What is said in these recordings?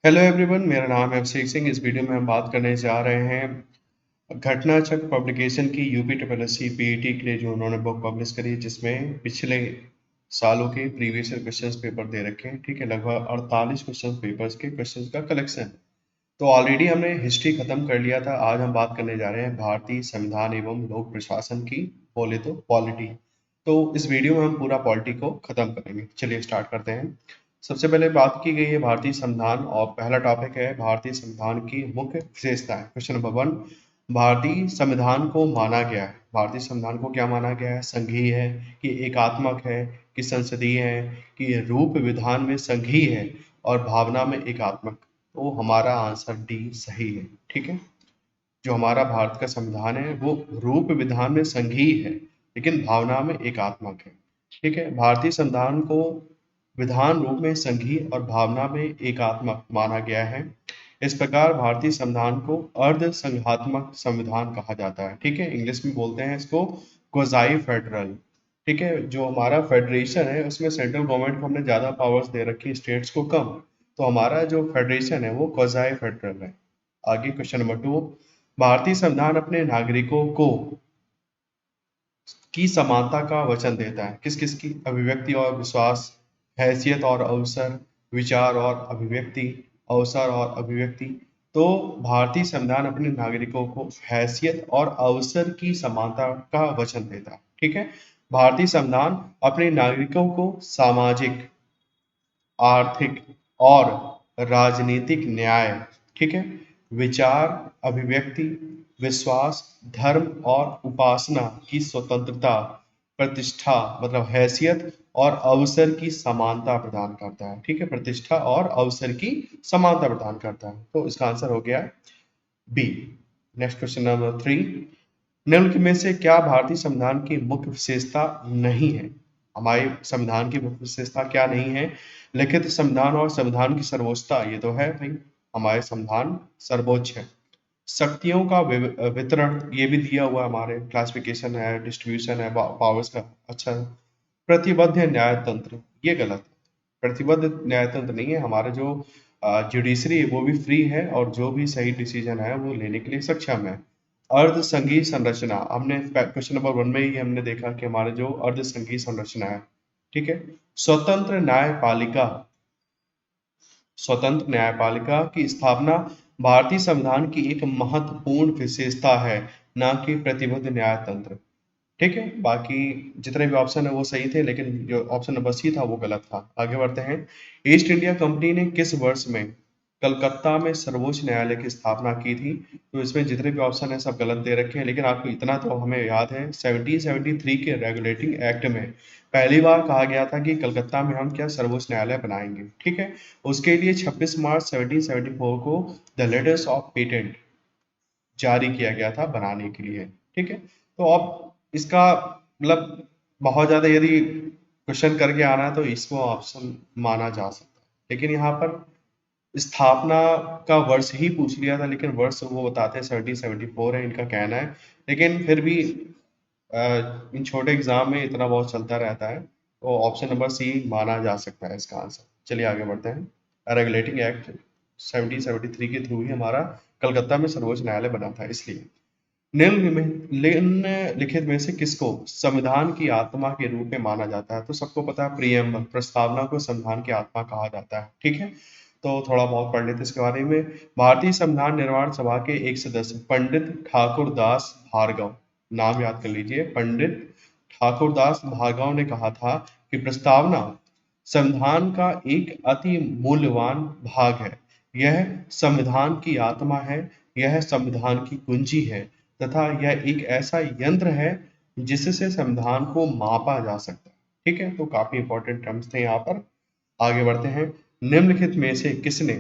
Hello everyone, मेरा नाम है अभिषेक सिंह। इस वीडियो में हम बात करने जा रहे हैं घटनाचक्र पब्लिकेशन की यूपी ट्रिपल पीईटी के लिए जो उन्होंने बुक पब्लिश करी है, जिसमें पिछले सालों के प्रीवियस ईयर क्वेश्चंस पेपर दे रखे हैं। ठीक है, लगभग 48 क्वेश्चन पेपर्स के क्वेश्चंस का कलेक्शन। तो ऑलरेडी हमने हिस्ट्री खत्म कर लिया था। आज हम बात करने जा रहे हैं भारतीय संविधान एवं लोक प्रशासन की, बोले तो पॉलिटी। तो इस वीडियो में हम पूरा पॉलिटी को खत्म करेंगे। चलिए स्टार्ट करते हैं। सबसे पहले बात की गई है भारतीय संविधान, और पहला टॉपिक है भारतीय संविधान की मुख्य विशेषताएं। क्वेश्चन नंबर 1, भारतीय संविधान को माना गया है। भारतीय संविधान को क्या माना गया है? संघीय है, कि एकात्मक है, कि संसदीय है, कि रूप विधान में संघीय है और भावना में एकात्मक। तो हमारा आंसर डी सही है। ठीक है, जो हमारा भारत का संविधान है वो रूप विधान में संघीय है लेकिन भावना में एकात्मक है। ठीक है, भारतीय संविधान को विधान रूप में संघीय और भावना में एकात्मक माना गया है। इस प्रकार भारतीय संविधान को अर्ध संघात्मक संविधान कहा जाता है। ठीक है, इंग्लिश में बोलते हैं इसको क्वाज़ी फेडरल। ठीक है, जो हमारा फेडरेशन है उसमें सेंट्रल गवर्नमेंट को हमने ज़्यादा पावर्स दे रखी है, स्टेट्स को कम। तो हमारा जो फेडरेशन है वो क्वाज़ी फेडरल है। आगे क्वेश्चन नंबर 2, भारतीय संविधान अपने नागरिकों को की समानता का वचन देता है। किस किस की? अभिव्यक्ति और विश्वास, हैसियत और अवसर, विचार और अभिव्यक्ति, अवसर और अभिव्यक्ति। तो भारतीय संविधान अपने नागरिकों को हैसियत और अवसर की समानता का वचन देता है। ठीक है, भारतीय संविधान अपने नागरिकों को सामाजिक, आर्थिक और राजनीतिक न्याय, ठीक है, विचार, अभिव्यक्ति, विश्वास, धर्म और उपासना की स्वतंत्रता, प्रतिष्ठा मतलब हैसियत और अवसर की समानता प्रदान करता है। ठीक है, प्रतिष्ठा और अवसर की समानता प्रदान करता है। तो इसका आंसर हो गया बी। नेक्स्ट क्वेश्चन नंबर 3, निम्नलिखित में से क्या भारतीय संविधान की मुख्य विशेषता नहीं है? हमारे संविधान की मुख्य विशेषता क्या नहीं है? लिखित संविधान और संविधान की सर्वोच्चता, ये तो है भाई, हमारे संविधान सर्वोच्च है। शक्तियों का वितरण, ये भी दिया हुआ हमारे, क्लासिफिकेशन है, डिस्ट्रीब्यूशन है पावर्स का। अच्छा, प्रतिबद्ध न्यायतंत्र, ये गलत है। प्रतिबद्ध न्यायतंत्र नहीं है। हमारा जो जुडिशरी है वो भी फ्री है और जो भी सही डिसीजन है वो लेने के लिए सक्षम है। अर्ध संघीय संरचना, हमने क्वेश्चन नंबर 1 में ही हमने देखा कि हमारे जो अर्ध संघीय संरचना है। ठीक है, स्वतंत्र न्यायपालिका, स्वतंत्र न्यायपालिका की स्थापना भारतीय संविधान की एक महत्वपूर्ण विशेषता है, न कि प्रतिबद्ध न्यायतंत्र। ठीक है, बाकी जितने भी ऑप्शन है वो सही थे, लेकिन जो ऑप्शन नंबर सी था वो गलत था। आगे बढ़ते हैं। ईस्ट इंडिया कंपनी ने किस वर्ष में कलकत्ता में सर्वोच्च न्यायालय की स्थापना की थी? तो इसमें जितने भी ऑप्शन है सब गलत दे रखे हैं, लेकिन आपको इतना तो हमें याद है, 1773 के रेगुलेटिंग एक्ट में पहली बार कहा गया था कि कलकत्ता में हम क्या सर्वोच्च न्यायालय बनाएंगे। ठीक है, उसके लिए 26 मार्च 1774 को द लेटर्स ऑफ पेटेंट जारी किया गया था बनाने के लिए। ठीक है, तो अब इसका मतलब बहुत ज़्यादा यदि क्वेश्चन करके आना है तो इसको ऑप्शन माना जा सकता है, लेकिन यहाँ पर स्थापना का वर्ष ही पूछ लिया था, लेकिन वर्ष वो बताते हैं 1774 है इनका कहना है। लेकिन फिर भी इन छोटे एग्जाम में इतना बहुत चलता रहता है, तो ऑप्शन नंबर सी माना जा सकता है इसका आंसर। चलिए आगे बढ़ते हैं। रेगुलेटिंग एक्ट 1773 के थ्रू ही हमारा कलकत्ता में सर्वोच्च न्यायालय बना था। इसलिए निम्नलिखित में से किसको संविधान की आत्मा के रूप में माना जाता है? तो सबको पता है, प्रियम्बल, प्रस्तावना को संविधान की आत्मा कहा जाता है। ठीक है, तो थोड़ा बहुत पढ़ लेते इसके बारे में। भारतीय संविधान निर्माण सभा के एक सदस्य पंडित ठाकुर दास भार्गव, नाम याद कर लीजिए, पंडित ठाकुर दास भार्गव ने कहा था कि प्रस्तावना संविधान का एक अति मूल्यवान भाग है। यह संविधान की आत्मा है, यह संविधान की कुंजी है तथा यह एक ऐसा यंत्र है जिससे संविधान को मापा जा सकता है। ठीक है, तो काफी इंपॉर्टेंट टर्म्स थे यहाँ पर। आगे बढ़ते हैं। निम्नलिखित में से किसने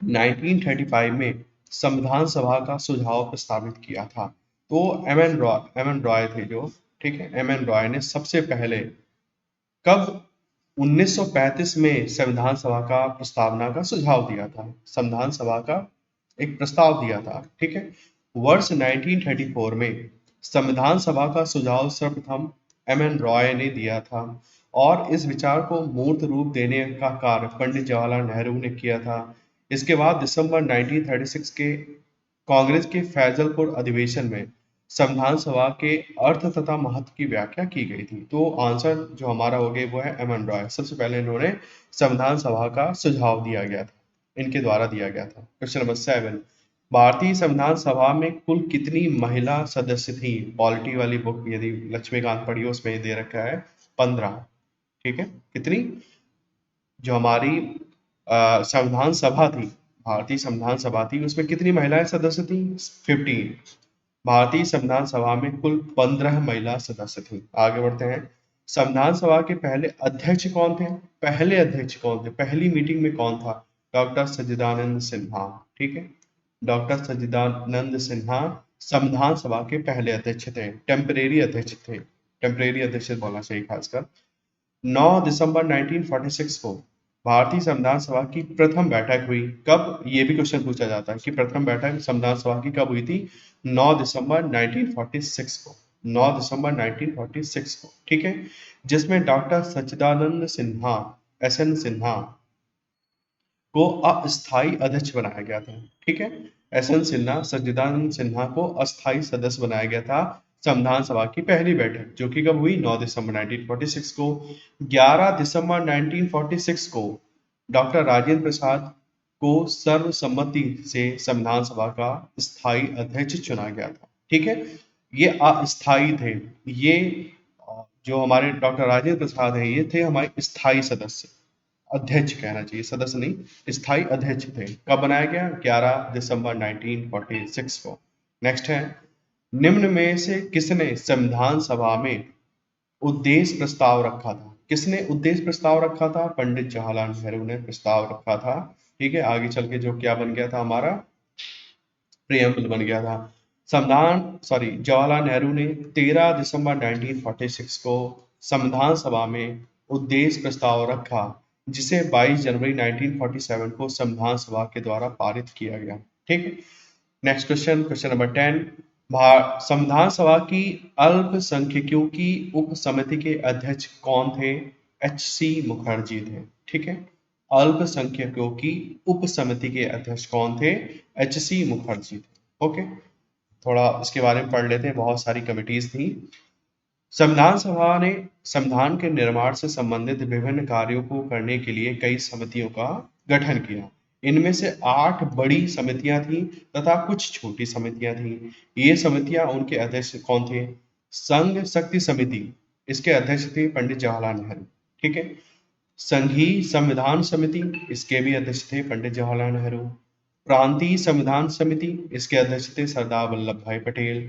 1935 में संविधान सभा का सुझाव प्रस्तावित किया था? तो एम एन रॉय थे जो, ठीक है, एम एन रॉय ने सबसे पहले कब 1935 में संविधान सभा का प्रस्तावना का सुझाव दिया था, संविधान सभा का एक प्रस्ताव दिया था। ठीक है, वर्ष 1934 में संविधान सभा का सुझाव सर्वप्रथम एम एन रॉय ने दिया था और इस विचार को मूर्त रूप देने का कार्य पंडित जवाहरलाल नेहरू ने किया था। इसके बाद दिसंबर 1936 के कांग्रेस के फैजलपुर अधिवेशन में संविधान सभा के अर्थ तथा महत्व की व्याख्या की गई थी। तो आंसर जो हमारा हो गया वो है एम.एन. रॉय। सबसे पहले इन्होंने संविधान सभा का सुझाव दिया गया था, इनके द्वारा दिया गया था। क्वेश्चन नंबर 7, भारतीय संविधान सभा में कुल कितनी महिला सदस्य थी? पॉलिटी वाली बुक यदि लक्ष्मीकांत पढ़ी हो उसमें दे रखा है 15। ठीक है, कितनी? जो हमारी संविधान सभा थी, भारतीय संविधान सभा थी, उसमें कितनी महिलाएं सदस्य थी? 15। भारतीय संविधान सभा में कुल 15 महिला सदस्य थी। आगे बढ़ते हैं। संविधान सभा के पहले अध्यक्ष कौन थे? पहले अध्यक्ष कौन थे? पहली मीटिंग में कौन था? डॉक्टर सच्चिदानंद सिन्हा। ठीक है, डॉक्टर सच्चिदानंद सिन्हा संविधान सभा के पहले अध्यक्ष थे, टेम्परेरी अध्यक्ष थे। टेम्परेरी अध्यक्ष बोलना चाहिए खासकर। 9 दिसंबर 1946 को भारतीय संविधान सभा की प्रथम बैठक हुई। कब? ये भी क्वेश्चन पूछा जाता है कि प्रथम बैठक संविधान सभा की कब हुई थी? 9 दिसंबर 1946 को। 9 दिसंबर 1946 को। ठीक है, जिसमें डॉक्टर सच्चिदानंद सिन्हा, एसएन सिन्हा को अस्थायी अध्यक्ष बनाया गया था। ठीक है, एसएन सिन्हा, सच्चिदानंद सिन्हा को अस्थायी सदस्य बनाया गया था संविधान सभा की पहली बैठक, जो कि कब हुई? 9 दिसंबर 1946 को। 11 दिसंबर 1946 को डॉक्टर राजेंद्र प्रसाद को सर्वसम्मति से संविधान सभा का स्थायी अध्यक्ष चुना गया था। ठीक है, ये अस्थायी थे। ये जो हमारे डॉक्टर राजेंद्र प्रसाद हैं, ये थे हमारे स्थायी सदस्य, अध्यक्ष कहना चाहिए, सदस्य नहीं, स्थायी अध्यक्ष थे। कब बनाया गया? 11 दिसंबर 1946 को। नेक्स्ट है, निम्न में से किसने संविधान सभा में उद्देश्य प्रस्ताव रखा था? किसने उद्देश्य प्रस्ताव रखा था? पंडित जवाहरलाल नेहरू ने प्रस्ताव रखा था। ठीक है, आगे चल के जो क्या बन गया था हमारा प्रियम्बल बन गया था। जवाहरलाल नेहरू ने 13 दिसंबर 1946 को संविधान सभा में उद्देश्य प्रस्ताव रखा, जिसे 22 जनवरी 1947 को संविधान सभा के द्वारा पारित किया गया। ठीक है, नेक्स्ट क्वेश्चन, क्वेश्चन नंबर 10। संविधान सभा की अल्पसंख्यकों की उप समिति के अध्यक्ष कौन थे? एच.सी. मुखर्जी थे। ठीक है, अल्पसंख्यकों की उप समिति के अध्यक्ष कौन थे? एच.सी. मुखर्जी थे। ओके, थोड़ा इसके बारे में पढ़ लेते हैं। बहुत सारी कमिटीज थी। संविधान सभा ने संविधान के निर्माण से संबंधित विभिन्न कार्यों को करने के लिए कई समितियों का गठन किया। इनमें से 8 बड़ी समितियां थी तथा कुछ छोटी समितियां थी। ये समितियां, उनके अध्यक्ष कौन थे? संघ शक्ति समिति, इसके अध्यक्ष थे पंडित जवाहरलाल नेहरू। ठीक है, संघीय संविधान समिति, इसके भी अध्यक्ष थे पंडित जवाहरलाल नेहरू। प्रांतीय संविधान समिति, इसके अध्यक्ष थे सरदार वल्लभ भाई पटेल।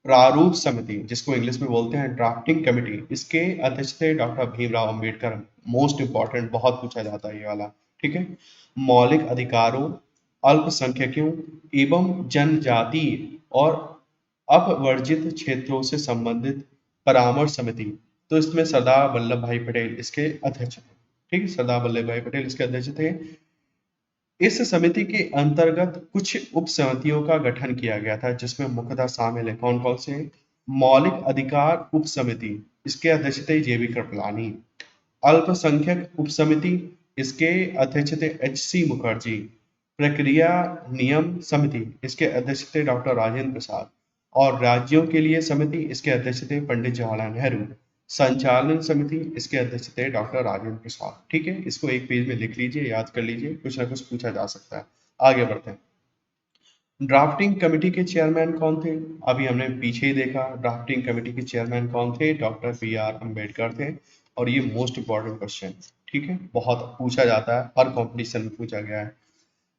प्रारूप समिति, जिसको इंग्लिश में बोलते हैं ड्राफ्टिंग कमेटी, इसके अध्यक्ष थे doctor Bhimrao Ambedkar. Most important, बहुत पूछा जाता है ये वाला। ठीक है, मौलिक अधिकारों, अल्पसंख्यकों एवं जनजातीय और अपवर्जित क्षेत्रों से संबंधित परामर्श समिति, तो इसमें सरदार वल्लभ भाई पटेल इसके अध्यक्ष थे। ठीक है, सरदार वल्लभ भाई पटेल इसके अध्यक्ष थे। इस समिति के अंतर्गत कुछ उप समितियों का गठन किया गया था, जिसमें मुख्यतः शामिल है कौन कौन से? मौलिक अधिकार उप समिति, इसके अध्यक्ष थे जे.बी. कृपलानी। अल्पसंख्यक उप समिति, इसके अध्यक्ष थे एच.सी. मुखर्जी। प्रक्रिया नियम समिति, इसके अध्यक्ष थे डॉक्टर राजेंद्र प्रसाद। और राज्यों के लिए समिति, इसके अध्यक्ष थे पंडित जवाहरलाल नेहरू। संचालन समिति, इसके अध्यक्ष थे डॉक्टर राजेंद्र प्रसाद। ठीक है, इसको एक पेज में लिख लीजिए, याद कर लीजिए, कुछ ना कुछ पूछा जा सकता है। आगे बढ़ते हैं। ड्राफ्टिंग कमेटी के चेयरमैन कौन थे? अभी हमने पीछे ही देखा, ड्राफ्टिंग कमेटी के चेयरमैन कौन थे? Doctor B R. अम्बेडकर थे। और ये मोस्ट इंपॉर्टेंट क्वेश्चन, ठीक है, बहुत पूछा जाता है, हर कॉम्पिटिशन में पूछा गया है।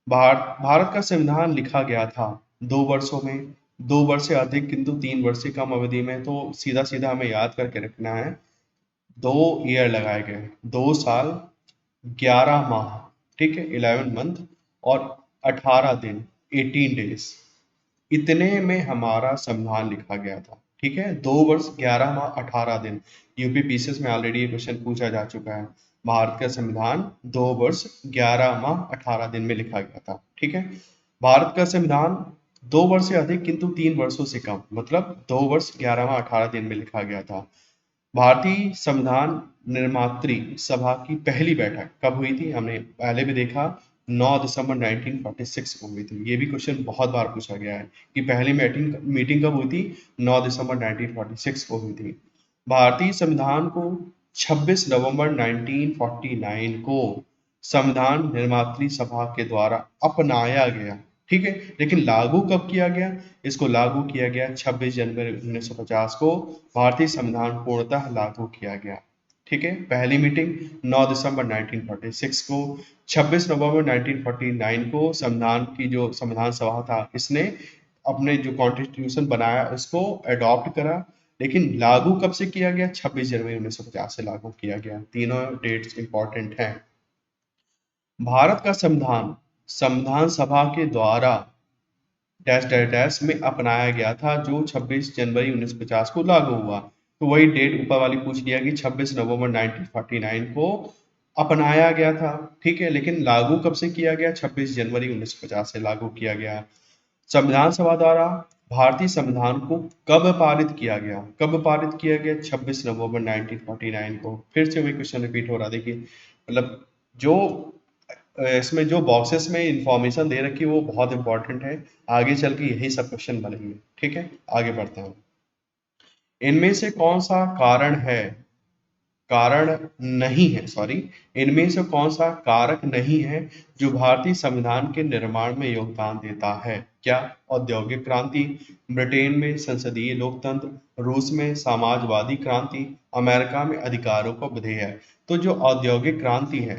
भारत का संविधान लिखा गया था 2 वर्षों में, 2 वर्ष से अधिक किंतु 3 वर्ष से कम अवधि में। तो सीधा सीधा हमें याद करके रखना है, 2 ईयर लगाए गए, 2 साल 11 माह, ठीक है, 11 मंथ और 18 दिन, 18 डेज, इतने में हमारा संविधान लिखा गया था। ठीक है, 2 वर्ष 11 माह 18 दिन। यूपी पीसीएस में ऑलरेडी ये क्वेश्चन पूछा जा चुका है। भारत का संविधान 2 वर्ष 11 माह 18 दिन में लिखा गया था। ठीक है, भारत का संविधान 2 वर्ष से अधिक किंतु 3 वर्षों से कम, मतलब 2 वर्ष 11 माह 18 दिन में लिखा गया था। भारतीय संविधान निर्मात्री सभा की पहली बैठक कब हुई थी? हमने पहले भी देखा, 9 दिसंबर 1946 को हुई थी। ये भी क्वेश्चन बहुत बार पूछा गया है कि पहली मीटिंग मीटिंग कब हुई थी? 9 दिसंबर 1946 को हुई थी। भारतीय संविधान को 26 नवंबर 1949 को संविधान निर्मात्री सभा के द्वारा अपनाया गया, ठीक है। लेकिन लागू कब किया गया? इसको लागू किया गया 26 जनवरी 1950 को भारतीय संविधान पूर्णतः लागू किया गया, ठीक है। पहली मीटिंग 9 दिसंबर 1946 को, 26 नवंबर 1949 को संविधान की जो संविधान सभा था इसने अपने जो कॉन्स्टिट्यूशन बनाया उसको अडॉप्ट करा। लेकिन लागू कब से किया गया? 26 जनवरी 1950 से लागू किया गया। तीनों डेट्स इंपॉर्टेंट हैं। भारत का संविधान संविधान सभा के द्वारा डैश डैश डैश में अपनाया गया था, जो 26 जनवरी 1950 को लागू हुआ। तो वही डेट ऊपर वाली पूछ लिया कि 26 नवंबर 1949 को अपनाया गया था, ठीक है। लेकिन लागू कब से किया गया? 26 जनवरी 1950 से लागू किया गया। संविधान सभा द्वारा भारतीय संविधान को कब पारित किया गया? कब पारित किया गया? 26 नवंबर 1949 को। फिर से वही क्वेश्चन रिपीट हो रहा, देखिए मतलब जो इसमें जो बॉक्सेस में इंफॉर्मेशन दे रखी है वो बहुत इंपॉर्टेंट है, आगे चल के यही सब क्वेश्चन बनेंगे, ठीक है। आगे बढ़ते हैं। इनमें से कौन सा कारण है कारण नहीं है, सॉरी, इनमें से कौन सा कारक नहीं है जो भारतीय संविधान के निर्माण में योगदान देता है? क्या? औद्योगिक क्रांति, ब्रिटेन में संसदीय लोकतंत्र, रूस में समाजवादी क्रांति, अमेरिका में अधिकारों का विधेयक। तो जो औद्योगिक क्रांति है,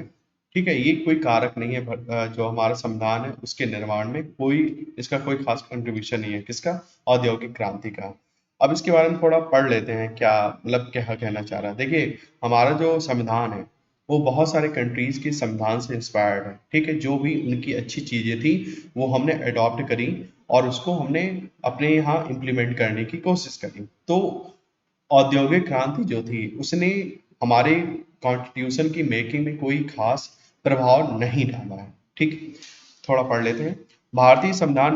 ठीक है, ये कोई कारक नहीं है, जो हमारा संविधान है उसके निर्माण में कोई इसका कोई खास कंट्रीब्यूशन नहीं है। किसका? औद्योगिक क्रांति का। अब इसके बारे में थोड़ा पढ़ लेते हैं, क्या मतलब क्या कहना चाह रहा है। देखिए हमारा जो संविधान है वो बहुत सारे कंट्रीज के संविधान से इंस्पायर्ड है, ठीक है। जो भी उनकी अच्छी चीजें थी वो हमने अडॉप्ट करी और उसको हमने अपने यहाँ इम्प्लीमेंट करने की कोशिश करी। तो औद्योगिक क्रांति जो थी उसने हमारे कॉन्स्टिट्यूशन की मेकिंग में कोई खास प्रभाव नहीं डाला है, ठीक। थोड़ा पढ़ लेते हैं। भारतीय संविधान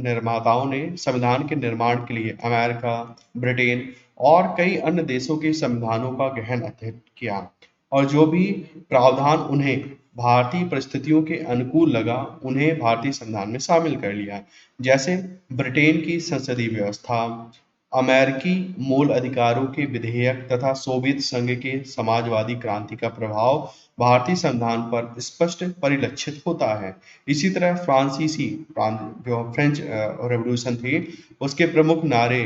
निर्माताओं ने संविधान के निर्माण के लिए अमेरिका, ब्रिटेन और कई अन्य देशों के संविधानों का गहन अध्ययन किया और जो भी प्रावधान उन्हें भारतीय परिस्थितियों के अनुकूल लगा उन्हें भारतीय संविधान में शामिल कर लिया। जैसे ब्रिटेन की संसदीय व्यवस्था, अमेरिकी मूल अधिकारों के विधेयक तथा सोवियत संघ के समाजवादी क्रांति का प्रभाव भारतीय संविधान पर स्पष्ट परिलक्षित होता है। इसी तरह जो फ्रेंच रेवोल्यूशन थी उसके प्रमुख नारे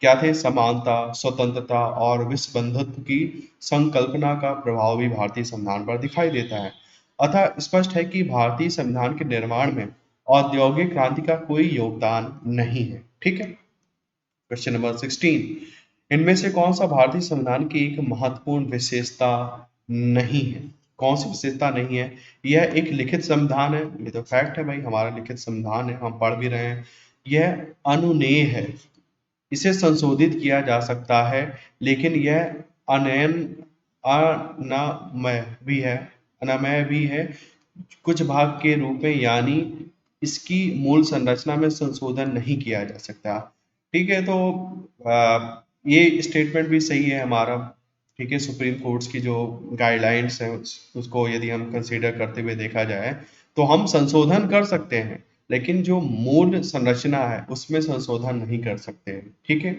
क्या थे? समानता, स्वतंत्रता और विश्व बंधुत्व की संकल्पना का प्रभाव भी भारतीय संविधान पर दिखाई देता है। अतः स्पष्ट है कि भारतीय संविधान के निर्माण में औद्योगिक क्रांति का कोई योगदान नहीं है, ठीक है। क्वेश्चन नंबर 16, इनमें से कौन सा भारतीय संविधान की एक महत्वपूर्ण विशेषता नहीं है? कौन सी विशेषता नहीं है? यह एक लिखित संविधान है, ये तो फैक्ट है भाई, हमारा लिखित संविधान है, हम पढ़ भी रहे हैं। यह अनुनेय है, इसे संशोधित किया जा सकता है, लेकिन यह अनयन अनामय भी है, अनामय भी है कुछ भाग के रूप में, यानी इसकी मूल संरचना में संशोधन नहीं किया जा सकता, ठीक है। तो ये स्टेटमेंट भी सही है हमारा, ठीक है। सुप्रीम कोर्ट्स की जो गाइडलाइंस हैं उसको यदि हम कंसीडर करते हुए देखा जाए तो हम संशोधन कर सकते हैं, लेकिन जो मूल संरचना है उसमें संशोधन नहीं कर सकते, ठीक है।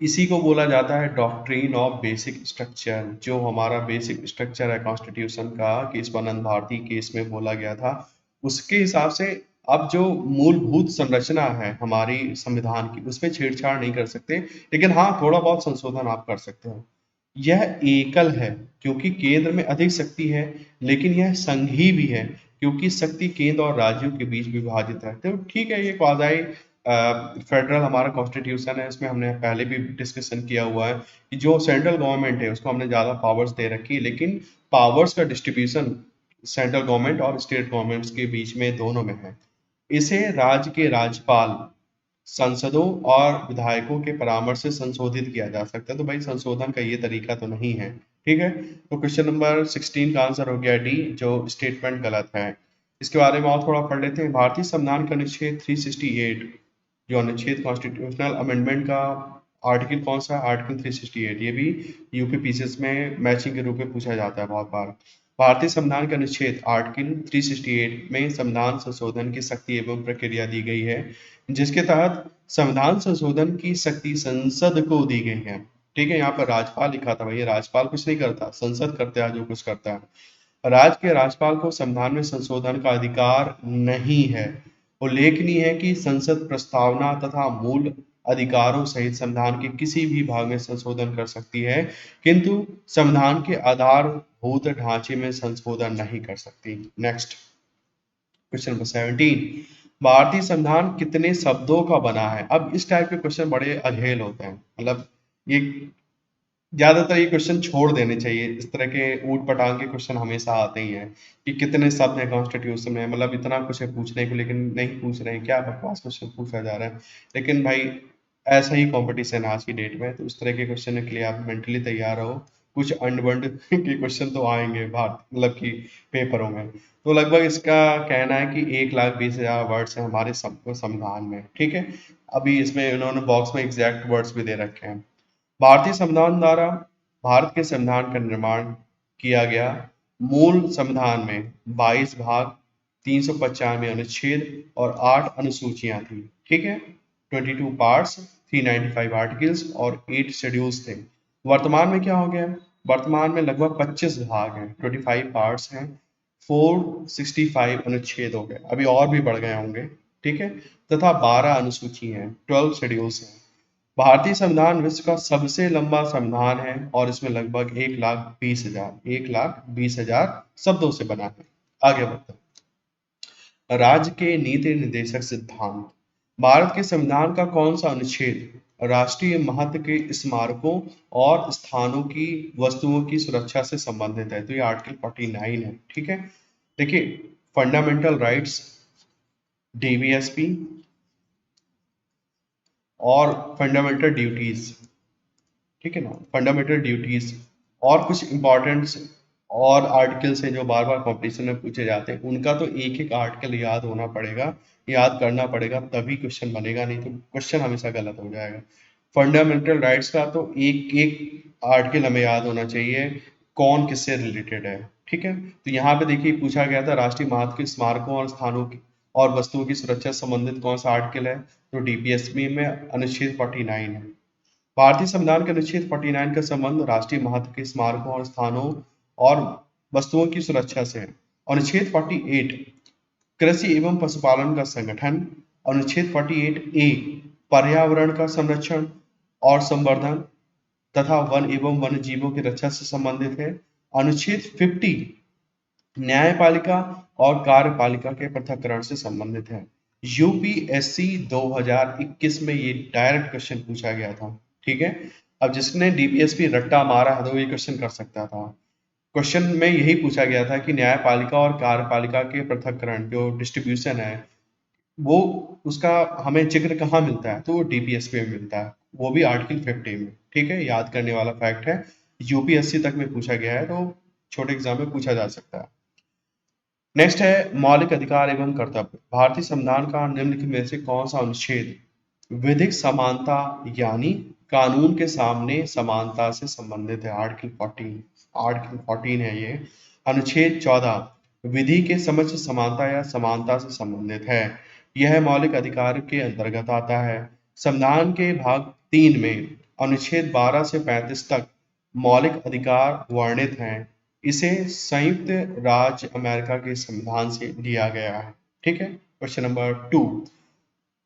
इसी को बोला जाता है डॉक्ट्रिन ऑफ बेसिक स्ट्रक्चर। जो हमारा बेसिक स्ट्रक्चर है कॉन्स्टिट्यूशन का, कि स्वानंद भारती केस में बोला गया था, उसके हिसाब से अब जो मूलभूत संरचना है हमारी संविधान की उसमें छेड़छाड़ नहीं कर सकते, लेकिन हाँ थोड़ा बहुत संशोधन आप कर सकते हो। यह एकल है क्योंकि केंद्र में अधिक शक्ति है, लेकिन यह संघीय भी है क्योंकि शक्ति केंद्र और राज्यों के बीच विभाजित है। तो ठीक है, ये क्वाज़ाई फेडरल हमारा कॉन्स्टिट्यूशन है, इसमें हमने पहले भी डिस्कशन किया हुआ है कि जो सेंट्रल गवर्नमेंट है उसको हमने ज़्यादा पावर्स दे रखी है, लेकिन पावर्स का डिस्ट्रीब्यूशन सेंट्रल गवर्नमेंट और स्टेट गवर्नमेंट्स के बीच में दोनों में है। इसे राज्य के राज्यपाल, सांसदों और विधायकों के परामर्श से संशोधित किया जा सकता है। तो भाई संशोधन का ये तरीका तो नहीं है, ठीक है। तो क्वेश्चन नंबर 16 का आंसर हो गया डी, जो स्टेटमेंट गलत है। इसके बारे में और थोड़ा पढ़ लेते हैं। भारतीय संविधान का अनुच्छेद 368, जो अनुच्छेद कॉन्स्टिट्यूशनल अमेंडमेंट का आर्टिकल कौन सा? आर्टिकल 368। ये भी यूपी पीसीएस में मैचिंग के रूप में पूछा जाता है बहुत बार। भारतीय संविधान के अनुच्छेद आर्टिकल 368 में संविधान संशोधन की शक्ति एवं प्रक्रिया दी गई है, जिसके तहत संविधान संशोधन की शक्ति संसद को दी गई है। ठीक है, यहाँ पर राज्यपाल लिखा था, भैया राज्यपाल कुछ नहीं करता, संसद करता है जो कुछ करता है। राज्य के राज्यपाल को संविधान में संशोधन का अधिकार नहीं है। उल्लेखनीय है कि संसद प्रस्तावना तथा मूल अधिकारों सहित संविधान के किसी भी भाग में संशोधन कर सकती है, किंतु संविधान के आधारभूत ढांचे में संशोधन नहीं कर सकती। नेक्स्ट क्वेश्चन नंबर 17, भारतीय संविधान कितने शब्दों का बना है? अब इस टाइप के क्वेश्चन बड़े अघेल होते हैं, मतलब ये ज्यादातर ये क्वेश्चन छोड़ देने चाहिए। इस तरह के ऊट पटांग के क्वेश्चन हमेशा आते ही हैं कि कितने शब्द हैं कॉन्स्टिट्यूशन में, मतलब इतना कुछ है पूछने को लेकिन नहीं पूछ रहे हैं, क्या बकवास क्वेश्चन पूछा जा रहा है। लेकिन भाई ऐसा ही कंपटीशन है आज की डेट में, तो उस तरह के क्वेश्चन के लिए आप मेंटली तैयार रहो। कुछ अंड-बंड के क्वेश्चन तो आएंगे बाहर, मतलब कि पेपरों में। तो लगभग इसका कहना है कि 1,20,000 वर्ड्स हैं हमारे संविधान में। ठीक है, अभी इसमें इन्होंने बॉक्स में एग्जैक्ट वर्ड्स भी दे रखे हैं। भारतीय संविधान द्वारा भारत के संविधान का निर्माण किया गया। मूल संविधान में 22 भाग, 395 अनुच्छेद और 8 अनुसूचियां थी। ठीक है, 22 पार्ट्स, 395 आर्टिकल्स और 8 शेड्यूल्स थे। वर्तमान में क्या हो गया? वर्तमान में लगभग 25 भाग हैं, 25 पार्ट्स हैं, 465 अनुच्छेद हो गए, अभी और भी बढ़ गए होंगे। ठीक है, तथा 12 अनुसूची हैं, 12 शेड्यूल्स हैं। भारतीय संविधान विश्व का सबसे लंबा संविधान है और इसमें लगभग 1,20,000 शब्दों से बना है। आगे बढ़ते हैं। राज्य के नीति निर्देशक सिद्धांत। भारत के संविधान का कौन सा अनुच्छेद राष्ट्रीय महत्व के स्मारकों और स्थानों की वस्तुओं की सुरक्षा से संबंधित है? तो ये आर्टिकल 49 है। ठीक है, देखिए फंडामेंटल राइट्स, डीवीएसपी और फंडामेंटल ड्यूटीज। ठीक है ना, फंडामेंटल ड्यूटीज और कुछ इंपॉर्टेंट और आर्टिकल्स हैं जो बार बार कॉम्पिटिशन में पूछे जाते हैं, उनका तो एक एक आर्टिकल याद होना पड़ेगा, याद करना पड़ेगा, तभी क्वेश्चन बनेगा, नहीं तो क्वेश्चन हमेशा गलत हो जाएगा। फंडामेंटल राइट्स का तो एक एक आर्टिकल हमें याद होना चाहिए, कौन किससे रिलेटेड है। ठीक है, तो यहाँ पे देखिए पूछा गया था राष्ट्रीय महत्व के स्मारकों और स्थानों की और वस्तुओं की सुरक्षा से संबंधित कौन सा आर्टिकल है, तो डीपीएसपी में अनुच्छेद 49 है। भारतीय संविधान के अनुच्छेद 49 का संबंध राष्ट्रीय महत्व के स्मारकों और स्थानों और वस्तुओं की सुरक्षा से है। अनुच्छेद 48 कृषि एवं पशुपालन का संगठन, अनुच्छेद 48 ए पर्यावरण का संरक्षण और संवर्धन तथा वन एवं वन्य जीवों की रक्षा से संबंधित है। अनुच्छेद 50 न्यायपालिका और कार्यपालिका के पृथक्करण से संबंधित है। यूपीएससी 2021 में ये डायरेक्ट क्वेश्चन पूछा गया था। ठीक है, अब जिसने डीपीएसपी रट्टा मारा है तो ये क्वेश्चन कर सकता था। क्वेश्चन में यही पूछा गया था कि न्यायपालिका और कार्यपालिका के पृथक्करण जो डिस्ट्रीब्यूशन है वो उसका हमें जिक्र कहाँ मिलता है, तो वो डीपीएसपी में मिलता है, वो भी आर्टिकल 50 में। ठीक है, याद करने वाला फैक्ट है, यूपीएससी तक में पूछा गया है, तो छोटे एग्जाम में पूछा जा सकता है। नेक्स्ट है मौलिक अधिकार एवं कर्तव्य। भारतीय संविधान का निम्नलिखित में से कौन सा अनुच्छेद विधिक समानता यानी कानून के सामने समानता से संबंधित है? आर्टिकल 14, आर्टिकल 14 है ये। अनुच्छेद 14 विधि के समक्ष समानता या समानता से संबंधित है, यह मौलिक अधिकार के अंतर्गत आता है। संविधान के भाग 3 में अनुच्छेद 12 से 35 तक मौलिक अधिकार वर्णित हैं। इसे संयुक्त राज्य अमेरिका के संविधान से लिया गया है। ठीक है, क्वेश्चन नंबर 2,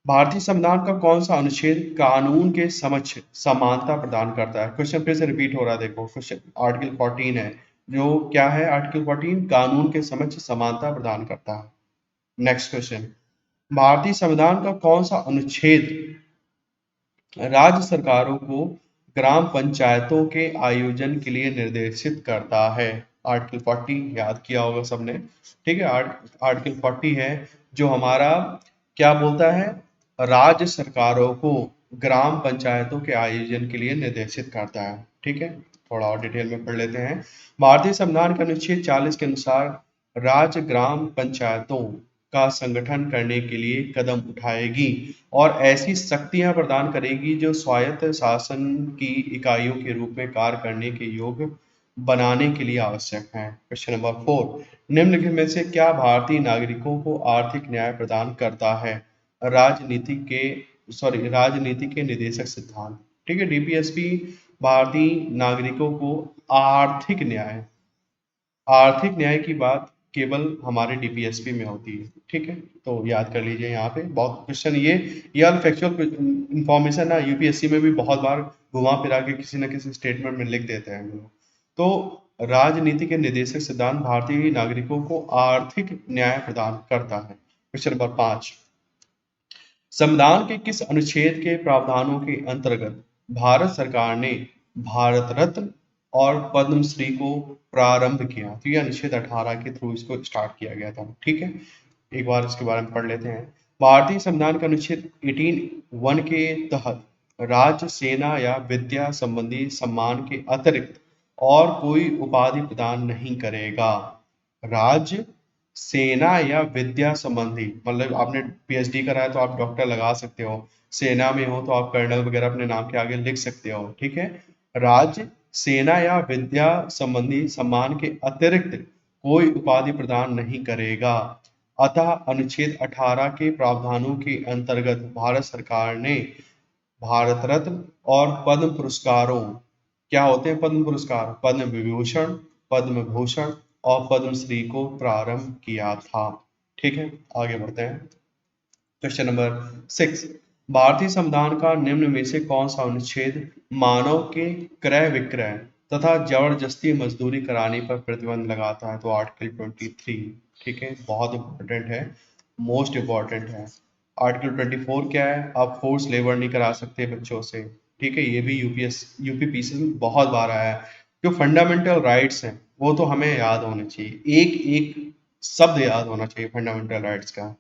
भारतीय संविधान का कौन सा अनुच्छेद कानून के समक्ष समानता प्रदान करता है? क्वेश्चन फिर से रिपीट हो रहा है, देखो क्वेश्चन आर्टिकल 14 है, जो क्या है आर्टिकल 14 कानून के समक्ष समानता प्रदान करता है। नेक्स्ट क्वेश्चन, भारतीय संविधान का कौन सा अनुच्छेद राज्य सरकारों को ग्राम पंचायतों के आयोजन के लिए निर्देशित करता है? आर्टिकल 40 याद किया होगा सबने। ठीक है, आर्टिकल 40 है जो हमारा क्या बोलता है, राज्य सरकारों को ग्राम पंचायतों के आयोजन के लिए निर्देशित करता है। ठीक है, थोड़ा और डिटेल में पढ़ लेते हैं। भारतीय संविधान के अनुच्छेद 40 के अनुसार राज्य ग्राम पंचायतों का संगठन करने के लिए कदम उठाएगी और ऐसी शक्तियां प्रदान करेगी जो स्वायत्त शासन की इकाइयों के रूप में कार्य करने के योग्य बनाने के लिए आवश्यक हैं। क्वेश्चन नंबर 4, निम्नलिखित में से क्या भारतीय नागरिकों को आर्थिक न्याय प्रदान करता है? राजनीति के निदेशक सिद्धांत। ठीक है, डीपीएसपी भारतीय नागरिकों को आर्थिक न्याय की बात केवल हमारे डीपीएसपी में होती है। ठीक है, तो याद कर लीजिए, यहाँ पे बहुत क्वेश्चन ये फैक्चुअल इंफॉर्मेशन ना यूपीएससी में भी बहुत बार घुमा फिरा के किसी न किसी स्टेटमेंट में लिख देते हैं हम लोग। तो राजनीति के निदेशक सिद्धांत भारतीय नागरिकों को आर्थिक न्याय प्रदान करता है। क्वेश्चन नंबर 5, संविधान के किस अनुच्छेद के प्रावधानों के अंतर्गत भारत सरकार ने भारत रत्न और पद्मश्री को प्रारंभ किया? तो ये अनुच्छेद 18 के थ्रू इसको स्टार्ट किया गया था। ठीक है, एक बार इसके बारे में पढ़ लेते हैं। भारतीय संविधान के अनुच्छेद 18(1) के तहत राज्य, सेना या विद्या संबंधी सम्मान के अतिरिक्त और कोई उपाधि प्रदान नहीं करेगा। राज्य, सेना या विद्या संबंधी, मतलब आपने पीएचडी करा है तो आप डॉक्टर लगा सकते हो, सेना में हो तो आप कर्नल वगैरह अपने नाम के आगे लिख सकते हो। ठीक है, राज्य, सेना या विद्या संबंधी सम्मान के अतिरिक्त कोई उपाधि प्रदान नहीं करेगा। अतः अनुच्छेद 18 के प्रावधानों के अंतर्गत भारत सरकार ने भारत रत्न और पद्म पुरस्कारों, क्या होते हैं पद्म पुरस्कार? पद्म विभूषण, पद्म भूषण और पद्मश्री को प्रारंभ किया था। ठीक है, आगे बढ़ते हैं। क्वेश्चन नंबर 6, भारतीय संविधान का निम्न में से कौन सा अनुच्छेद मानव के क्रय विक्रय तथा जबरदस्ती मजदूरी कराने पर प्रतिबंध लगाता है? तो आर्टिकल 23। ठीक है, बहुत इंपॉर्टेंट है, मोस्ट इंपॉर्टेंट है। आर्टिकल 24 क्या है? आप फोर्स लेबर नहीं करा सकते बच्चों से। ठीक है, ये भी यूपीपीसी में बहुत बार आया है। जो फंडामेंटल राइट्स हैं वो तो हमें याद होने चाहिए, एक एक शब्द याद होना चाहिए फंडामेंटल राइट्स का।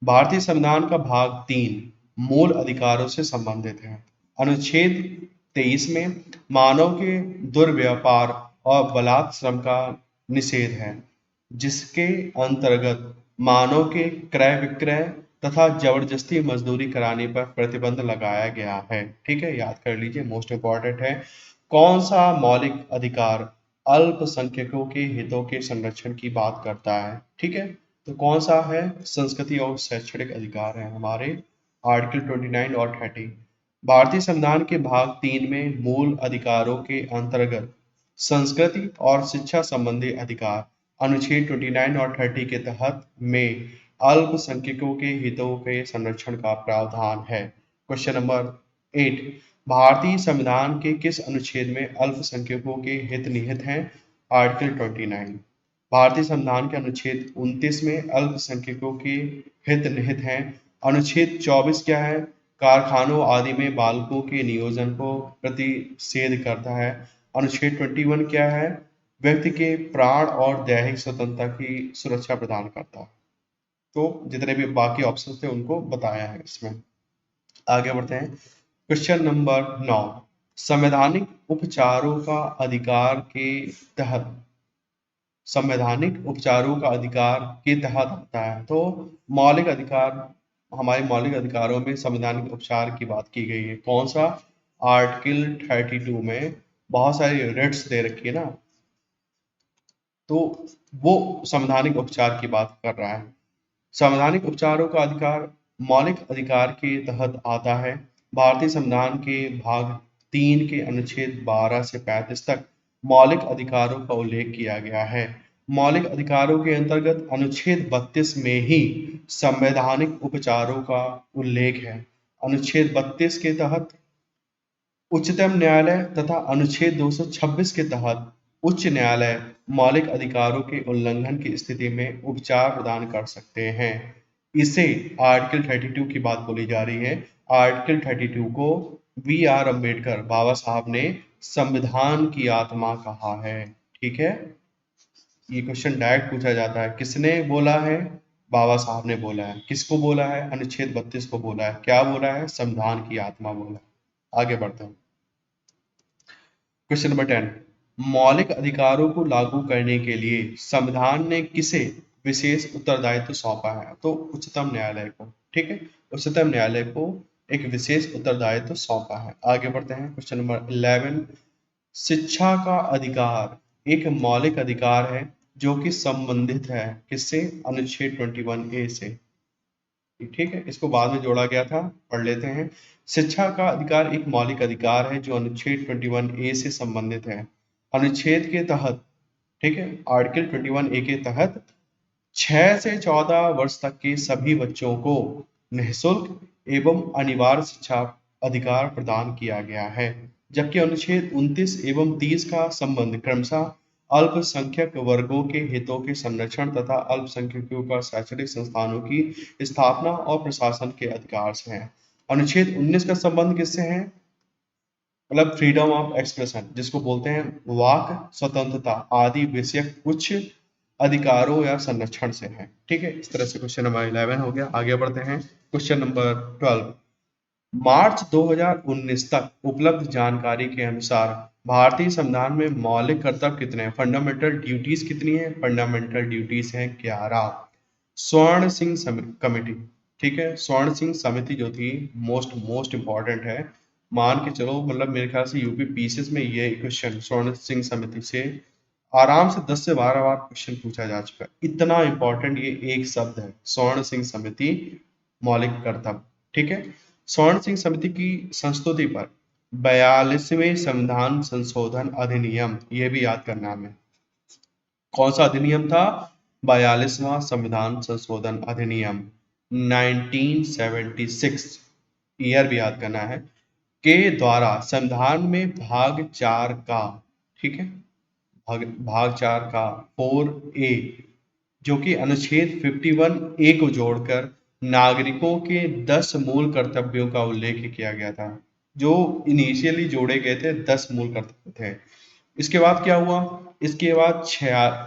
भारतीय संविधान का भाग 3 मूल अधिकारों से संबंधित है। अनुच्छेद 23 में मानव के दुर्व्यापार और बलात् श्रम का निषेध है, जिसके अंतर्गत मानव के क्रय विक्रय तथा जबरदस्ती मजदूरी कराने पर प्रतिबंध लगाया गया है। ठीक है, याद कर लीजिए, मोस्ट इंपॉर्टेंट है। कौन सा मौलिक अधिकार अल्पसंख्यकों के हितों के संरक्षण की बात करता है? ठीक है, तो कौन सा है? संस्कृति और शैक्षणिक अधिकार है हमारे आर्टिकल 29 और 30। भारतीय संविधान के भाग 3 में मूल अधिकारों के अंतर्गत संस्कृति और शिक्षा संबंधी अधिकार अनुच्छेद 29 और 30 के तहत में अल्पसंख्यकों के हितों के संरक्षण का प्रावधान है। क्वेश्चन नंबर 8, भारतीय संविधान के किस अनुच्छेद में अल्पसंख्यकों के हित निहित हैं? आर्टिकल 29। भारतीय संविधान के अनुच्छेद 29 में अल्पसंख्यकों के हित निहित हैं। अनुच्छेद 24 क्या है? कारखानों आदि में बालकों के नियोजन को प्रतिषेध करता है। अनुच्छेद 21 क्या है? व्यक्ति के प्राण और दैहिक स्वतंत्रता की सुरक्षा प्रदान करता है। तो जितने भी बाकी ऑप्शन थे उनको बताया है इसमें। आगे बढ़ते हैं। क्वेश्चन नंबर 9, संवैधानिक उपचारों का अधिकार के तहत आता है। तो मौलिक अधिकार, हमारे मौलिक अधिकारों में संवैधानिक उपचार की बात की गई है। कौन सा? आर्टिकल 32 में बहुत सारी रिट्स दे रखी है ना, तो वो संवैधानिक उपचार की बात कर रहा है। संवैधानिक उपचारों का अधिकार मौलिक अधिकार के तहत आता है। भारतीय संविधान के भाग 3 के अनुच्छेद 12 से 35 तक मौलिक अधिकारों का उल्लेख किया गया है। मौलिक अधिकारों के अंतर्गत अनुच्छेद 32 में ही संवैधानिक उपचारों का उल्लेख है। अनुच्छेद 32 के तहत उच्चतम न्यायालय तथा अनुच्छेद 226 के तहत उच्च न्यायालय मौलिक अधिकारों के उल्लंघन की स्थिति में उपचार प्रदान कर सकते हैं। इसे आर्टिकल 32 की बात बोली जा रही है। आर्टिकल 32 को B.R. अम्बेडकर बाबा साहब ने संविधान की आत्मा कहा है। ठीक है, ये क्वेश्चन डायरेक्ट पूछा जाता है, किसने बोला है? बाबा साहब ने बोला है। किसको बोला है? अनुच्छेद 32 को बोला है। क्या बोला है? संविधान की आत्मा बोला है। आगे बढ़ते हैं। क्वेश्चन नंबर 10, मौलिक अधिकारों को लागू करने के लिए संविधान ने किसे विशेष उत्तरदायित्व सौंपा है? तो उच्चतम न्यायालय को। ठीक है, उच्चतम न्यायालय को एक विशेष उत्तरदायित्व सौंपा है। आगे बढ़ते हैं। क्वेश्चन नंबर 11, शिक्षा का अधिकार एक मौलिक अधिकार है जो कि संबंधित है किससे? अनुच्छेद 21A से। ठीक है, इसको बाद में जोड़ा गया था, पढ़ लेते हैं। शिक्षा का अधिकार एक मौलिक अधिकार है जो अनुच्छेद 21A से संबंधित है। अनुच्छेद के तहत, ठीक है, आर्टिकल 21A के तहत 6 से 14 वर्ष तक के सभी बच्चों को निःशुल्क एवं अनिवार्य शिक्षा अधिकार प्रदान किया गया है, जबकि अनुच्छेद 29 एवं 30 का संबंध क्रमशः अल्पसंख्यक वर्गों के हितों के संरक्षण तथा अल्पसंख्यकों का शैक्षणिक संस्थानों की स्थापना और प्रशासन के अधिकार से है। अनुच्छेद 19 का संबंध किससे है? मतलब फ्रीडम ऑफ एक्सप्रेशन, जिसको बोलते हैं वाक स्वतंत्रता आदि विषयक कुछ अधिकारों या संरक्षण से है। ठीक है, इस तरह से क्वेश्चन नंबर 11 हो गया। आगे बढ़ते हैं क्वेश्चन नंबर 12। मार्च 2019 तक उपलब्ध जानकारी के अनुसार भारतीय संविधान में मौलिक कर्तव्य कितने हैं? फंडामेंटल ड्यूटीज कितनी है? फंडामेंटल ड्यूटीज हैं 11। स्वर्ण सिंह कमेटी, ठीक है, स्वर्ण सिंह समिति जो थी मोस्ट इंपॉर्टेंट है, मान के चलो, मतलब मेरे ख्याल से यूपी पीसीएस में ये क्वेश्चन स्वर्ण सिंह समिति से आराम से 10 से 12 बार क्वेश्चन पूछा जा चुका है। इतना इंपॉर्टेंट ये एक शब्द है, स्वर्ण सिंह समिति मौलिक कर्तव्य। ठीक है, स्वर्ण सिंह समिति की संस्तुति पर 42वें संविधान संशोधन अधिनियम, ये भी याद करना है। कौन सा अधिनियम था? 42वां संविधान संशोधन अधिनियम 1976, ईयर भी याद करना है, के द्वारा संविधान में भाग 4 का, ठीक है, भाग 4 का 4A, जो कि अनुच्छेद 51A को जोड़कर नागरिकों के 10 मूल कर्तव्यों का उल्लेख किया गया था। जो इनिशियली जोड़े गए थे 10 मूल कर्तव्य थे। इसके बाद क्या हुआ? इसके बाद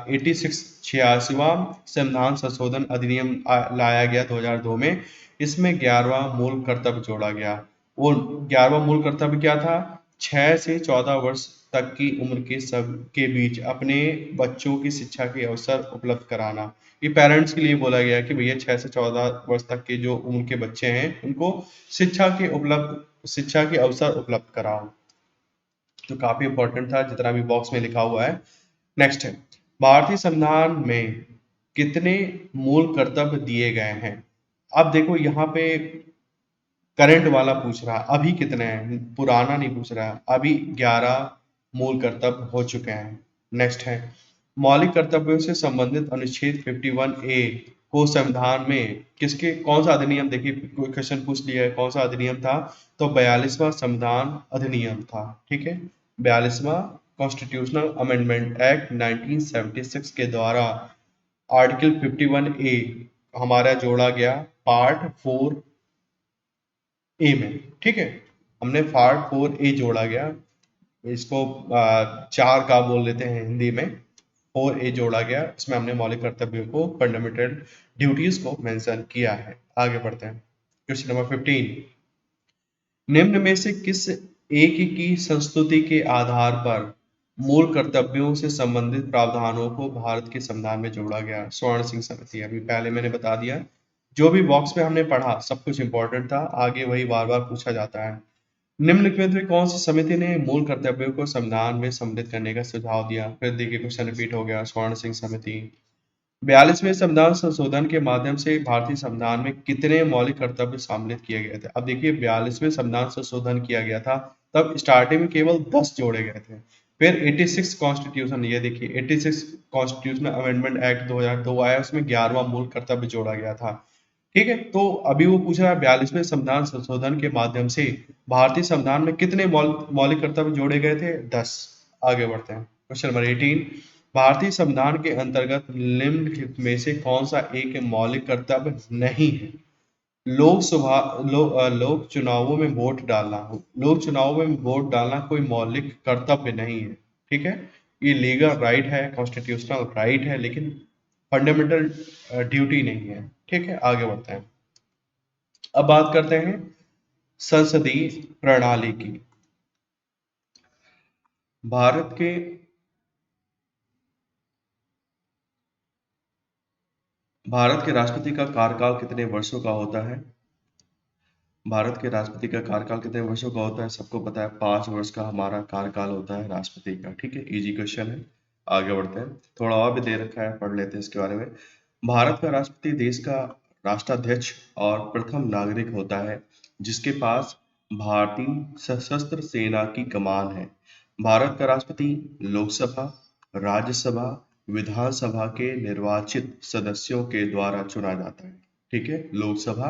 86वां संविधान संशोधन अधिनियम लाया गया 2002 में। इसमें 11वां मूल कर्तव्य जोड़ा गया। वो 11वां मूल कर्तव्य क्या था? 6 से 14 वर्ष तक की उम्र के सब के बीच अपने बच्चों की शिक्षा के अवसर उपलब्ध कराना। ये पेरेंट्स के लिए बोला गया कि भैया 6 से 14 वर्ष तक के जो उम्र के बच्चे हैं उनको शिक्षा के अवसर उपलब्ध कराओ। तो काफी इंपॉर्टेंट था, जितना भी बॉक्स में लिखा हुआ है। नेक्स्ट है, भारतीय संविधान में कितने मूल कर्तव्य दिए गए हैं? अब देखो यहाँ पे करंट वाला पूछ रहा है, अभी कितने हैं, पुराना नहीं पूछ रहा है। अभी 11 मूल कर्तव्य हो चुके हैं। नेक्स्ट है, मौलिक कर्तव्यों से संबंधित अनुच्छेद 51A को संविधान में किसके, कौन सा अधिनियम, देखिए कोई क्वेश्चन पूछ लिया है कौन सा अधिनियम था, तो 42वां संविधान अधिनियम था। ठीक है, 42वां कॉन्स्टिट्यूशनल अमेंडमेंट एक्ट 1976 के द्वारा आर्टिकल 51A हमारा जोड़ा गया पार्ट 4A में। ठीक है, हमने पार्ट 4A जोड़ा गया, इसको 4 का बोल लेते हैं हिंदी में, 4A जोड़ा गया। इसमें हमने मौलिक कर्तव्यों को, फंडामेंटल ड्यूटीज को मेंशन किया है। आगे बढ़ते हैं क्वेश्चन नंबर 15। निम्न में से किस एक की संस्तुति के आधार पर मूल कर्तव्यों से संबंधित प्रावधानों को भारत के संविधान में जोड़ा गया? स्वर्ण सिंह समिति, अभी पहले मैंने बता दिया। जो भी बॉक्स में हमने पढ़ा सब कुछ इंपॉर्टेंट था, आगे वही बार बार पूछा जाता है। निम्नलिखित में कौन सी समिति ने मूल कर्तव्यों को संविधान में सम्मिलित करने का सुझाव दिया? फिर देखिए क्वेश्चन रिपीट हो गया, स्वर्ण सिंह समिति। 42वें संविधान संशोधन के माध्यम से भारतीय संविधान में कितने मौलिक कर्तव्य सम्मिलित किए गए थे? अब देखिए 42वें संविधान संशोधन किया गया था, तब स्टार्टिंग में केवल 10 जोड़े गए थे। फिर 86 कॉन्स्टिट्यूशन, ये देखिए 86 कॉन्स्टिट्यूशनल अमेंडमेंट एक्ट 2002 आया, उसमें 11वां मूल कर्तव्य जोड़ा गया था। ठीक है, तो अभी वो पूछ रहा है 42वें संविधान संशोधन के माध्यम से भारतीय संविधान में कितने मौलिक कर्तव्य जोड़े गए थे? 10। आगे बढ़ते हैं क्वेश्चन नंबर 18। भारतीय संविधान के अंतर्गत निम्नलिखित में से कौन सा एक मौलिक कर्तव्य नहीं है? लोक चुनावों में वोट डालना, लोक चुनावों में वोट डालना कोई मौलिक कर्तव्य नहीं है। ठीक है, ये लीगल राइट है, कॉन्स्टिट्यूशनल राइट है, लेकिन फंडामेंटल ड्यूटी नहीं है। ठीक है, आगे बढ़ते हैं। अब बात करते हैं संसदीय प्रणाली की। भारत के राष्ट्रपति का कार्यकाल कितने वर्षों का होता है? भारत के राष्ट्रपति का कार्यकाल कितने वर्षों का होता है? सबको पता है 5 वर्ष का हमारा कार्यकाल होता है राष्ट्रपति का। ठीक है, इजी क्वेश्चन है। आगे बढ़ते हैं, थोड़ा और भी दे रखा है, पढ़ लेते हैं इसके बारे में। भारत का राष्ट्रपति देश का राष्ट्राध्यक्ष और प्रथम नागरिक होता है जिसके पास भारतीय सशस्त्र सेना की कमान है। भारत का राष्ट्रपति लोकसभा, राज्यसभा, विधानसभा के निर्वाचित सदस्यों के द्वारा चुना जाता है। ठीक है, लोकसभा,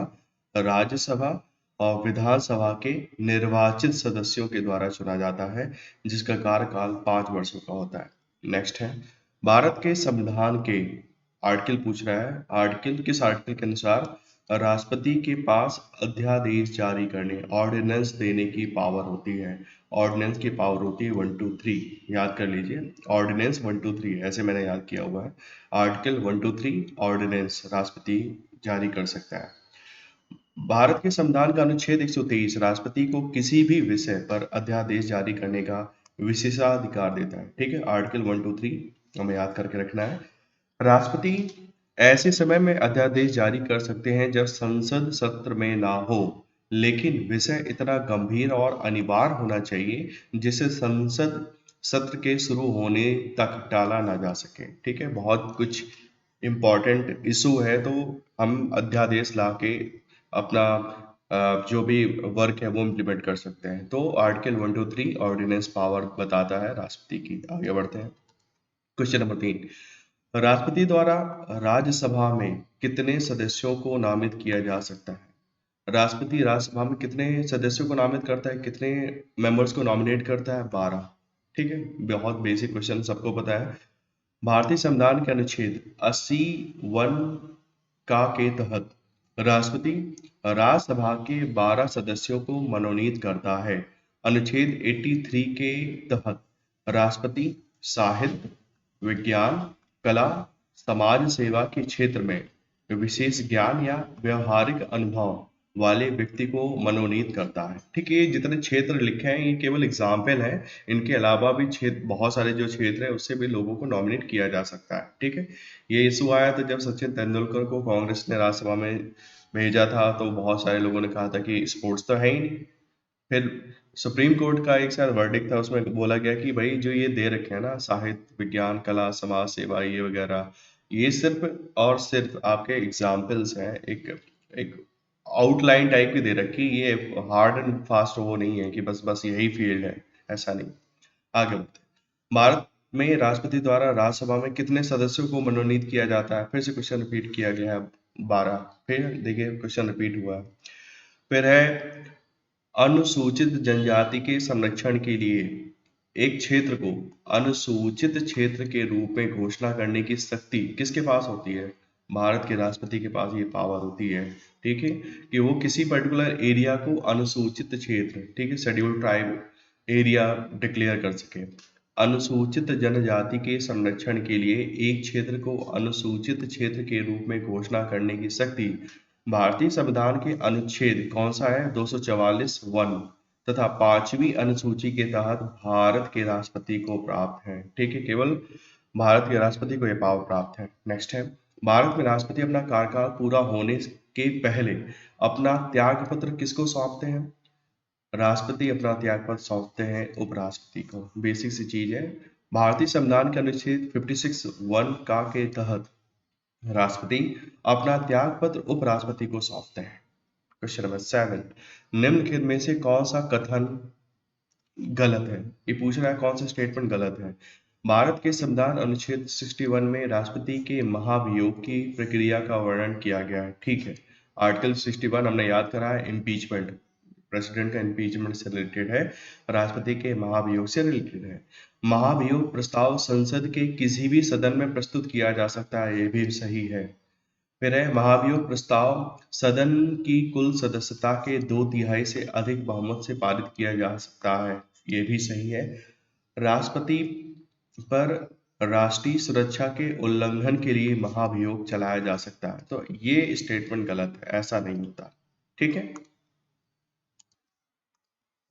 राज्यसभा और विधानसभा के निर्वाचित सदस्यों के द्वारा चुना जाता है, जिसका कार्यकाल 5 वर्षों का होता है। नेक्स्ट है, भारत के संविधान के आर्टिकल पूछ रहा है, आर्टिकल किस आर्टिकल के अनुसार राष्ट्रपति के पास अध्यादेश जारी करने, ऑर्डिनेंस देने की पावर होती है। ऑर्डिनेंस की पावर होती है 1 2 3, याद कर लीजिए, ऑर्डिनेंस 1 2 3 ऐसे मैंने याद किया हुआ है। आर्टिकल 1 2 3 ऑर्डिनेंस राष्ट्रपति जारी कर सकता है। भारत के संविधान का अनुच्छेद 123 राष्ट्रपति को किसी भी विषय पर अध्यादेश जारी करने का विशेषाधिकार देता है। ठीक है, आर्टिकल 1 2 3 हमें याद करके रखना है। राष्ट्रपति ऐसे समय में अध्यादेश जारी कर सकते हैं जब संसद सत्र में ना हो, लेकिन विषय इतना गंभीर और अनिवार्य होना चाहिए जिसे संसद सत्र के शुरू होने तक टाला ना जा सके। ठीक है, बहुत कुछ इम्पोर्टेंट इशू है तो हम अध्यादेश ला के अपना जो भी वर्क है वो इम्प्लीमेंट कर सकते हैं। तो आर्टिकल 1 2 3 ऑर्डिनेंस पावर बताता है राष्ट्रपति की। आगे बढ़ते हैं, क्वेश्चन नंबर 3, राष्ट्रपति द्वारा राज्यसभा में कितने सदस्यों को नामित किया जा सकता है? राष्ट्रपति राज्यसभा में कितने सदस्यों को नामित करता है, कितने मेंबर्स को नॉमिनेट करता है? 12। ठीक है, बहुत बेसिक क्वेश्चन, सबको पता है। भारतीय संविधान के अनुच्छेद 80(1) का के तहत राष्ट्रपति राज्यसभा के 12 सदस्यों को मनोनीत करता है। अनुच्छेद 83 के तहत राष्ट्रपति साहित्य, विज्ञान, कला, समाज सेवा के क्षेत्र में विशेष ज्ञान या व्यवहारिक अनुभव वाले व्यक्ति को मनोनीत करता है। ठीक है, ये जितने क्षेत्र लिखे हैं ये केवल एग्जाम्पल है, इनके अलावा भी क्षेत्र, बहुत सारे जो क्षेत्र है उससे भी लोगों को नॉमिनेट किया जा सकता है। ठीक है, ये इशू आया था जब सचिन तेंदुलकर को कांग्रेस ने राज्यसभा में भेजा था, तो बहुत सारे लोगों ने कहा था कि स्पोर्ट्स तो है ही नहीं। फिर सुप्रीम कोर्ट का एक शायद वर्डिक्ट था, उसमें बोला गया कि भाई जो ये दे रखे हैं ना, साहित्य, विज्ञान, कला, समाज सेवा, ये वगैरह, ये सिर्फ और सिर्फ आपके एग्जाम्पल्स हैं, एक एक आउटलाइन टाइप की दे रखी, ये हार्ड एंड फास्ट वो नहीं है कि बस बस यही फील्ड है, ऐसा नहीं। आगे बढ़ते हैं, भारत में राष्ट्रपति द्वारा राज्यसभा में कितने सदस्यों को मनोनीत किया जाता है? फिर से क्वेश्चन रिपीट किया गया है, 12। फिर देखिए क्वेश्चन रिपीट हुआ है। फिर है, अनुसूचित जनजाति के संरक्षण के लिए एक क्षेत्र को अनुसूचित क्षेत्र के रूप में घोषणा करने की शक्ति किसके पास होती है? भारत के राष्ट्रपति के पास ये पावर होती है। ठीक है, कि वो किसी पर्टिकुलर एरिया को अनुसूचित क्षेत्र, ठीक है, शेड्यूल्ड ट्राइब एरिया डिक्लेयर कर सके। अनुसूचित जनजाति के संरक्षण के लिए एक क्षेत्र को अनुसूचित क्षेत्र के रूप में घोषणा करने की शक्ति भारतीय संविधान के अनुच्छेद कौन सा है? 244(1) तथा 5वीं अनुसूची के तहत भारत के राष्ट्रपति को प्राप्त है। ठीक है, केवल भारत के राष्ट्रपति को यह पावर प्राप्त है। नेक्स्ट है, भारत में राष्ट्रपति अपना कार्यकाल पूरा होने के पहले अपना त्यागपत्र किसको सौंपते हैं? राष्ट्रपति अपना त्यागपत्र सौंपते हैं उपराष्ट्रपति को। बेसिक सी चीज है। भारतीय संविधान के अनुच्छेद 56(1) का के तहत राष्ट्रपति अपना त्यागपत्र उपराष्ट्रपति को सौंपते हैं। क्वेश्चन नंबर 7, निम्नलिखित में से कौन सा कथन गलत है? ये पूछ रहा है कौन सा स्टेटमेंट गलत है। भारत के संविधान अनुच्छेद 61 में राष्ट्रपति के महाभियोग की प्रक्रिया का वर्णन किया गया है। ठीक है, आर्टिकल 61 हमने याद करा है, इम्पीचमेंट, प्रेसिडेंट का इम्पीचमेंट से रिलेटेड है, राष्ट्रपति के महाभियोग से रिलेटेड है। महाभियोग प्रस्ताव संसद के किसी भी सदन में प्रस्तुत किया जा सकता है, ये भी सही है। फिर है, महाभियोग प्रस्ताव सदन की कुल सदस्यता के 2/3 से अधिक बहुमत से पारित किया जा सकता है, ये भी सही है। राष्ट्रपति पर राष्ट्रीय सुरक्षा के उल्लंघन के लिए महाभियोग चलाया जा सकता है, तो ये स्टेटमेंट गलत है, ऐसा नहीं होता। ठीक है,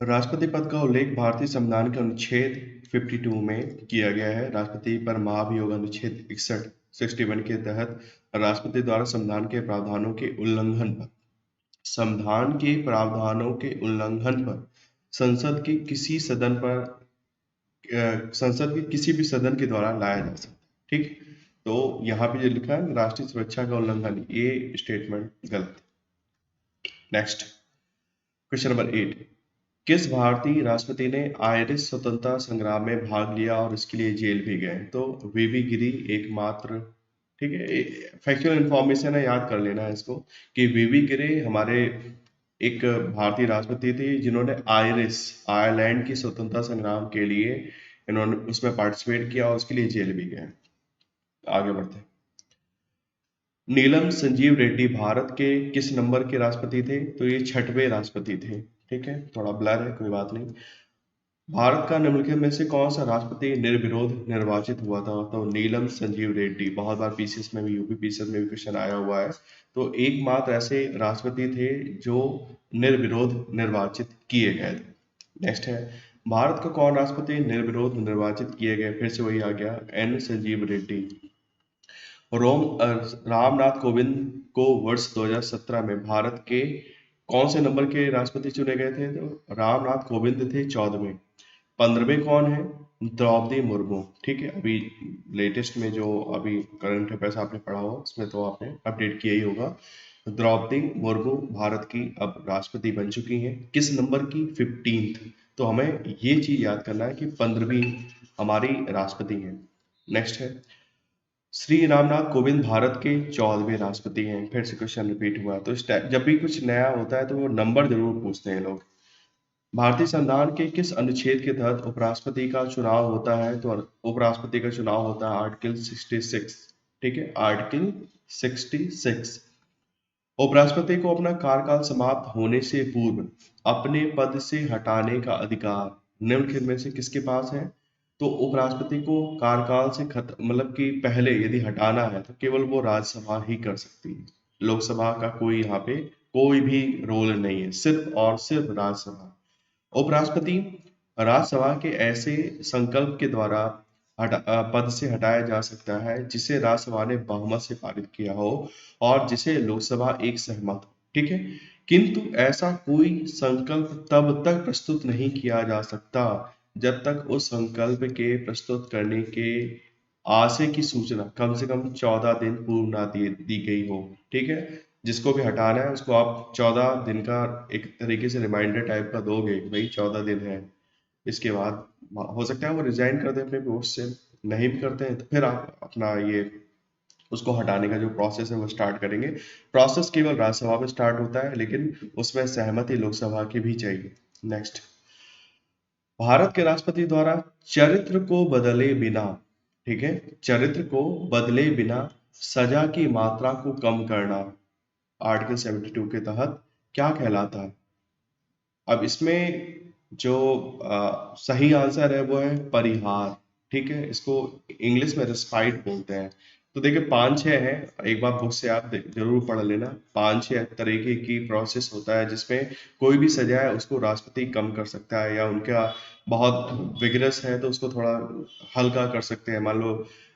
राष्ट्रपति पद का उल्लेख भारतीय संविधान के अनुच्छेद 52 में किया गया है। राष्ट्रपति पर महाभियोग अनुच्छेद 61 के तहत राष्ट्रपति द्वारा संविधान के प्रावधानों के उल्लंघन पर संसद के किसी सदन पर संसद के किसी भी सदन के द्वारा लाया जा सकता है। ठीक, तो यहाँ पे जो लिखा है राष्ट्रीय सुरक्षा का उल्लंघन, ये स्टेटमेंट गलत। नेक्स्ट क्वेश्चन नंबर 8, किस भारतीय राष्ट्रपति ने आयरिश स्वतंत्रता संग्राम में भाग लिया और इसके लिए जेल भी गए? तो वीवी गिरी एकमात्र, ठीक है, फैक्चुअल इंफॉर्मेशन है, याद कर लेना है इसको कि वीवी गिरी हमारे एक भारतीय राष्ट्रपति थे जिन्होंने आयरिश, आयरलैंड की स्वतंत्रता संग्राम के लिए इन्होंने उसमें पार्टिसिपेट किया और उसके लिए जेल भी गए। आगे बढ़ते हैं। नीलम संजीव रेड्डी भारत के किस नंबर के राष्ट्रपति थे? तो ये 6वें राष्ट्रपति थे। ठीक है, थोड़ा ब्लर है, कोई बात नहीं। भारत का निम्नलिखित में से कौन सा राष्ट्रपति निर्विरोध निर्वाचित हुआ था? तो नीलम संजीव रेड्डी, बहुत बार पीसीएस में भी, यूपी पीसीएस में भी क्वेश्चन आया हुआ है। तो एकमात्र ऐसे राष्ट्रपति थे जो निर्विरोध निर्वाचित किए गए थे। नेक्स्ट है, भारत का कौन राष्ट्रपति निर्विरोध निर्वाचित किए गए? फिर से वही आ गया, एन संजीव रेड्डी। रामनाथ कोविंद को वर्ष 2017 में भारत के कौन से नंबर के राष्ट्रपति चुने गए थे? तो रामनाथ कोविंद थे 14वें। 15वें कौन है? द्रौपदी मुर्मू। ठीक है, अभी लेटेस्ट में जो अभी करंट अफेयर्स आपने पढ़ा हो उसमें तो आपने अपडेट किया ही होगा। द्रौपदी मुर्मू भारत की अब राष्ट्रपति बन चुकी हैं। किस नंबर की? 15th। तो हमें ये चीज याद करना है कि 15वीं हमारी राष्ट्रपति हैं। नेक्स्ट है, श्री रामनाथ कोविंद भारत के 14वें राष्ट्रपति हैं। फिर से क्वेश्चन रिपीट हुआ, तो जब भी कुछ नया होता है तो वो नंबर जरूर पूछते हैं लोग। भारतीय संविधान के किस अनुच्छेद के तहत उपराष्ट्रपति का चुनाव होता है? तो उपराष्ट्रपति का चुनाव होता है आर्टिकल 66। ठीक है, आर्टिकल 66। उपराष्ट्रपति को अपना कार्यकाल समाप्त होने से पूर्व अपने पद से हटाने का अधिकार निम्नलिखित में से किसके पास है? तो उपराष्ट्रपति को कार्यकाल से खत्म, मतलब कि पहले यदि हटाना है तो केवल वो राज्यसभा ही कर सकती है। लोकसभा का कोई यहाँ पे कोई भी रोल नहीं है, सिर्फ और सिर्फ राज्यसभा। उपराष्ट्रपति राज्यसभा के ऐसे संकल्प के द्वारा पद से हटाया जा सकता है जिसे राज्यसभा ने बहुमत से पारित किया हो और जिसे लोकसभा एक सहमत हो। ठीक है, किंतु ऐसा कोई संकल्प तब तक प्रस्तुत नहीं किया जा सकता जब तक उस संकल्प के प्रस्तुत करने के आशय की सूचना कम से कम 14 दिन पूर्व ना दी गई हो। ठीक है, जिसको भी हटाना है उसको आप 14 दिन का एक तरीके से रिमाइंडर टाइप का दोगे, भाई 14 दिन है, इसके बाद हो सकता है वो रिजाइन कर दे अपने पोस्ट से। नहीं भी करते हैं तो फिर आप अपना ये उसको हटाने का जो प्रोसेस है वो स्टार्ट करेंगे। प्रोसेस केवल राज्यसभा में स्टार्ट होता है, लेकिन उसमें सहमति लोकसभा की भी चाहिए। नेक्स्ट, भारत के राष्ट्रपति द्वारा चरित्र को बदले बिना, ठीक है, चरित्र को बदले बिना सजा की मात्रा को कम करना आर्टिकल 72 के तहत क्या कहलाता है? अब इसमें जो सही आंसर है वो है परिहार। ठीक है, इसको इंग्लिश में रिस्पाइट बोलते हैं। तो देखिए 5-6 है, एक बार बुक से आप जरूर पढ़ लेना। 5-6 तरीके की प्रोसेस होता है जिसमें कोई भी सजा है उसको राष्ट्रपति कम कर सकता है, या उनका बहुत विगरस है तो उसको थोड़ा हल्का कर सकते हैं। मान लो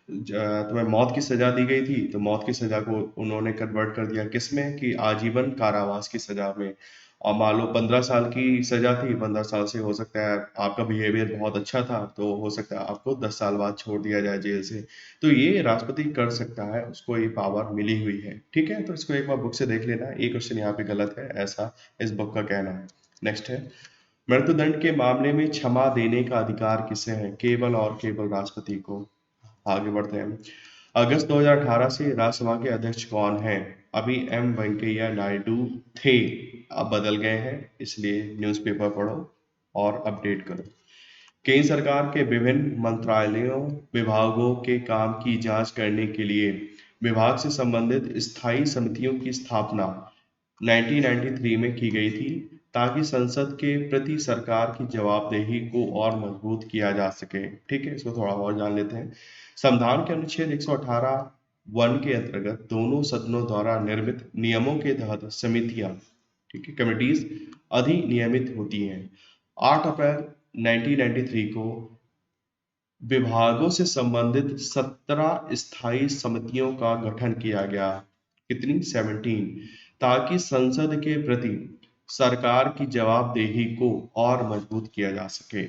तुम्हें मौत की सजा दी गई थी तो मौत की सजा को उन्होंने कन्वर्ट कर दिया किसमें, कि आजीवन कारावास की सजा में। और मान लो 15 साल की सजा थी, 15 साल से हो सकता है आपका बिहेवियर बहुत अच्छा था तो हो सकता है आपको 10 साल बाद छोड़ दिया जाए जेल से। तो ये राष्ट्रपति कर सकता है, उसको ये पावर मिली हुई है। ठीक है, तो इसको एक बार बुक से देख लेना, ये क्वेश्चन यहाँ पे गलत है, ऐसा इस बुक का कहना है। नेक्स्ट है, मृत्युदंड के मामले में क्षमा देने का अधिकार किसे है? केवल और केवल राष्ट्रपति को। आगे बढ़ते हैं। अगस्त 2018 से राज्यसभा के अध्यक्ष कौन हैं? अभी एम वेंकैया नायडू थे, अब बदल गए हैं, इसलिए न्यूज़पेपर पढ़ो और अपडेट करो। केंद्र सरकार के विभिन्न मंत्रालयों विभागों के काम की जांच करने के लिए विभाग से संबंधित स्थायी समितियों की स्थापना 1993 में की गई थी ताकि संसद के प्रति सरकार की जवाबदेही को और मजबूत किया जा सके। ठीक है, इसको थोड़ा और जान लेते हैं। संविधान के अनुच्छेद 118 वन के अंतर्गत दोनों सदनों द्वारा निर्मित नियमों के तहत समितियां, ठीक है, कमिटीज अधिनियमित होती हैं। 8 अप्रैल 1993 को विभागों से संबंधित 17 स्थायी समितियों का गठन किया गया। कितनी? 17, ताकि संसद के प्रति सरकार की जवाबदेही को और मजबूत किया जा सके।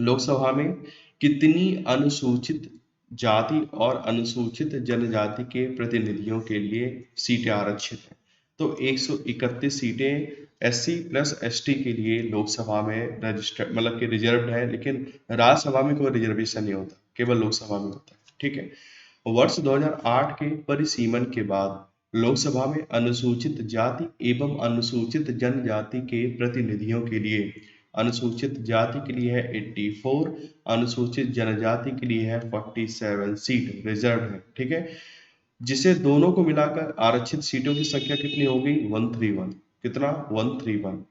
लोकसभा में कितनी अनुसूचित जाति और अनुसूचित जनजाति के प्रतिनिधियों के लिए सीटें आरक्षित हैं? तो 131 सीटें एससी प्लस एसटी के लिए लोकसभा में रजिस्टर्ड मतलब कि रिजर्व्ड है, लेकिन राज्यसभा में कोई रिजर्वेशन नहीं होता, केवल लोकसभा में होता है। ठीक है। वर्ष 2008 के परिसीमन के बाद लोकसभा में अनुसूचित जाति एवं अनुसूचित जनजाति के प्रतिनिधियों के लिए अनुसूचित जाति के लिए है 84, अनुसूचित जनजाति के लिए है 47 सीट रिजर्व है। ठीक है। जिसे दोनों को मिलाकर आरक्षित सीटों की संख्या कितनी हो गई? 131। कितना? 131।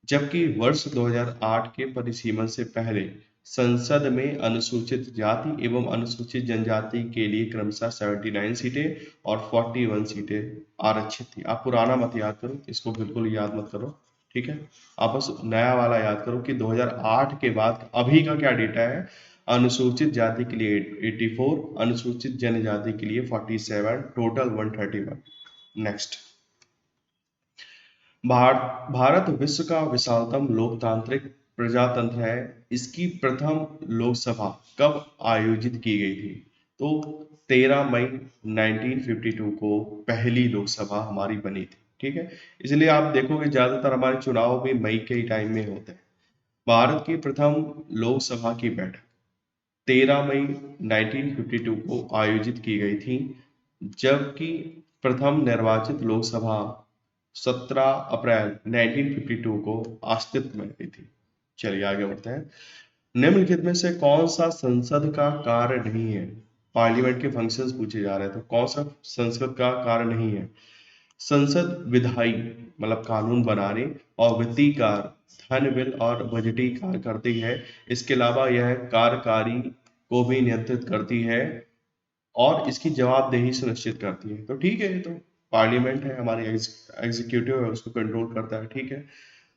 जबकि वर्ष 2008 के परिसीमन से पहले संसद में अनुसूचित जाति एवं अनुसूचित जनजाति के लिए क्रमशः 79 सीटें और 41 सीटें आरक्षित थी। आप पुराना मत याद करो, इसको बिल्कुल याद मत करो। ठीक है। आप बस नया वाला याद करो कि 2008 के बाद अभी का क्या डेटा है। अनुसूचित जाति के लिए 84, अनुसूचित जनजाति के लिए 47, टोटल 131। नेक्स्ट, भारत विश्व का विशालतम लोकतांत्रिक प्रजातंत्र है। इसकी प्रथम लोकसभा कब आयोजित की गई थी? तो 13 मई 1952 को पहली लोकसभा हमारी बनी थी। ठीक है। इसलिए आप देखोगे ज्यादातर हमारे चुनाव भी मई के ही टाइम में होते हैं। भारत की प्रथम लोकसभा की बैठक 13 मई 1952 को आयोजित की गई थी, जबकि प्रथम निर्वाचित लोकसभा 17 अप्रैल 1952 को अस्तित्व में आई थी। चलिए आगे बढ़ते हैं। निम्नलिखित में से कौन सा संसद का कार्य नहीं है? पार्लियामेंट के फंक्शंस पूछे जा रहे हैं, तो कौन सा संसद का कार्य नहीं है? संसद विधायी मतलब कानून बनाने और वित्तीय कार्य, धन बिल और बजटीय कार्य करती है। इसके अलावा यह कार्यकारी को भी नियंत्रित करती है और इसकी जवाबदेही सुनिश्चित करती है। तो ठीक है, ये तो पार्लियामेंट है, हमारी एग्जीक्यूटिव है, उसको कंट्रोल करता है। ठीक है।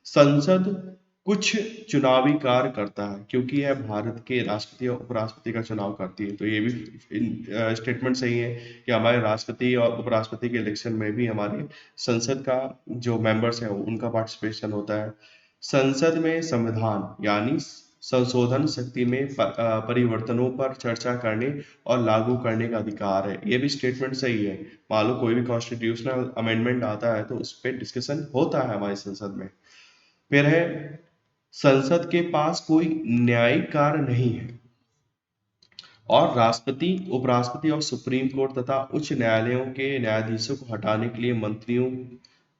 संसद कुछ चुनावी कार्य करता है क्योंकि यह भारत के राष्ट्रपति और उपराष्ट्रपति का चुनाव करती है। तो ये भी स्टेटमेंट सही है कि हमारे राष्ट्रपति और उपराष्ट्रपति के इलेक्शन में भी हमारे संसद का जो मेंबर्स हैं उनका पार्टिसिपेशन होता है। संसद में संविधान यानी संशोधन शक्ति में परिवर्तनों पर चर्चा करने और लागू करने का अधिकार है। ये भी स्टेटमेंट सही है। मान लो कोई भी कॉन्स्टिट्यूशनल अमेंडमेंट आता है तो उस पर डिस्कशन होता है हमारी संसद में। फिर है, संसद के पास कोई न्यायिक कार्य नहीं है और राष्ट्रपति, उपराष्ट्रपति और सुप्रीम कोर्ट तथा उच्च न्यायालयों के न्यायाधीशों को हटाने के लिए मंत्रियों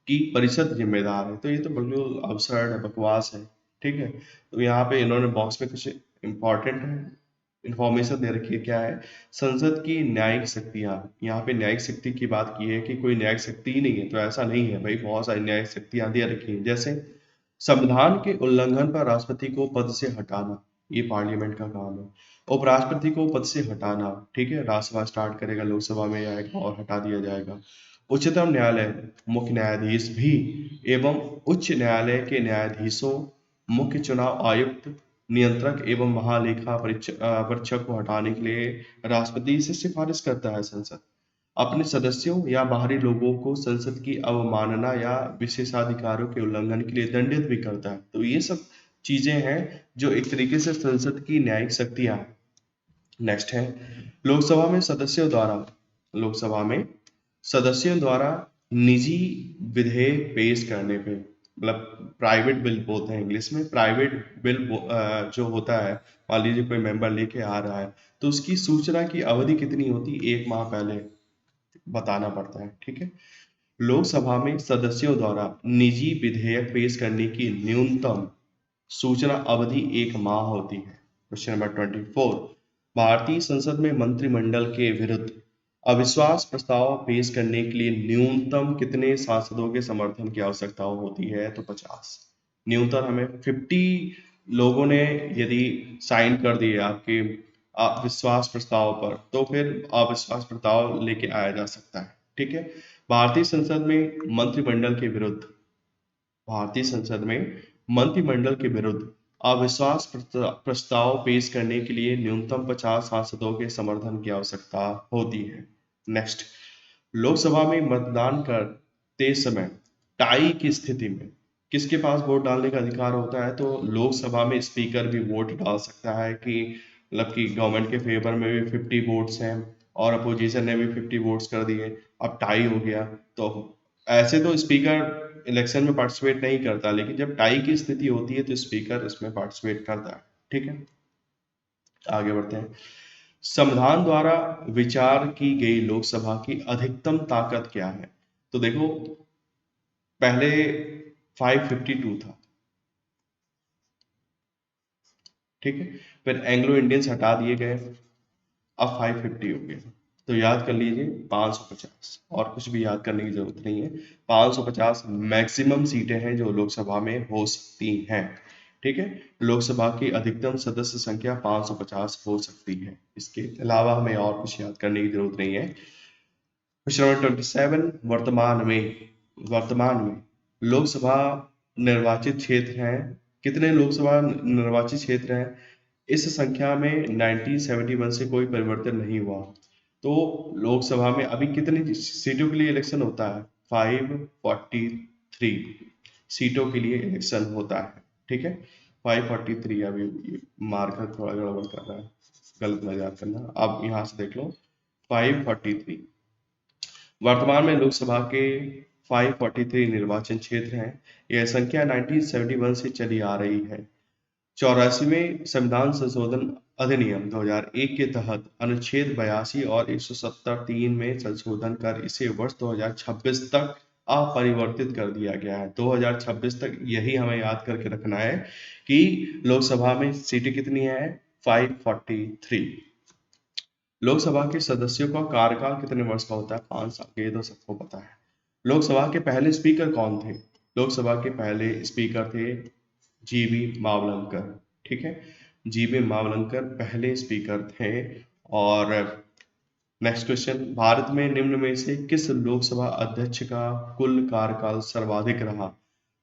की परिषद जिम्मेदार है। तो ये तो बिल्कुल अब्सर्ड है, बकवास है। ठीक है। तो यहाँ पे इन्होंने बॉक्स में कुछ इंपॉर्टेंट है इंफॉर्मेशन दे रखी है। क्या है? संसद की न्यायिक शक्तियां। यहाँ पे न्यायिक शक्ति की बात की है कि कोई न्यायिक शक्ति ही नहीं है, तो ऐसा नहीं है भाई, बहुत सारी न्यायिक शक्तियां दे रखी है। जैसे संविधान के उल्लंघन पर राष्ट्रपति को पद से हटाना, ये पार्लियामेंट का काम है। उपराष्ट्रपति को पद से हटाना, ठीक है, राज्यसभा स्टार्ट करेगा, लोकसभा में आएगा और हटा दिया जाएगा। उच्चतम न्यायालय, मुख्य न्यायाधीश भी एवं उच्च न्यायालय के न्यायाधीशों, मुख्य चुनाव आयुक्त, नियंत्रक एवं महालेखा परीक्षक को हटाने के लिए राष्ट्रपति से सिफारिश करता है। संसद अपने सदस्यों या बाहरी लोगों को संसद की अवमानना या विशेषाधिकारों के उल्लंघन के लिए दंडित भी करता है। तो ये सब चीजें हैं जो एक तरीके से संसद की न्यायिक शक्तियां हैं। नेक्स्ट है, लोकसभा में सदस्यों द्वारा लोकसभा में सदस्यों द्वारा निजी विधेयक पेश करने पे, मतलब प्राइवेट बिल बोलते हैं इंग्लिश में, प्राइवेट बिल जो होता है, मान लीजिए कोई मेंबर लेके आ रहा है तो उसकी सूचना की अवधि कितनी होती? 1 माह पहले बताना पड़ता है। ठीक है। लोकसभा में सदस्यों द्वारा निजी विधेयक पेश करने की न्यूनतम सूचना अवधि 1 माह होती है। क्वेश्चन नंबर 24, भारतीय संसद में मंत्रिमंडल के विरुद्ध अविश्वास प्रस्ताव पेश करने के लिए न्यूनतम कितने सांसदों के समर्थन की आवश्यकता होती है? तो 50। न्यूनतम हमें 50 लोगों ने यदि साइन कर दिए आपके अविश्वास प्रस्ताव पर, तो फिर अविश्वास प्रस्ताव लेके आया जा सकता है। ठीक है। भारतीय संसद में मंत्रिमंडल के विरुद्ध भारतीय संसद में मंत्रिमंडल के विरुद्ध अविश्वास प्रस्ताव पेश करने के लिए न्यूनतम 50 सांसदों के समर्थन की आवश्यकता होती है। नेक्स्ट, लोकसभा में मतदान करते समय टाई की स्थिति में किसके पास वोट डालने का अधिकार होता है? तो लोकसभा में स्पीकर भी वोट डाल सकता है कि मतलब कि गवर्नमेंट के फेवर में भी 50 वोट्स हैं और अपोजिशन ने भी 50 वोट्स कर दिए, अब टाई हो गया। तो ऐसे तो स्पीकर इलेक्शन में पार्टिसिपेट नहीं करता, लेकिन जब टाई की स्थिति होती है तो स्पीकर इसमें पार्टिसिपेट करता है। ठीक है, आगे बढ़ते हैं। संविधान द्वारा विचार की गई लोकसभा की अधिकतम ताकत क्या है? तो देखो, पहले 552 था, ठीक है, फिर एंग्लो इंडियंस हटा दिए गए, अब 550 हो गया। तो याद कर लीजिए 550, और कुछ भी याद करने की जरूरत नहीं है। 550 मैक्सिमम सीटें हैं जो लोकसभा में हो सकती हैं। ठीक है, लोकसभा की अधिकतम सदस्य संख्या 550 हो सकती है। इसके अलावा हमें और कुछ याद करने की जरूरत नहीं है। क्वेश्चन नंबर 27, वर्तमान में लोकसभा निर्वाचित क्षेत्र हैं। कितने लोकसभा निर्वाचित क्षेत्र हैं? इस संख्या में 1971 से कोई परिवर्तन नहीं हुआ। तो लोकसभा में अभी कितनी सीटों के लिए इलेक्शन होता है? 543 सीटों के लिए इलेक्शन होता है। ठीक है, 543। अभी मार्कर थोड़ा गड़बड़ कर रहा है, गलत मत याद करना। अब यहाँ से देख लो, 543। वर्तमान में लोकसभा के 543 निर्वाचन क्षेत्र हैं। यह संख्या 1971 से चली आ रही है। 84वें संविधान संशोधन अधिनियम 2001 के तहत अनुच्छेद 82 और 170(3) में संशोधन कर इसे वर्ष 2026 तक अपरिवर्तित कर दिया गया है। 2026 तक यही हमें याद करके रखना है कि लोकसभा में सीटें कितनी है? 543। लोकसभा के सदस्यों का कार्यकाल कितने वर्ष का होता है? 5 साल। ये तो सबको पता है। लोकसभा के पहले स्पीकर कौन थे? लोकसभा के पहले स्पीकर थे जीवी मावलंकर। ठीक है, जीवी मावलंकर पहले स्पीकर थे। और नेक्स्ट क्वेश्चन, भारत में निम्न में से किस लोकसभा अध्यक्ष का कुल कार्यकाल सर्वाधिक रहा?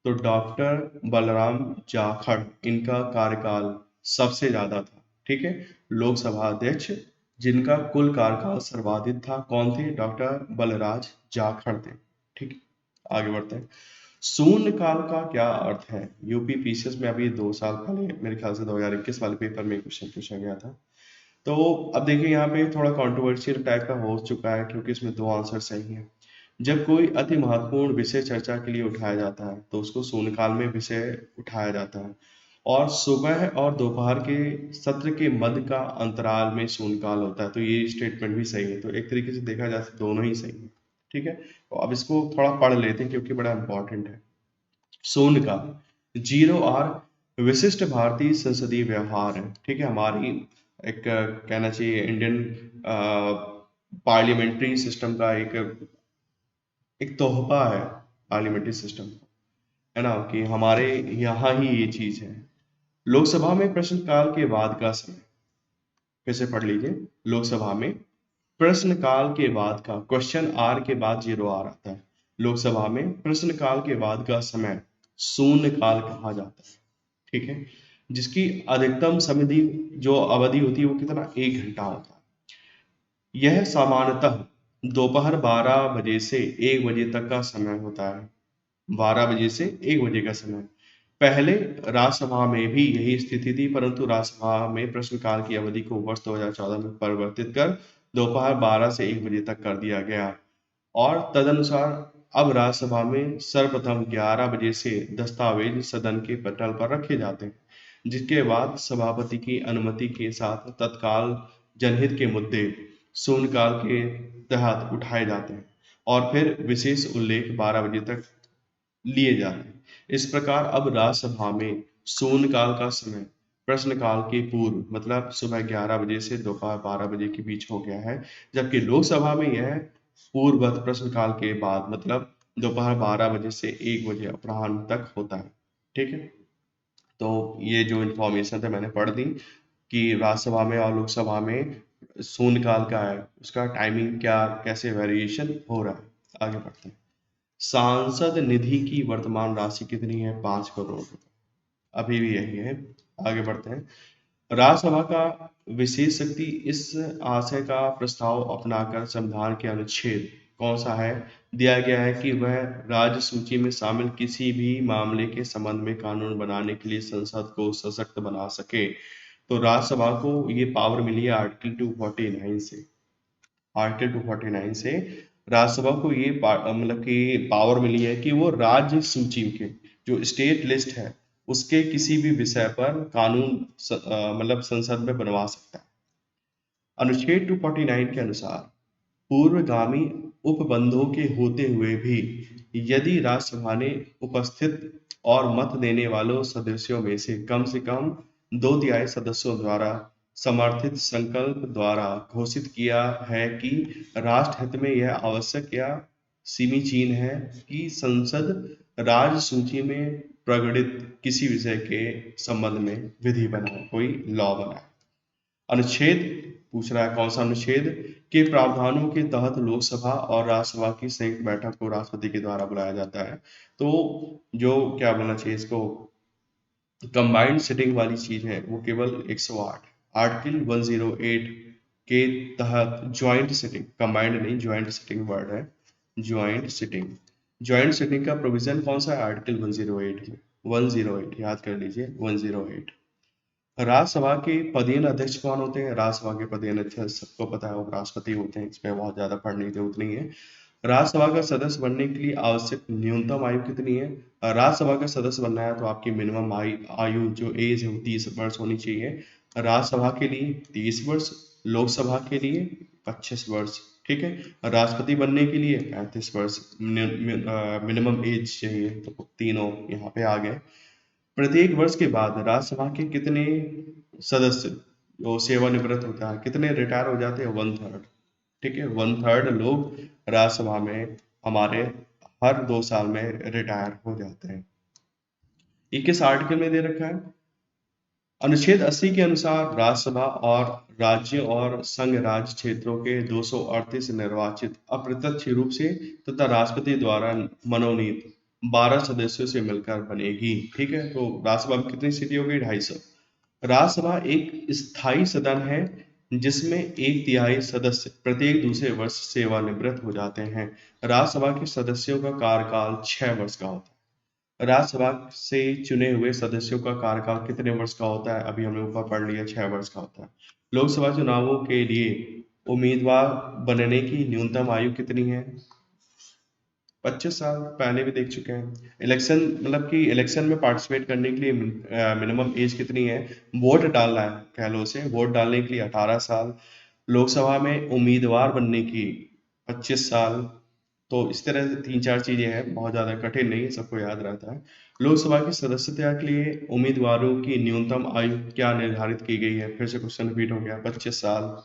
तो डॉक्टर बलराम जाखड़, इनका कार्यकाल सबसे ज्यादा था। ठीक है, लोकसभा अध्यक्ष जिनका कुल कार्यकाल सर्वाधिक था, कौन थे? डॉक्टर बलराज जाखड़ थे। ठीक है, आगे बढ़ते हैं। शून्य काल का क्या अर्थ है? यूपी पीसीएस में अभी 2 साल पहले, मेरे ख्याल से 2021 वाले पेपर में क्वेश्चन पूछा गया था। तो अब देखिए, यहाँ पे थोड़ा कंट्रोवर्शियल टाइप का हो चुका है, क्योंकि इसमें 2 आंसर सही हैं। जब कोई अति महत्वपूर्ण विषय चर्चा के लिए उठाया जाता है तो उसको शून्यकाल में विषय उठाया जाता है, और सुबह और दोपहर के सत्र के मध्य का अंतराल में शून्यकाल होता है। तो ये स्टेटमेंट भी सही है। तो एक तरीके से देखा जाए तो दोनों ही सही है। ठीक है, तो अब इसको थोड़ा पढ़ लेते हैं क्योंकि बड़ा इंपॉर्टेंट है। शून्यकाल, 0 आर विशिष्ट भारतीय संसदीय व्यवहार है। ठीक है, हमारी एक कहना चाहिए इंडियन पार्लियामेंट्री सिस्टम का एक एक तोहफा है। पार्लियामेंट्री सिस्टम, है ना, कि हमारे यहाँ ही ये चीज है। लोकसभा में प्रश्नकाल के बाद का समय, फिर से पढ़ लीजिए। लोकसभा में प्रश्नकाल के बाद का, क्वेश्चन आर के बाद 0 आर आता है। लोकसभा में प्रश्नकाल के बाद का समय शून्यकाल कहा जाता है। ठीक है, जिसकी अधिकतम समधि जो अवधि होती है वो कितना? 1 घंटा होता है। यह सामान्यतः दोपहर 12 बजे से 1 बजे तक का समय होता है। 12 बजे से 1 बजे का समय। पहले राज्यसभा में भी यही स्थिति थी, परंतु राज्यसभा में प्रश्नकाल की अवधि को वर्ष 2014 में परिवर्तित कर दोपहर 12 से 1 बजे तक कर दिया गया, और तदनुसार अब राज्यसभा में सर्वप्रथम 11 बजे से दस्तावेज सदन के पटल पर रखे जाते हैं, जिसके बाद सभापति की अनुमति के साथ तत्काल जनहित के मुद्दे शून्यकाल के तहत उठाए जाते हैं, और फिर विशेष उल्लेख 12 बजे तक लिए जाते हैं। इस प्रकार अब राज्यसभा में शून्यकाल का समय प्रश्नकाल के पूर्व, मतलब सुबह 11 बजे से दोपहर 12 बजे के बीच हो गया है, जबकि लोकसभा में यह पूर्ववत प्रश्नकाल के बाद, मतलब दोपहर 12 बजे से 1 बजे अपराह्न तक होता है। ठीक है, तो ये जो इन्फॉर्मेशन है मैंने पढ़ दी कि राज्यसभा में और लोकसभा में शून्यकाल का है, उसका टाइमिंग क्या, कैसे वेरिएशन हो रहा है। आगे बढ़ते हैं। सांसद निधि की वर्तमान राशि कितनी है? 5 करोड़ रुपए, अभी भी यही है। आगे बढ़ते हैं। राज्यसभा का विशेष शक्ति इस आशय का प्रस्ताव अपनाकर संविधान के अनुच्छेद कौन सा है? दिया गया है कि वह राज्य सूची में शामिल किसी भी मामले के संबंध में कानून बनाने के लिए संसद को सशक्त बना सके। तो राज्यसभा को ये पावर मिली है आर्टिकल 249 से। आर्टिकल 249 से राज्यसभा को ये मतलब कि पावर मिली है कि वो राज्य सूची के जो स्टेट लिस्ट है उसके किसी भी विषय पर कानून मतलब संसद में बनवा सकता है। अनुच्छेद 249 के अनुसार पूर्वगामी उपबंधों के होते हुए भी यदि राज्यसभा ने उपस्थित और मत देने वालों सदस्यों में से कम 2/3 सदस्यों द्वारा समर्थित संकल्प द्वारा घोषित किया है कि राष्ट्र हित में यह आवश्यक या समीचीन है कि संसद राज्य सूची में प्रकटित किसी विषय के संबंध में विधि बनाए, कोई लॉ बनाए। अनुच्छेद पूछ रहा है कौन सा अनुच्छेद के प्रावधानों के तहत लोकसभा और राज्यसभा की संयुक्त बैठक को राष्ट्रपति के द्वारा बुलाया जाता है। तो जो क्या बोलना चाहिए इसको, कंबाइंड सिटिंग वाली चीज है वो केवल 108 आर्टिकल 108 के तहत ज्वाइंट सिटिंग, कंबाइंड नहीं ज्वाइंट सिटिंग वर्ड है, ज्वाइंट सिटिंग। ज्वाइंट सिटिंग का प्रोविजन कौन सा है? आर्टिकल 108 में, 108 याद कर लीजिए 108। राज्यसभा के पदेन अध्यक्ष कौन होते हैं? राज्यसभा के पदेन अध्यक्ष सबको पता है उपराष्ट्रपति होते हैं, इसमें बहुत ज्यादा पढ़ने की जरूरत नहीं है। राज्यसभा का सदस्य बनने के लिए आवश्यक न्यूनतम आयु कितनी है? राज्यसभा का सदस्य बनना है तो आपकी मिनिमम आयु जो एज है वो 30 वर्ष होनी चाहिए। राज्यसभा के लिए 30 वर्ष, लोकसभा के लिए 25 वर्ष, ठीक है। राष्ट्रपति बनने के लिए 35 वर्ष मिनिमम एज चाहिए, तो तीनों यहाँ पे आ गए। प्रत्येक वर्ष के बाद राज्यसभा के कितने सदस्य जो सेवानिवृत्त होता है, कितने रिटायर हो जाते हैं? 1/3, ठीक है। 1/3 लोग राज्यसभा में हमारे हर 2 साल में रिटायर हो जाते हैं। ये किस आर्टिकल में दे रखा है? अनुच्छेद 80 के अनुसार राज्यसभा और राज्य और संघ राज्य क्षेत्रों के 238 निर्वाचित अप्रत्यक्ष रूप से तथा राष्ट्रपति द्वारा मनोनीत 12 सदस्यों से मिलकर बनेगी, ठीक है। तो राज्यसभा में कितनी सीटें हो गई? 250। राज्यसभा एक स्थायी सदन है जिसमें 1/3 सदस्य प्रत्येक दूसरे वर्ष सेवानिवृत्त हो जाते हैं। राज्यसभा के सदस्यों का कार्यकाल 6 वर्ष का होता है। राज्यसभा से चुने हुए सदस्यों का कार्यकाल कितने वर्ष का होता है? अभी हमने ऊपर पढ़ लिया 6 वर्ष का होता है। लोकसभा चुनावों के लिए उम्मीदवार बनने की न्यूनतम आयु कितनी है? 25 साल, पहले भी देख चुके हैं। इलेक्शन मतलब कि इलेक्शन में पार्टिसिपेट करने के लिए मिनिमम एज कितनी है? वोट डालना है कह लो उसे, वोट डालने के लिए 18 साल। लोकसभा में उम्मीदवार बनने की 25 साल। तो इस तरह से 3-4 चीजें हैं, बहुत ज्यादा कठिन नहीं है, सबको याद रहता है। लोकसभा की सदस्यता के लिए उम्मीदवारों की न्यूनतम आयु क्या निर्धारित की गई है? फिर से क्वेश्चन रिपीट हो गया, 25 साल।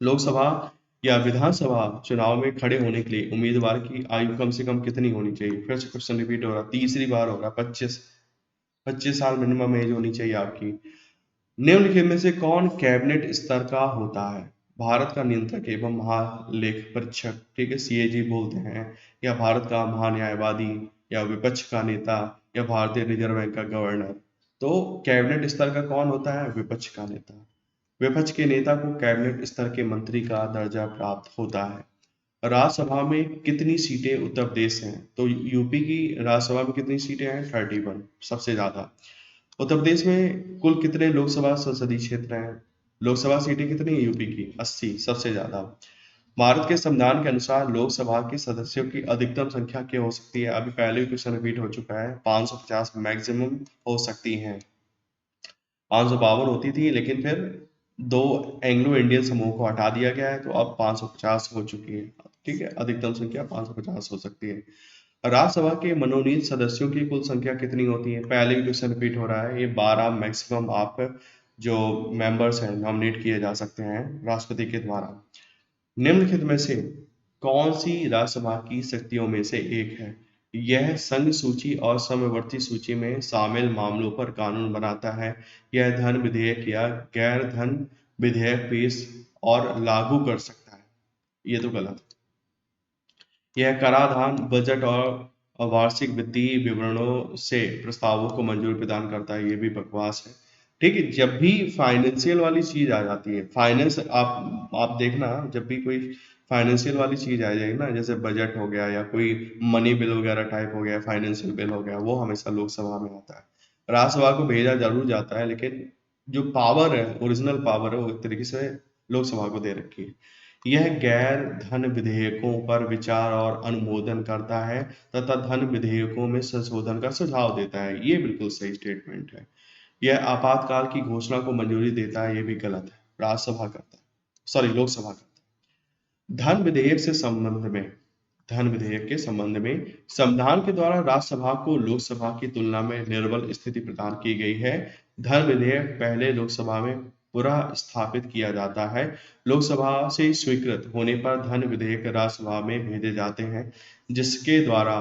लोकसभा या विधानसभा चुनाव में खड़े होने के लिए उम्मीदवार की आयु कम से कम कितनी होनी चाहिए? फिर से क्वेश्चन रिपीट हो रहा, तीसरी बार हो रहा, 25 साल मिनिमम एज होनी चाहिए आपकी। निम्नलिखित में से कौन कैबिनेट स्तर का होता है? भारत का नियंत्रक एवं महालेख परीक्षक, ठीक है, सीएजी बोलते हैं, या भारत का महान्यायवादी, या विपक्ष का नेता, या भारतीय रिजर्व बैंक का गवर्नर। तो कैबिनेट स्तर का कौन होता है? विपक्ष का नेता। विपक्ष के नेता को कैबिनेट स्तर के मंत्री का दर्जा प्राप्त होता है। राज्यसभा में कितनी सीटें उत्तर प्रदेश हैं? तो यूपी की राज्यसभा में कितनी सीटें हैं? 31, सबसे ज्यादा। उत्तर प्रदेश में कुल कितने लोकसभा संसदीय क्षेत्र हैं? लोकसभा सीटें कितनी है यूपी की? 80, सबसे ज्यादा। भारत के संविधान के अनुसार लोकसभा के सदस्यों की अधिकतम संख्या क्या हो सकती है? अभी पहले भी क्वेश्चन रिपीट हो चुका है, 550 मैक्सिमम हो सकती है। 552 होती थी, लेकिन फिर 2 एंग्लो इंडियन समूह को हटा दिया गया है, तो अब 550 हो चुकी है, ठीक है। अधिकतम संख्या 550 हो सकती है। राज्यसभा के मनोनीत सदस्यों की कुल संख्या कितनी होती है? पहले भी क्वेश्चन रिपीट हो रहा है, ये 12 मैक्सिमम आप जो मेंबर्स हैं नॉमिनेट किए जा सकते हैं राष्ट्रपति के द्वारा। निम्नलिखित में से कौन सी राज्यसभा की शक्तियों में से एक है? यह संघ सूची और समवर्ती सूची में शामिल मामलों पर कानून बनाता है। यह धन विधेयक या गैर धन विधेयक पेश और लागू कर सकता है। ये तो गलत। यह कराधान, बजट और वार्षिक वित्तीय विवरणों से प्रस्तावों को मंजूरी प्रदान करता है। ये भी बकवास है। ठीक है, जब भी फाइनेंशियल वाली चीज आ जाती है, फाइनेंस आप देखना, जब भी कोई फाइनेंशियल वाली चीज आ जाएगी ना, जैसे बजट हो गया या कोई मनी बिल वगैरह टाइप हो गया, फाइनेंशियल बिल हो गया, वो हमेशा लोकसभा में आता है। राज्यसभा को भेजा जरूर जाता है, लेकिन जो पावर है, ओरिजिनल पावर है, वो एक तरीके से लोकसभा को दे रखी है। यह गैर धन विधेयकों पर विचार और अनुमोदन करता है तथा धन विधेयकों में संशोधन का सुझाव देता है। ये बिल्कुल सही स्टेटमेंट है। यह आपातकाल की घोषणा को मंजूरी देता है, ये भी गलत है। राज्यसभा करता है, सॉरी लोकसभा करता है। धन विधेयक से संबंध में धन विधेयक के संबंध में संविधान के द्वारा राज्यसभा को लोकसभा की तुलना में निर्बल स्थिति प्रदान की गई है। धन विधेयक पहले लोकसभा में पुनः स्थापित किया जाता है। लोकसभा से स्वीकृत होने पर धन विधेयक राज्यसभा में भेजे जाते हैं, जिसके द्वारा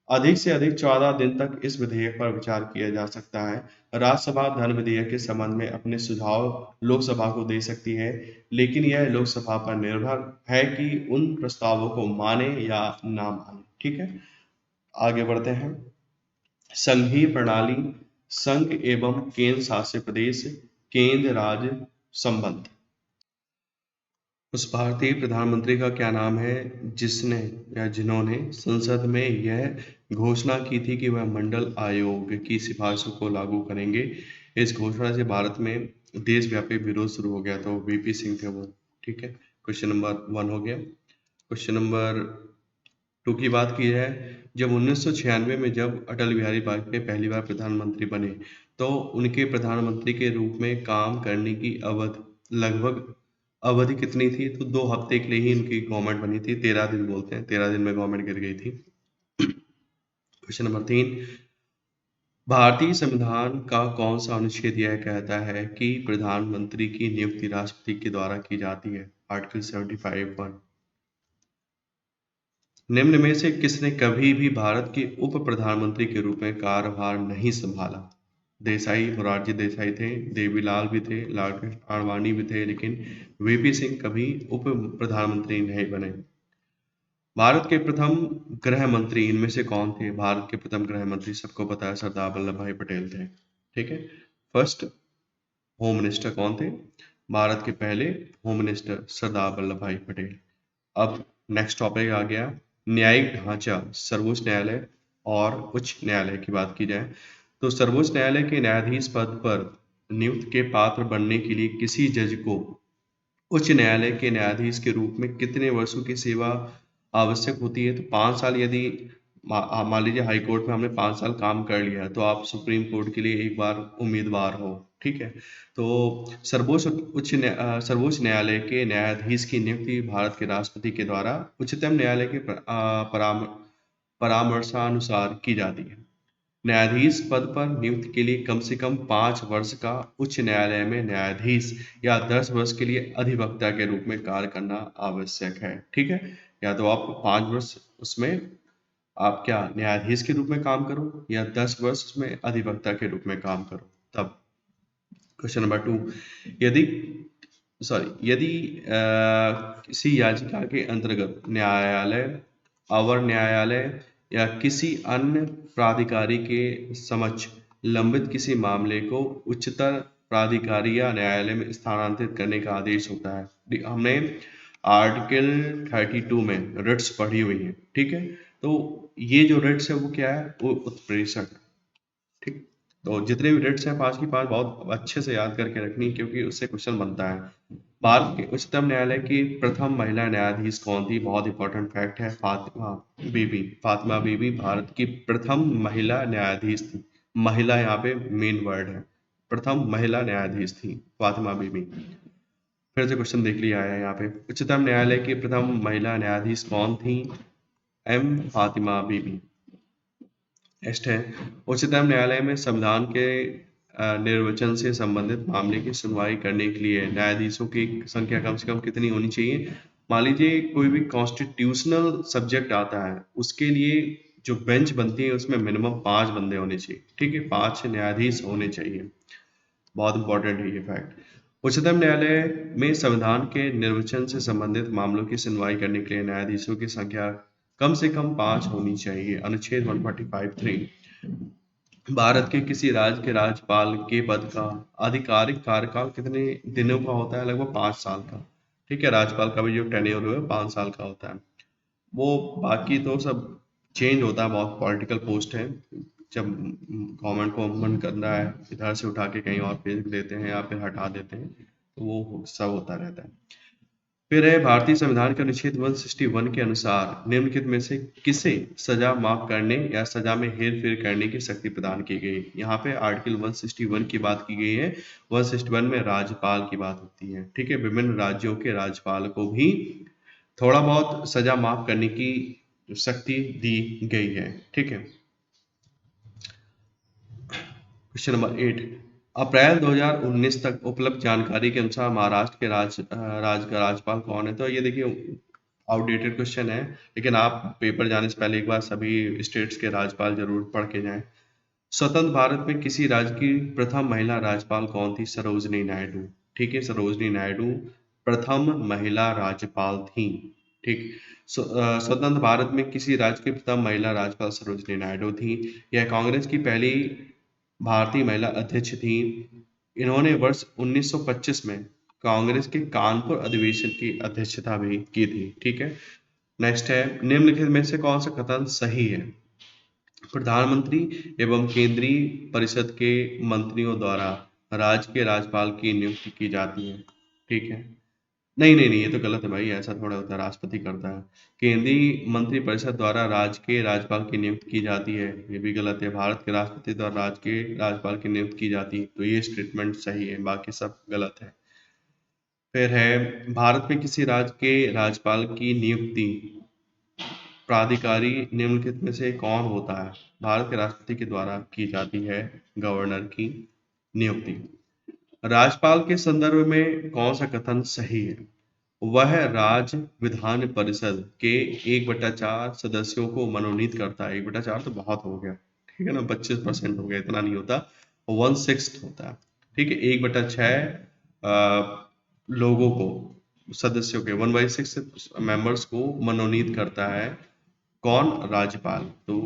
अधिक से अधिक 14 दिन तक इस विधेयक पर विचार किया जा सकता है। राज्यसभा धन विधेयक के संबंध में अपने सुझाव लोकसभा को दे सकती है, लेकिन यह लोकसभा पर निर्भर है कि उन प्रस्तावों को माने या ना माने। ठीक है, आगे बढ़ते हैं। संघीय प्रणाली, संघ एवं केंद्र शासित प्रदेश, केंद्र राज्य संबंध। उस भारतीय प्रधानमंत्री का क्या नाम है जिसने या जिन्होंने संसद में यह घोषणा की थी कि वह मंडल आयोग की सिफारिशों को लागू करेंगे। इस घोषणा से भारत में देशव्यापी विरोध शुरू हो गया, तो वीपी सिंह थे वो। ठीक है, क्वेश्चन नंबर 1 हो गया। क्वेश्चन नंबर 2 की बात की जाए, जब 1996 में जब अटल बिहारी वाजपेयी पहली बार प्रधानमंत्री बने, तो उनके प्रधानमंत्री के रूप में काम करने की लगभग अवधि कितनी थी? तो 2 हफ्ते के लिए ही उनकी गवर्नमेंट बनी थी। 13 दिन बोलते हैं, 13 दिन में गवर्नमेंट गिर गई थी। क्वेश्चन नंबर 3, भारतीय संविधान का कौन सा अनुच्छेद यह कहता है कि प्रधानमंत्री की नियुक्ति राष्ट्रपति के द्वारा की जाती है? आर्टिकल 75(1). निम्न में से किसने कभी भी भारत के उप प्रधानमंत्री के रूप में कार्यभार नहीं संभाला? देसाई, मोरारजी देसाई थे, देवीलाल भी थे, लॉर्ड आडवाणी भी थे, लेकिन वीपी सिंह कभी उप प्रधानमंत्री नहीं बने। भारत के प्रथम गृह मंत्री इनमें से कौन थे? भारत के प्रथम गृह मंत्री सबको पता है, सरदार वल्लभ भाई पटेल थे। ठीक है, फर्स्ट होम मिनिस्टर कौन थे? भारत के पहले होम मिनिस्टर सरदार वल्लभ भाई पटेल। अब नेक्स्ट टॉपिक आ गया न्यायिक ढांचा, सर्वोच्च न्यायालय और उच्च न्यायालय की बात की जाए तो सर्वोच्च न्यायालय के न्यायाधीश पद पर नियुक्त के पात्र बनने के लिए किसी जज को उच्च न्यायालय के न्यायाधीश के रूप में कितने वर्षों की सेवा आवश्यक होती है? तो 5 साल। यदि मान लीजिए हाई कोर्ट में हमने 5 साल काम कर लिया है, तो आप सुप्रीम कोर्ट के लिए एक बार उम्मीदवार हो। ठीक है, तो सर्वोच्च न्यायालय के न्यायाधीश की नियुक्ति भारत के राष्ट्रपति के द्वारा उच्चतम न्यायालय के परामर्शानुसार की जाती है। न्यायाधीश पद पर नियुक्ति के लिए कम से कम 5 वर्ष का उच्च न्यायालय में न्यायाधीश या 10 वर्ष के लिए अधिवक्ता के रूप में कार्य करना आवश्यक है। ठीक है, या तो आप 5 वर्ष उसमें आप क्या न्यायाधीश के रूप में काम करो या 10 वर्ष उसमें अधिवक्ता के रूप में काम करो तब। क्वेश्चन नंबर 2, यदि यदि किसी याचिका के अंतर्गत न्यायालय, अवर न्यायालय या किसी अन्य प्राधिकारी के समक्ष लंबित किसी मामले को उच्चतर प्राधिकारी या न्यायालय में स्थानांतरित करने का आदेश होता है। हमने आर्टिकल 32 में रिट्स पढ़ी हुई है। ठीक है, तो ये जो रिट्स है वो क्या है? वो उत्प्रेषक है। ठीक, तो जितने भी रिट्स हैं 5 की 5 बहुत अच्छे से याद करके रखनी, क्योंकि उससे क्वेश्चन बनता है। भारत के उच्चतम न्यायालय की प्रथम महिला न्यायाधीश कौन थी? बहुत इंपॉर्टेंट फैक्ट है, फातिमा बीबी। फातिमा बीबी भारत की प्रथम महिला न्यायाधीश थी। महिला यहाँ पे मेन वर्ड है, प्रथम महिला न्यायाधीश थी फातिमा बीबी। फिर से क्वेश्चन देख लिया है यहाँ पे, उच्चतम न्यायालय की प्रथम महिला न्यायाधीश कौन थी? एम फातिमा बीबी। नेक्स्ट है, उच्चतम न्यायालय में संविधान के निर्वचन से संबंधित मामले की सुनवाई करने के लिए न्यायाधीशों की संख्या कम से कम कितनी होनी चाहिए? मान लीजिए कोई भी कॉन्स्टिट्यूशनल सब्जेक्ट आता है, उसके लिए जो बेंच बनती है उसमें मिनिमम 5 बंदे होने चाहिए। ठीक है, 5 न्यायाधीश होने चाहिए। बहुत इंपॉर्टेंट है ये फैक्ट। उच्चतम न्यायालय में संविधान के निर्वचन से संबंधित मामलों की सुनवाई करने के लिए न्यायाधीशों की संख्या कम से कम 5 होनी चाहिए, अनुच्छेद 145(3). भारत के किसी राज्य के राज्यपाल के पद का आधिकारिक कार्यकाल कितने दिनों का होता है? लगभग 5 साल का। ठीक है, राज्यपाल का भी जो टेन्योर है 5 साल का होता है। वो बाकी तो सब चेंज होता है, बहुत पॉलिटिकल पोस्ट है। जब गवर्नमेंट को मन करना है इधर से उठा के कहीं और भेज देते हैं या फिर हटा देते हैं, तो वो सब होता रहता है। फिर है, भारतीय संविधान के अनुच्छेद 161 के अनुसार निम्नलिखित में से किसे सजा माफ करने या सजा में हेर फेर करने की शक्ति प्रदान की गई? यहाँ पे आर्टिकल 161 की बात की गई है। 161 में राज्यपाल की बात होती है। ठीक है, विभिन्न राज्यों के राज्यपाल को भी थोड़ा बहुत सजा माफ करने की शक्ति दी गई है। ठीक है, क्वेश्चन नंबर 8, अप्रैल 2019 तक उपलब्ध जानकारी के अनुसार महाराष्ट्र के राज्य का राज्यपाल कौन है? तो ये देखिए आउटडेटेड क्वेश्चन है, लेकिन आप पेपर जाने से पहले एक बार सभी स्टेट्स के राज्यपाल जरूर पढ़ के जाएं। स्वतंत्र भारत में किसी राज्य की प्रथम महिला राज्यपाल कौन थी? सरोजनी नायडू। ठीक है, सरोजनी नायडू प्रथम महिला राज्यपाल थी। ठीक, स्वतंत्र भारत में किसी राज्य की प्रथम महिला राज्यपाल सरोजनी नायडू थी। यह कांग्रेस की पहली भारतीय महिला अध्यक्ष थी। इन्होंने वर्ष 1925 में कांग्रेस के कानपुर अधिवेशन की अध्यक्षता भी की थी। ठीक है, नेक्स्ट है, निम्नलिखित में से कौन सा कथन सही है? प्रधानमंत्री एवं केंद्रीय परिषद के मंत्रियों द्वारा राज्य के राज्यपाल की नियुक्ति की जाती है। ठीक है, नहीं नहीं नहीं, ये तो गलत है भाई, ऐसा थोड़ा होता है, राष्ट्रपति करता है। केंद्रीय मंत्री परिषद द्वारा राज्य के राज्यपाल की नियुक्ति की जाती है, ये भी गलत है। भारत के राष्ट्रपति द्वारा राज्य के राज्यपाल की नियुक्ति की जाती है, तो ये स्टेटमेंट सही है, बाकी सब गलत है। फिर है, भारत में किसी राज्य के राज्यपाल की नियुक्ति प्राधिकारी निम्नलिखित में से कौन होता है? भारत के राष्ट्रपति के द्वारा की जाती है गवर्नर की नियुक्ति। राज्यपाल के संदर्भ में कौन सा कथन सही है? वह राज्य विधान परिषद के 1/4 सदस्यों को मनोनीत करता है। 1/4 तो बहुत हो गया, ठीक है ना, 25% हो गया, इतना नहीं होता, 1/6 होता है। ठीक है, 1/6 लोगों को, सदस्यों के 1/6 मेंबर्स को मनोनीत करता है कौन? राज्यपाल। तो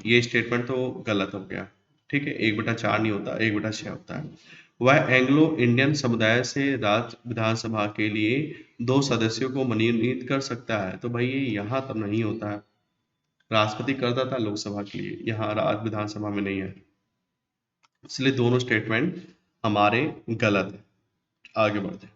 ये स्टेटमेंट तो गलत हो गया। ठीक है, 1/4 नहीं होता, 1/6 होता है। वह एंग्लो इंडियन समुदाय से राज्य विधानसभा के लिए 2 सदस्यों को मनोनीत कर सकता है। तो भाई ये यहाँ तब नहीं होता है, राष्ट्रपति करता था लोकसभा के लिए, यहाँ राज्य विधानसभा में नहीं है, इसलिए दोनों स्टेटमेंट हमारे गलत है। आगे बढ़ते हैं,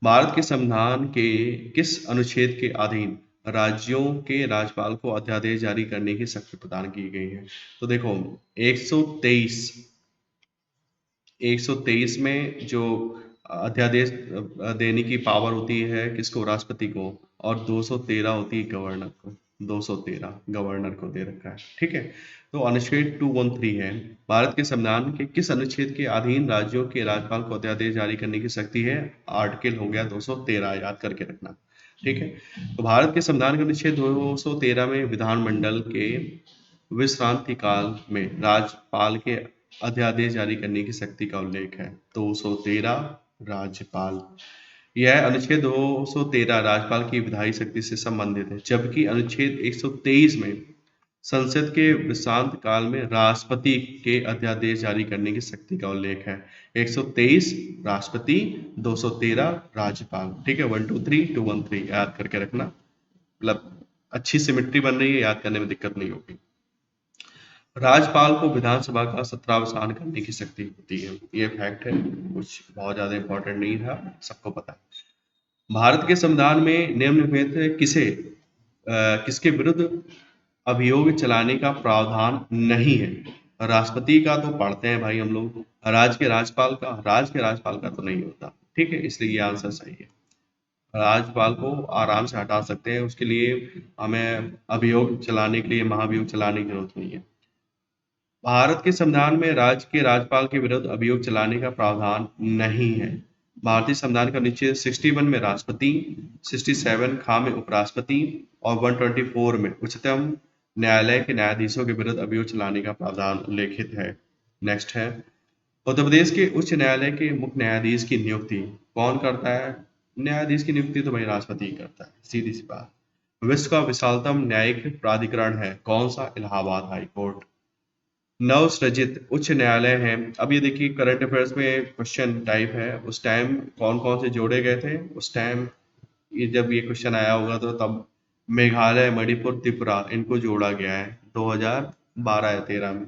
भारत के संविधान के किस अनुच्छेद के अधीन राज्यों के राज्यपाल को अध्यादेश जारी करने की शक्ति प्रदान की गई है? तो देखो 123 123 में जो अध्यादेश देने की पावर होती है किसको? राष्ट्रपति को। और 213 होती है गवर्नर को। 213 गवर्नर को दे रखा है। ठीक है, तो अनुच्छेद 213 है, भारत के संविधान के किस अनुच्छेद के अधीन राज्यों के राज्यपाल को अध्यादेश जारी करने की शक्ति है? आर्टिकल हो गया 213, याद करके रखना। ठीक है, तो भारत के संविधान के अनुच्छेद 213 में विधानमंडल के विश्रांति काल में राज्यपाल के अध्यादेश जारी करने की शक्ति का उल्लेख है। 213 राज्यपाल, यह अनुच्छेद 213 राज्यपाल की विधायी शक्ति से संबंधित है, जबकि अनुच्छेद 123 में संसद के विश्रांत काल में राष्ट्रपति के अध्यादेश जारी करने की शक्ति का उल्लेख है। 123 राष्ट्रपति, 213 राज्यपाल। ठीक है, 123 याद करके रखना, मतलब अच्छी सिमेट्री बन रही है, याद करने में दिक्कत नहीं होगी। राज्यपाल को विधानसभा का सत्रावसान करने की शक्ति होती है, ये फैक्ट है, कुछ बहुत ज्यादा इंपॉर्टेंट नहीं था, सबको पता है। भारत के संविधान में निम्न में से किसके विरुद्ध अभियोग चलाने का प्रावधान नहीं है? राष्ट्रपति का तो पढ़ते हैं भाई हम लोग, राज्य के राज्यपाल का तो नहीं होता। ठीक है, इसलिए ये आंसर सही है। राज्यपाल को आराम से हटा सकते हैं, उसके लिए हमें अभियोग चलाने के लिए, महाभियोग चलाने की जरूरत नहीं है। भारत के संविधान में राज्य के राज्यपाल के विरुद्ध अभियोग चलाने का प्रावधान नहीं है। भारतीय संविधान का अनुच्छेद 61 में राष्ट्रपति, 67 खा में उपराष्ट्रपति और 124 में उच्चतम न्यायालय के न्यायाधीशों के विरुद्ध अभियोग चलाने का प्रावधान उल्लेखित है। नेक्स्ट है, उत्तर प्रदेश के उच्च न्यायालय के मुख्य न्यायाधीश की नियुक्ति कौन करता है? न्यायाधीश की नियुक्ति तो भाई राष्ट्रपति ही करता है, सीधी सी बात। विश्व का विशालतम न्यायिक प्राधिकरण है कौन सा? Allahabad high court. नव सृजित उच्च न्यायालय है। अब ये देखिए करंट अफेयर्स में क्वेश्चन टाइप है, उस टाइम कौन कौन से जोड़े गए थे उस टाइम, ये जब ये क्वेश्चन आया होगा तो तब मेघालय, मणिपुर, त्रिपुरा इनको जोड़ा गया है 2012 या 13 में,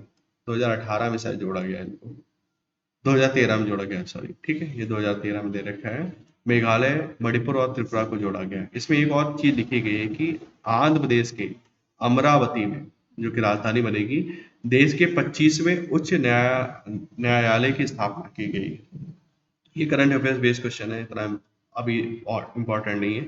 2018 में शायद जोड़ा गया है इनको, 2013 में जोड़ा गया है, सॉरी, ठीक है, ये 2013 में दे रखा है। मेघालय, मणिपुर और त्रिपुरा को जोड़ा गया है। इसमें एक और चीज लिखी गई है कि आंध्र प्रदेश के अमरावती में, जो कि राजधानी बनेगी, देश के 25वें उच्च न्यायालय की स्थापना की गई। ये करंट अफेयर्स बेस्ड क्वेश्चन है, इतना अभी और इम्पोर्टेंट नहीं है।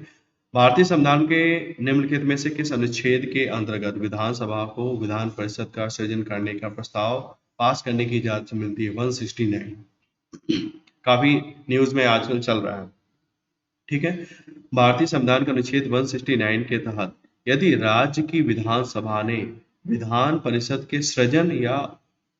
भारतीय संविधान के निम्नलिखित में से किस अनुच्छेद के अंतर्गत विधानसभा को विधान परिषद का सृजन करने का प्रस्ताव पास करने की इजाजत मिलती है? 169। काफी न्यूज में आजकल चल रहा है, ठीक है। भारतीय संविधान का अनुच्छेद 169 के तहत यदि राज्य की विधानसभा ने विधान परिषद के सृजन या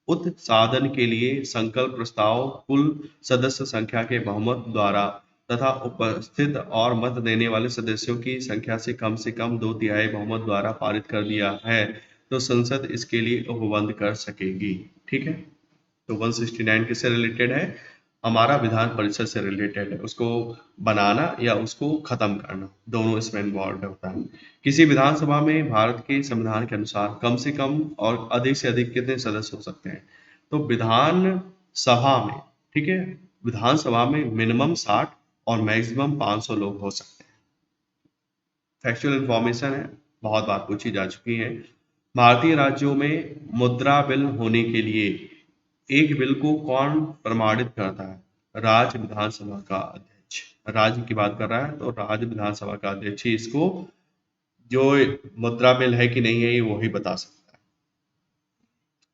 उत्साधन के लिए संकल्प प्रस्ताव कुल सदस्य संख्या के बहुमत द्वारा तथा उपस्थित और मत देने वाले सदस्यों की संख्या से कम 2/3 बहुमत द्वारा पारित कर दिया है तो संसद इसके लिए उपबंध कर सकेगी, ठीक है। तो 169 किससे रिलेटेड है? हमारा विधान परिषद से रिलेटेड है, उसको बनाना या उसको खत्म करना, दोनों इसमें इन्वॉल्व होता है। किसी विधानसभा में भारत के संविधान के अनुसार कम से कम और अधिक से अधिक कितने सदस्य हो सकते हैं? तो विधान सभा में, ठीक है, विधानसभा में मिनिमम 60 और मैक्सिमम 500 लोग हो सकते हैं। फैक्चुअल इंफॉर्मेशन है, बहुत बार पूछी जा चुकी है। भारतीय राज्यों में मुद्रा बिल होने के लिए एक बिल को कौन प्रमाणित करता है? राज्य विधानसभा का अध्यक्ष। राज्य की बात कर रहा है तो राज्य विधानसभा का अध्यक्ष ही इसको, जो मुद्रा बिल है कि नहीं है, ये वही बता सकता है।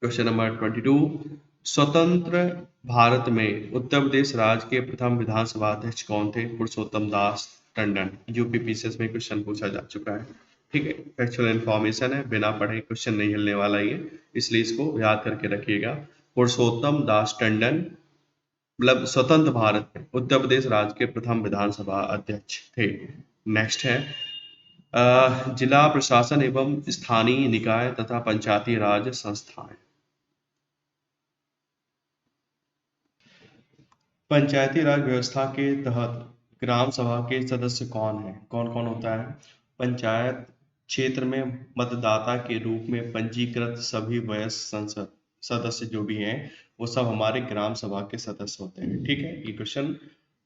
क्वेश्चन नंबर 22, स्वतंत्र भारत में उत्तर प्रदेश राज्य के प्रथम विधानसभा अध्यक्ष कौन थे? पुरुषोत्तम दास टंडन। यूपी पीसीएस में क्वेश्चन पूछा जा चुका है, ठीक है। फैक्चुअल इन्फॉर्मेशन है, बिना पढ़े क्वेश्चन नहीं हिलने वाला ये, इसलिए इसको याद करके रखिएगा। पुरुषोत्तम दास टंडन मतलब स्वतंत्र भारत में उत्तर प्रदेश राज्य के प्रथम विधानसभा अध्यक्ष थे। नेक्स्ट है जिला प्रशासन एवं स्थानीय निकाय तथा पंचायती राज संस्थाएं। पंचायती राज व्यवस्था के तहत ग्राम सभा के सदस्य कौन है? कौन कौन होता है? पंचायत क्षेत्र में मतदाता के रूप में पंजीकृत सभी वयस्क संसद सदस्य जो भी हैं वो सब हमारे ग्राम सभा के सदस्य होते हैं, ठीक है। ये क्वेश्चन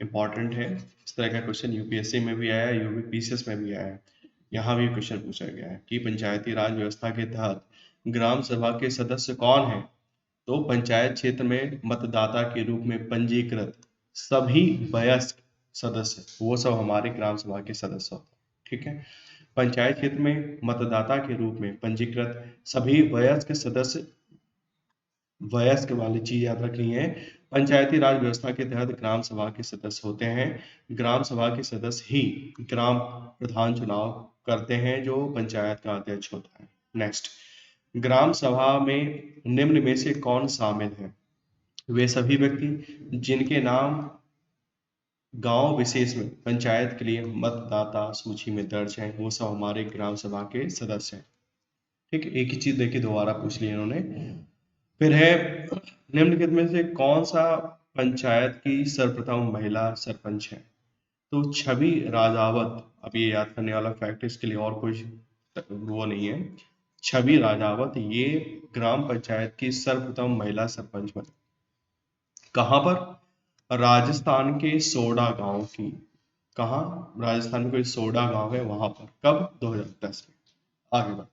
इंपॉर्टेंट है, इस तरह का क्वेश्चन यूपीएससी में भी आया है, यूपीपीसीएस में भी आया है। यहाँ भी क्वेश्चन पूछा गया है कि पंचायती राज व्यवस्था के तहत ग्राम सभा के सदस्य कौन है? तो पंचायत क्षेत्र में मतदाता के रूप में पंजीकृत सभी वयस्क सदस्य वो सब हमारे ग्राम सभा के सदस्य होते हैं, ठीक है। पंचायत क्षेत्र में मतदाता के रूप में पंजीकृत सभी वयस्क सदस्य, वयस्क वाली चीज याद रखनी है। पंचायती राज व्यवस्था के तहत ग्राम सभा के सदस्य होते हैं, ग्राम सभा के सदस्य ही ग्राम प्रधान चुनाव करते हैं जो पंचायत का अध्यक्ष होता है। नेक्स्ट, ग्राम सभा में निम्न में से कौन शामिल है? वे सभी व्यक्ति जिनके नाम गांव विशेष में पंचायत के लिए मतदाता सूची में दर्ज हैं वो सब हमारे ग्राम सभा के सदस्य हैं, ठीक है। एक ही चीज देखिए दोबारा पूछ ली इन्होंने। फिर है निम्नलिखित में से कौन सा पंचायत की सर्वप्रथम महिला सरपंच है? तो छवि राजावत, अब ये याद करने वाला फैक्ट, इसके लिए और कोई वो नहीं है। छवि राजावत ये ग्राम पंचायत की सर्वप्रथम महिला सरपंच बनी। कहाँ पर? राजस्थान के सोडा गांव की। कहाँ? राजस्थान में कोई सोडा गांव है वहां पर। कब? 2010 में। आगे बढ़ते,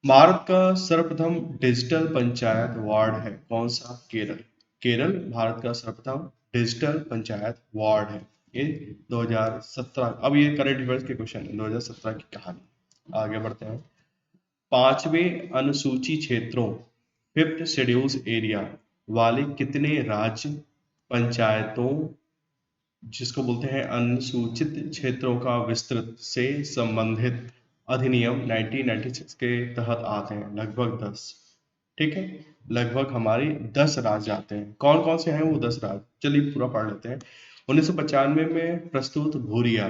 भारत का सर्वप्रथम डिजिटल पंचायत वार्ड है कौन सा? केरल। केरल भारत का सर्वप्रथम डिजिटल पंचायत वार्ड है, ये 2017। अब ये करंट अफेयर्स के क्वेश्चन है, 2017 की कहानी। आगे बढ़ते हैं, पांचवें अनुसूची क्षेत्रों, फिफ्थ शेड्यूल्स एरिया वाले कितने राज्य पंचायतों, जिसको बोलते हैं अनुसूचित क्षेत्रों का विस्तृत से संबंधित अधिनियम 1996 के तहत आते हैं? लगभग 10, ठीक है। लगभग हमारी 10 राज्य आते हैं। कौन कौन से हैं वो 10 राज्य? चलिए पूरा पढ़ लेते हैं। 1995 में प्रस्तुत भूरिया,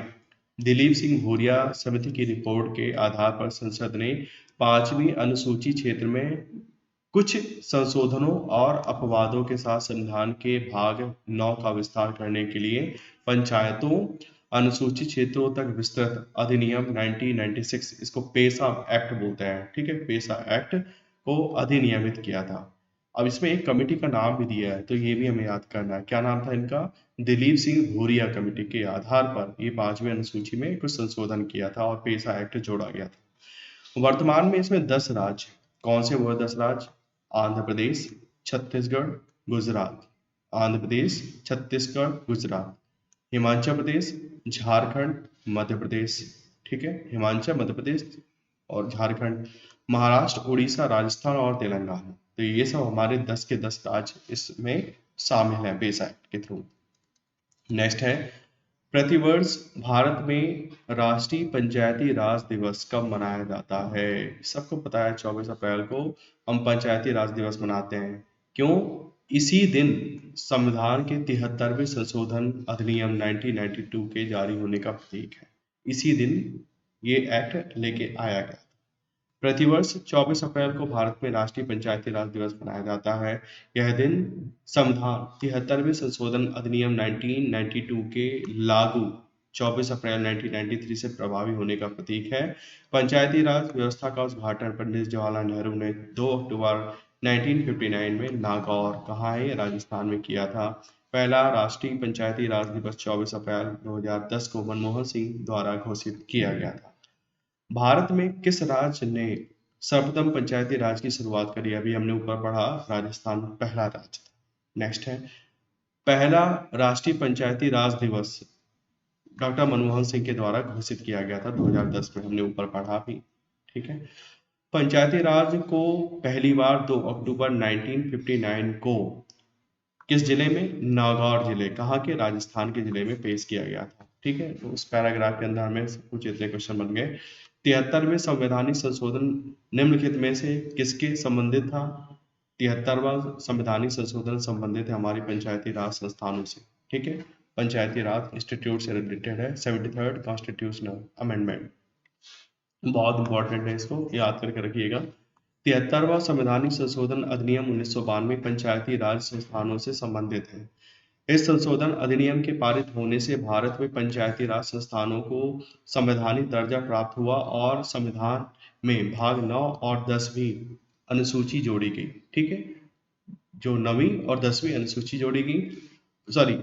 दिलीप सिंह भूरिया समिति की रिपोर्ट के आधार पर संसद ने पांचवी अनुसूची क्षेत्र में कुछ संशोधनों और अपवादों के साथ संविधान के भाग 9 का विस्तार करने के लिए पंचायतों अनुसूचित क्षेत्रों तक विस्तृत अधिनियम 1996, इसको पेशा एक्ट बोलते हैं, ठीक है, पेशा एक्ट को अधिनियमित किया था। अब इसमें एक कमेटी का नाम भी दिया है, तो ये भी हमें याद करना है। क्या नाम था इनका? दिलीप सिंह भूरिया कमेटी के आधार पर ये 5वीं अनुसूची में कुछ संशोधन किया था और पेशा एक्ट जोड़ा गया था। वर्तमान में इसमें 10 राज्य, कौन से वो 10 राज्य? आंध्र प्रदेश, छत्तीसगढ़, गुजरात। आंध्र प्रदेश, छत्तीसगढ़, गुजरात। हिमाचल प्रदेश, झारखंड, मध्य प्रदेश, ठीक है, हिमाचल, मध्य प्रदेश और झारखंड। महाराष्ट्र, उड़ीसा, राजस्थान और तेलंगाना। तो ये सब हमारे 10 के 10 राज्य इसमें शामिल हैं पेशा एक्ट के थ्रू। नेक्स्ट है, प्रतिवर्ष भारत में राष्ट्रीय पंचायती राज दिवस कब मनाया जाता है? सबको पता है 24 अप्रैल को हम पंचायती राज दिवस मनाते हैं। क्यों? इसी दिन संविधान के 73वें संशोधन अधिनियम 1992 के जारी होने का प्रतीक है। इसी दिन ये एक्ट लेके आया गया। प्रतिवर्ष 24 अप्रैल को भारत में राष्ट्रीय पंचायती राज दिवस मनाया जाता है। यह दिन संविधान 73वें संशोधन अधिनियम 1992 के लागू 24 अप्रैल 1993 से प्रभावी होने का प्रतीक है। पंचायती राज व्यवस्था का उद्घाटन पंडित जवाहरलाल नेहरू ने 2 अक्टूबर 1959 में नागौर, कहाँ है, राजस्थान में किया था। पहला राष्ट्रीय पंचायती राज दिवस 24 अप्रैल 2010 को मनमोहन सिंह द्वारा घोषित किया गया था। भारत में किस राज्य ने सर्वप्रथम पंचायती राज की शुरुआत करी? अभी हमने ऊपर पढ़ा, राजस्थान पहला राज्य था। नेक्स्ट है, पहला राष्ट्रीय पंचायती राज दिवस डॉक्टर मनमोहन सिंह के द्वारा घोषित किया गया था 2010 में, हमने ऊपर पढ़ा भी, ठीक है। पंचायती राज को पहली बार 2 अक्टूबर 1959 को किस जिले में? नागौर जिले, कहाँ के? राजस्थान के जिले में पेश किया गया था, ठीक है। तो उस पैराग्राफ के अंदर हमें कुछ इतने क्वेश्चन बन गए। 73वें संवैधानिक संशोधन निम्नलिखित में से किसके संबंधित था? 73वां संवैधानिक संशोधन संबंधित है हमारी पंचायती राज संस्थानों से, ठीक है। पंचायती राज इंस्टीट्यूट से रिलेटेड है। 73rd कॉन्स्टिट्यूशनल अमेंडमेंट बहुत इंपॉर्टेंट है, इसको याद करके रखिएगा। 73वां संवैधानिक संशोधन अधिनियम 1992 पंचायती राज संस्थानों से संबंधित है। इस संशोधन अधिनियम के पारित होने से भारत में पंचायती राज संस्थानों को संवैधानिक दर्जा प्राप्त हुआ और संविधान में भाग 9 और 10वीं अनुसूची जोड़ी गई, ठीक है। जो 9वीं और 10वीं अनुसूची जोड़ी गई, सॉरी,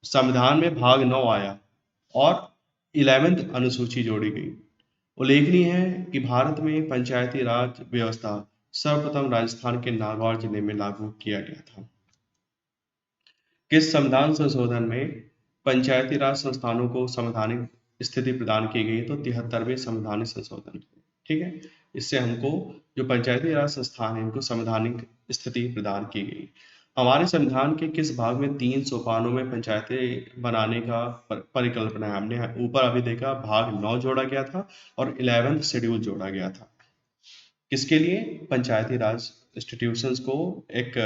संविधान में भाग 9 आया और 11वीं अनुसूची जोड़ी गई। उल्लेखनीय है कि भारत में पंचायती राज व्यवस्था सर्वप्रथम राजस्थान के नागौर जिले में लागू किया गया था। किस संविधान संशोधन में पंचायती राज संस्थानों को संवैधानिक स्थिति प्रदान की गई? तो 73वें संवैधानिक संशोधन, ठीक है। इससे हमको जो पंचायती राज संस्थान है इनको संवैधानिक स्थिति प्रदान की गई। हमारे संविधान के किस भाग में 3 सोपानों में पंचायतें बनाने का परिकल्पना है? हमने ऊपर अभी देखा भाग 9 जोड़ा गया था और 11th शेड्यूल जोड़ा गया था। किसके लिए? पंचायती राज इंस्टीट्यूशंस को एक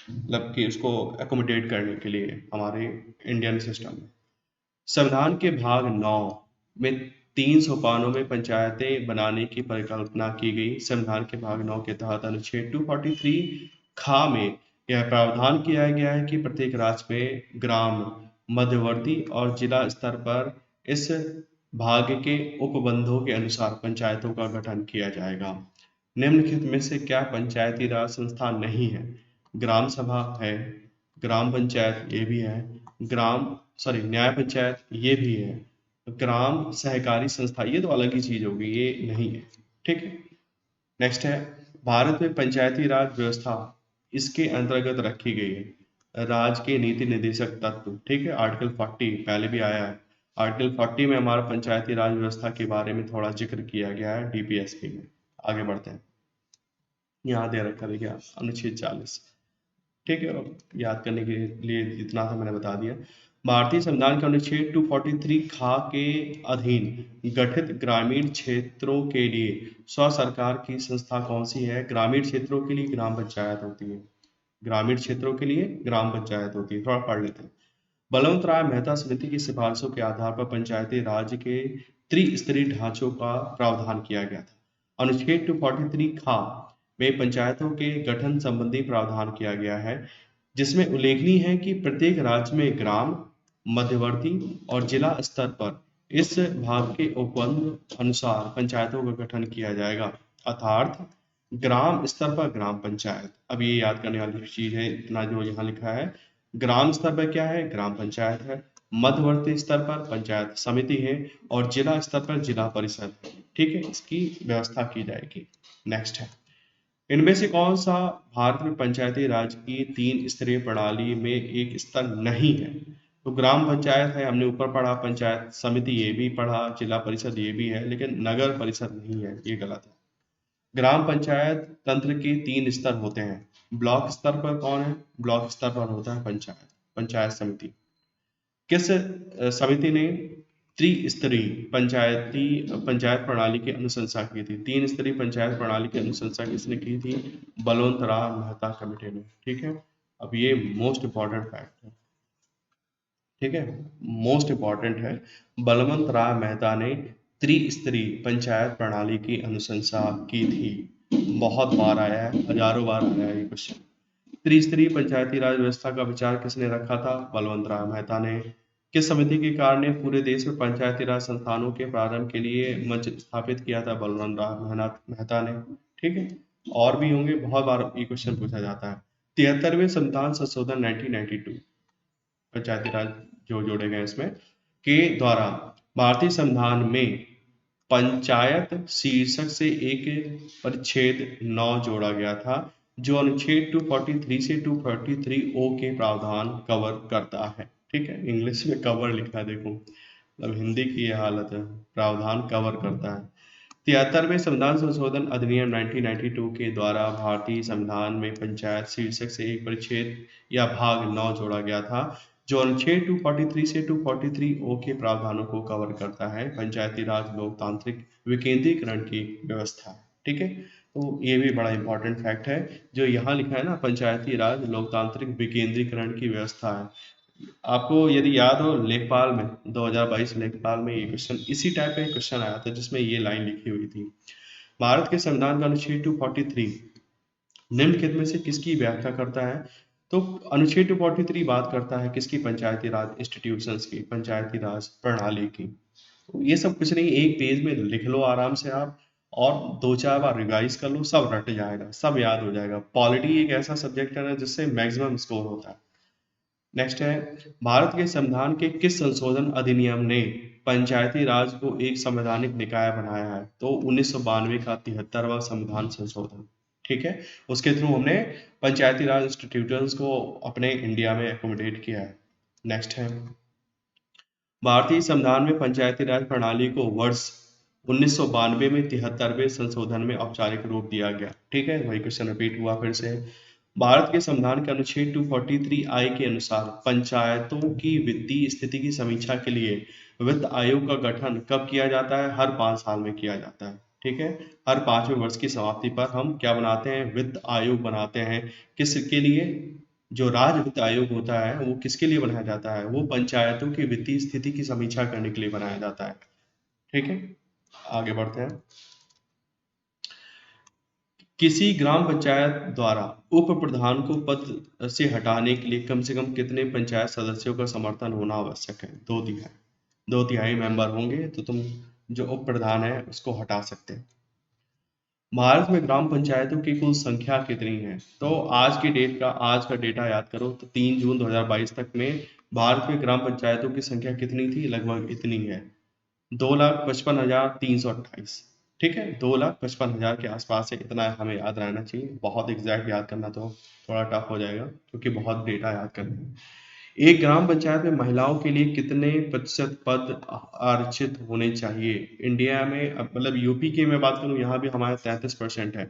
मतलब कि उसको एकोमोडेट करने के लिए हमारे इंडियन सिस्टम में। संविधान के भाग 9 में 3 सोपानों में पंचायतें बनाने की परिकल्पना की गई। संविधान के भाग 9 के तहत अनुच्छेद 243 खा में यह प्रावधान किया गया है कि प्रत्येक राज्य में ग्राम, मध्यवर्ती और जिला स्तर पर इस भाग के उपबंधों के अनुसार पंचायतों का गठन किया जाएगा। निम्नलिखित में से क्या पंचायती राज संस्था नहीं है? ग्राम सभा है, ग्राम पंचायत ये भी है, न्याय पंचायत ये भी है, ग्राम सहकारी संस्था ये तो अलग ही चीज होगी, ये नहीं है, ठीक है। नेक्स्ट है, भारत में पंचायती राज व्यवस्था इसके अंतर्गत रखी गई है राज्य के नीति निर्देशक तत्व, ठीक है। आर्टिकल 40 पहले भी आया है। आर्टिकल 40 में हमारा पंचायती राज व्यवस्था के बारे में थोड़ा जिक्र किया गया है डीपीएसपी में। आगे बढ़ते हैं, यहाँ दे रखा देखिए अनुच्छेद 40, ठीक है। याद करने के लिए इतना सा मैंने बता दिया। भारतीय संविधान के अनुच्छेद 243 खा के अधीन गठित ग्रामीण क्षेत्रों के लिए स्व सरकार की संस्था कौन सी है? ग्रामीण क्षेत्रों के लिए ग्राम पंचायत होती है। ग्रामीण क्षेत्रों के लिए ग्राम पंचायत होती है। थोड़ा पढ़ लेते हैं। बलवंत राय मेहता समिति की सिफारिशों के आधार पर पंचायती राज के त्रिस्तरीय ढांचों का प्रावधान किया गया था। अनुच्छेद 243 खा में पंचायतों के गठन संबंधी प्रावधान किया गया है, जिसमें उल्लेखनीय है कि प्रत्येक राज्य में ग्राम, मध्यवर्ती और जिला स्तर पर इस भाग के उपबंध अनुसार पंचायतों का गठन किया जाएगा। अर्थात ग्राम स्तर पर ग्राम पंचायत। अब ये याद करने वाली चीज है, इतना जो यहाँ लिखा है, ग्राम स्तर पर क्या है, ग्राम पंचायत है, मध्यवर्ती स्तर पर पंचायत समिति है और जिला स्तर पर जिला परिषद है। ठीक है, इसकी व्यवस्था की जाएगी। नेक्स्ट है, इनमें से कौन सा भारत में पंचायती राज की 3 स्तरीय प्रणाली में एक स्तर नहीं है? तो ग्राम पंचायत है, हमने ऊपर पढ़ा, पंचायत समिति ये भी पढ़ा, जिला परिषद ये भी है, लेकिन नगर परिषद नहीं है, ये गलत है। ग्राम पंचायत तंत्र के 3 स्तर होते हैं। ब्लॉक स्तर पर कौन है? ब्लॉक स्तर पर होता है पंचायत, पंचायत समिति। किस समिति ने त्रिस्तरीय पंचायत प्रणाली की अनुशंसा की थी? 3 स्तरीय पंचायत प्रणाली की अनुशंसा किसने की थी? बलवंत राव मेहता कमेटी ने। ठीक है, अब ये मोस्ट इंपॉर्टेंट फैक्ट है। ठीक है, मोस्ट इंपॉर्टेंट है, बलवंत राव मेहता ने त्रिस्तरीय पंचायत प्रणाली की अनुशंसा की थी। बहुत बार आया है, हजारों बार आया है ये क्वेश्चन। त्रिस्तरीय पंचायती राज व्यवस्था का विचार किसने रखा था? बलवंत राव मेहता ने। किस समिति के कार्य ने पूरे देश में पंचायती राज संस्थानों के प्रारंभ के लिए मंच स्थापित किया था? बलवंत राव मेहता ने। ठीक है, और भी होंगे, बहुत बार ये क्वेश्चन पूछा जाता है। 73वें संविधान संशोधन 1992 पंचायती राज जो जोड़े गए इसमें के द्वारा भारतीय संविधान में पंचायत शीर्षक से एक परिच्छेद 9 जोड़ा गया था, जो अनुच्छेद 243 से 243 ओ के प्रावधान कवर करता है। ठीक है, इंग्लिश में कवर लिखा है, देखो मतलब हिंदी की यह हालत है, प्रावधान कवर करता है। 73वें संविधान संशोधन अधिनियम 1992 के द्वारा भारतीय संविधान में पंचायत शीर्षक से एक परिच्छेद या भाग 9 जोड़ा गया था, जो अनुच्छेद 243 से 243 ओ के प्रावधानों को कवर करता है। पंचायती राज लोकतांत्रिक विकेंद्रीकरण की व्यवस्था है। ठीक है, तो ये भी बड़ा इंपॉर्टेंट फैक्ट है जो यहाँ लिखा है ना, पंचायती राज लोकतांत्रिक विकेंद्रीकरण की व्यवस्था है। आपको यदि याद हो, लेखपाल में 2022 लेखपाल में ये क्वेश्चन इसी टाइप का क्वेश्चन आया था, जिसमें ये लाइन लिखी हुई थी, भारत के संविधान का अनुच्छेद 243 निम्नलिखित में से किसकी व्याख्या करता है? तो अनुच्छेद 243 बात करता है किसकी? पंचायती राज इंस्टीट्यूशंस की, पंचायती राज प्रणाली की। तो ये सब कुछ नहीं, एक पेज में लिख लो आराम से आप, और 2-4 बार रिवाइज कर लो, सब रट जाएगा, सब याद हो जाएगा। पॉलिटी एक ऐसा सब्जेक्ट है ना जिससे मैक्सिमम स्कोर होता है। नेक्स्ट है, भारत के संविधान के किस संशोधन अधिनियम ने पंचायती राज को एक संवैधानिक निकाय बनाया है? तो 1992 का 73वां संविधान संशोधन। ठीक है, उसके थ्रू हमने पंचायती राज इंस्टीट्यूशंस को अपने इंडिया में एकोमोडेट किया है। नेक्स्ट है, भारतीय संविधान में पंचायती राज प्रणाली को वर्ष 1992 में 73वें संशोधन में औपचारिक रूप दिया गया। ठीक है, वही क्वेश्चन रिपीट हुआ फिर से। भारत के संविधान के अनुच्छेद 243 आई के अनुसार पंचायतों की वित्तीय स्थिति की समीक्षा के लिए वित्त आयोग का गठन कब किया जाता है? हर 5 साल में किया जाता है। ठीक है, हर 5वें वर्ष की समाप्ति पर हम क्या बनाते हैं? वित्त आयोग बनाते हैं। किसके लिए? जो राज्य वित्त आयोग होता है वो किसके लिए बनाया जाता है? वो पंचायतों की वित्तीय स्थिति की समीक्षा करने के लिए बनाया जाता है। ठीक है, आगे बढ़ते हैं। किसी ग्राम पंचायत द्वारा उप प्रधान को पद से हटाने के लिए कम से कम कितने पंचायत सदस्यों का समर्थन होना आवश्यक है? 2/3। 2/3 मेंबर होंगे तो तुम जो उप प्रधान है उसको हटा सकते हैं। भारत में ग्राम पंचायतों की कुल संख्या कितनी है? तो आज का डेटा याद करो, तो 3 जून 2022 तक में भारत में ग्राम पंचायतों की संख्या कितनी थी? लगभग इतनी है, 2,55,328। ठीक है, 2,55,000 के आसपास है, इतना हमें याद रहना चाहिए। बहुत एग्जैक्ट याद करना तो थोड़ा टफ हो जाएगा, क्योंकि बहुत डेटा याद करना है। एक ग्राम पंचायत में महिलाओं के लिए कितने प्रतिशत पद आरक्षित होने चाहिए? इंडिया में मतलब यूपी की मैं बात करूं, यहाँ भी हमारे 33% है।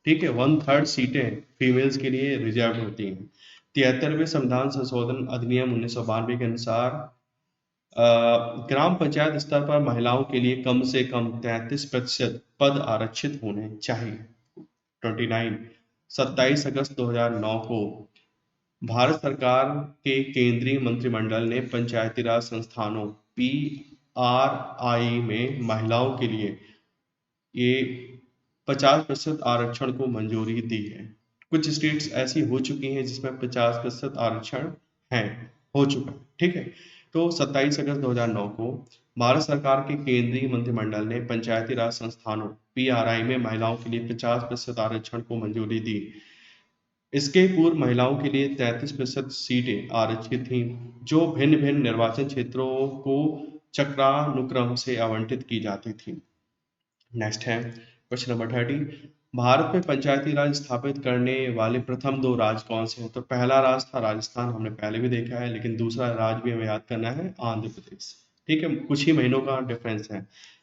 ठीक है, 1/3 सीटें फीमेल्स के लिए रिजर्व होती हैं। 73वें संविधान संशोधन अधिनियम 1992 के अनुसार ग्राम पंचायत स्तर पर महिलाओं के लिए कम से कम 33% पद आरक्षित होने चाहिए। 29 27 अगस्त 2009 को भारत सरकार के केंद्रीय मंत्रिमंडल ने पंचायती राज संस्थानों PRI में महिलाओं के लिए ये 50% आरक्षण को मंजूरी दी है। कुछ स्टेट्स ऐसी हो चुकी हैं जिसमें 50% आरक्षण है, हो चुका है, ठीक है। तो 27 अगस्त 2009 को भारत सरकार के केंद्रीय मंत्रिमंडल ने पंचायती राज संस्थानों पीआरआई में महिलाओं के लिए 50% आरक्षण को मंजूरी दी। इसके पूर्व महिलाओं के लिए 33% सीटें आरक्षित थीं, जो भिन्न भिन्न निर्वाचन क्षेत्रों को चक्रानुक्रम से आवंटित की जाती थी। नेक्स्ट है क्वेश्चन नंबर 30। भारत में पंचायती राज स्थापित करने वाले प्रथम दो राज्य कौन से हैं? तो पहला राज्य था राजस्थान, हमने पहले भी देखा है, लेकिन दूसरा राज्य भी हमें याद करना है, आंध्र प्रदेश। ठीक है, कुछ ही महीनों का डिफरेंस है।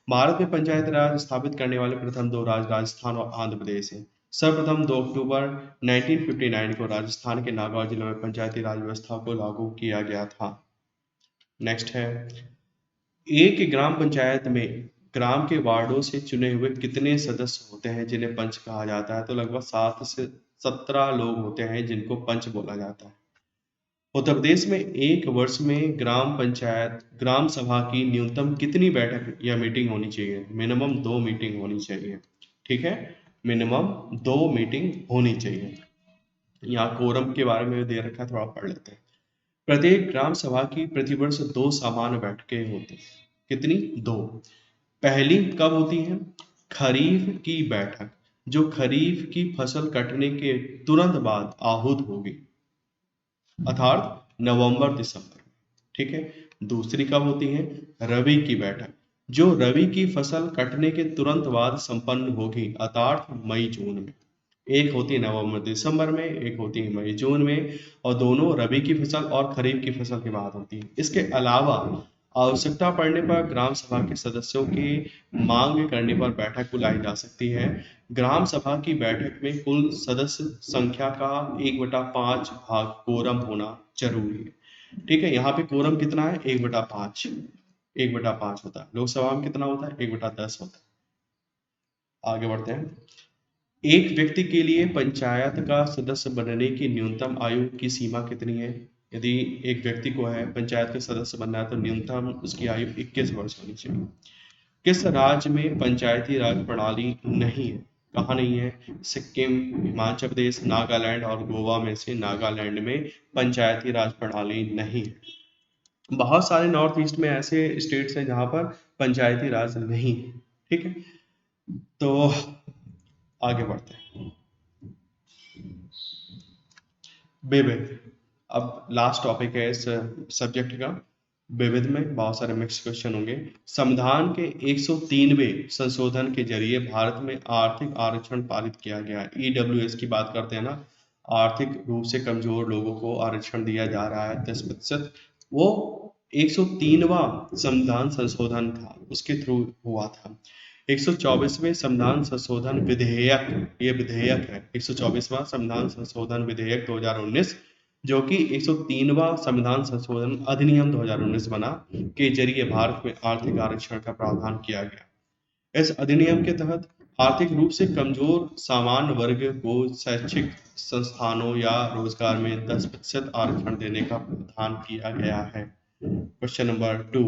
भारत में पंचायती राज स्थापित करने वाले प्रथम दो राज्य राजस्थान और आंध्र प्रदेश हैं। सर्वप्रथम 2 अक्टूबर 1959 को राजस्थान के नागौर जिले में पंचायती राज व्यवस्था को लागू किया गया था। नेक्स्ट है, एक ग्राम पंचायत में ग्राम के वार्डों से चुने हुए कितने सदस्य होते हैं जिन्हें पंच कहा जाता है? तो लगभग 7 से 17 लोग होते हैं जिनको पंच बोला जाता है। उत्तर प्रदेश में एक वर्ष में ग्राम सभा की न्यूनतम कितनी बैठक या मीटिंग होनी चाहिए? मिनिमम 2 मीटिंग होनी चाहिए। ठीक है, मिनिमम 2 मीटिंग होनी चाहिए। यहाँ कोरम के बारे में दे रखा है, थोड़ा पढ़ लेते हैं। प्रत्येक ग्राम सभा की प्रतिवर्ष 2 सामान्य बैठकें होती हैं। कितनी? 2। पहली कब होती है? खरीफ की बैठक, जो खरीफ की फसल कटने के तुरंत बाद आहूत होगी, अर्थात नवंबर दिसंबर। ठीक है। दूसरी कब होती है? रबी की बैठक, जो रबी की फसल कटने के तुरंत बाद संपन्न होगी, अर्थात मई जून में। एक होती है नवंबर दिसंबर में, एक होती है मई जून में, और दोनों रबी की फसल और खरीफ की फसल के बाद होती है। इसके अलावा आवश्यकता पड़ने पर ग्राम सभा के सदस्यों की मांग करने पर बैठक बुलाई जा सकती है। ग्राम सभा की बैठक में कुल सदस्य संख्या का 1/5 भाग कोरम होना जरूरी है। ठीक है, यहाँ पे कोरम कितना है? 1/5, 1/5 होता है। लोकसभा में कितना होता है? 1/10 होता है। आगे बढ़ते हैं। एक व्यक्ति के लिए पंचायत का सदस्य बनने की न्यूनतम आयु की सीमा कितनी है? यदि एक व्यक्ति को है पंचायत का सदस्य बनना है तो न्यूनतम उसकी आयु 21 वर्ष होनी चाहिए। किस राज्य में पंचायती राज प्रणाली नहीं है? कहाँ नहीं है? सिक्किम, हिमाचल प्रदेश, नागालैंड और गोवा में से नागालैंड में पंचायती राज प्रणाली नहीं है। बहुत सारे नॉर्थ ईस्ट में ऐसे स्टेट्स हैं जहाँ पर पंचायती राज नहीं है। ठीक है, तो आगे बढ़ते हैं। विविध, अब लास्ट टॉपिक है इस सब्जेक्ट का। विविध में बहुत सारे मिक्स क्वेश्चन होंगे। संविधान के 103वें संशोधन के जरिए भारत में आर्थिक आरक्षण पारित किया गया। ईडब्ल्यूएस की बात करते हैं ना, आर्थिक रूप से कमजोर लोगों को आरक्षण दिया जा रहा है 10%। वो 103वां संविधान संशोधन था, उसके थ्रू हुआ था। 124वें संविधान संशोधन विधेयक, ये विधेयक है 124वां संविधान संशोधन विधेयक 2019, जो कि 103वां संविधान संशोधन अधिनियम 2019 बना, के जरिए भारत में आर्थिक आरक्षण का प्रावधान किया गया। इस अधिनियम के तहत आर्थिक रूप से कमजोर सामान्य वर्ग को शैक्षिक संस्थानों या रोजगार में 10% आरक्षण देने का प्रावधान किया गया है। क्वेश्चन नंबर 2,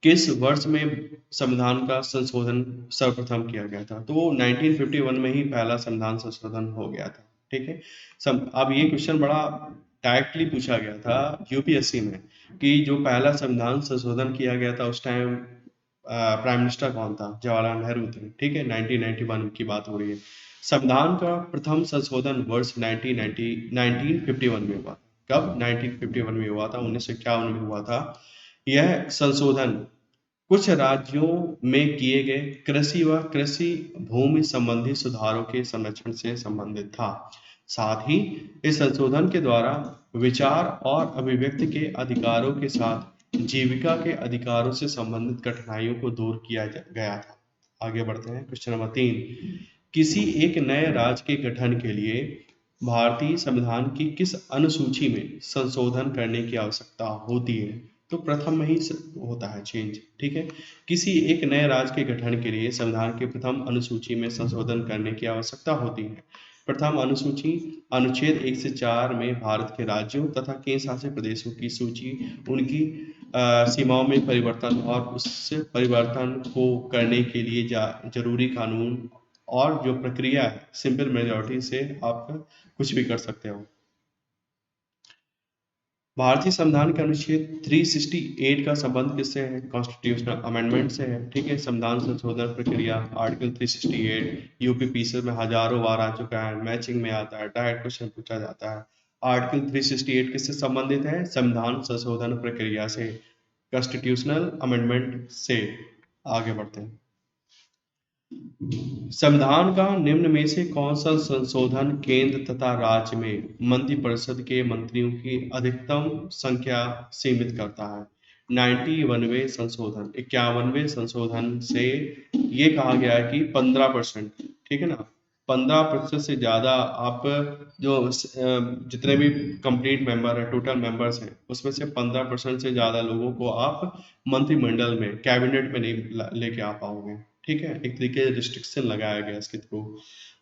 किस वर्ष में संविधान का संशोधन सर्वप्रथम किया गया था? तो 1951 में ही पहला संविधान संशोधन हो गया था। ठीक है, अब ये क्वेश्चन बड़ा डायरेक्टली पूछा गया था यूपीएससी में कि जो पहला संविधान संशोधन किया गया था उस टाइम प्राइम मिनिस्टर कौन था? जवाहरलाल नेहरू थे। ठीक है, 1991 की बात हो रही है। संविधान का प्रथम संशोधन वर्ष 1951 में हुआ। कब? 1951 में हुआ था, 1951 में हुआ था। यह संशोधन कुछ राज्यों में किए गए कृषि व कृषि भूमि संबंधी सुधारों के संरक्षण से संबंधित था। साथ ही इस संशोधन के द्वारा विचार और अभिव्यक्ति के अधिकारों के साथ जीविका के अधिकारों से संबंधित कठिनाइयों को दूर किया गया था। आगे बढ़ते हैं। क्वेश्चन नंबर 3, किसी एक नए राज्य के गठन के लिए भारतीय संविधान की किस अनुसूची में संशोधन करने की आवश्यकता होती है? तो प्रथम में ही होता है चेंज। ठीक है, किसी एक नए राज्य के गठन के लिए संविधान के प्रथम अनुसूची में संशोधन करने की आवश्यकता होती है। प्रथम अनुसूची अनुच्छेद 1 से 4 में भारत के राज्यों तथा केंद्र शासित प्रदेशों की सूची उनकी सीमाओं में परिवर्तन और उस परिवर्तन को करने के लिए जरूरी कानून और जो प्रक्रिया है, सिंपल मेजॉरिटी से आप कुछ भी कर सकते हो। भारतीय संविधान के अनुच्छेद 368 का संबंध किससे है? कॉन्स्टिट्यूशनल अमेंडमेंट से है। ठीक है, संविधान संशोधन प्रक्रिया आर्टिकल 368 यूपी पीसीएस में हजारों बार आ चुका है, मैचिंग में आता है, डायरेक्ट क्वेश्चन पूछा जाता है। आर्टिकल 368 किससे संबंधित है? संविधान संशोधन प्रक्रिया से, कॉन्स्टिट्यूशनल अमेंडमेंट से। आगे बढ़ते हैं। संविधान का निम्न में से कौन सा संशोधन केंद्र तथा राज्य में मंत्रिपरिषद के मंत्रियों की अधिकतम संख्या सीमित करता है? 91वें संशोधन, 51वें संशोधन से ये कहा गया है कि 15%, ठीक है ना, 15% से ज्यादा आप जो जितने भी कंप्लीट मेंबर है, टोटल मेंबर्स हैं, उसमें से 15% से ज्यादा लोगों को आप मंत्रिमंडल में, कैबिनेट में नहीं लेके आ पाओगे। ठीक है, एक तरीके से रिस्ट्रिक्शन लगाया गया इसके थ्रू।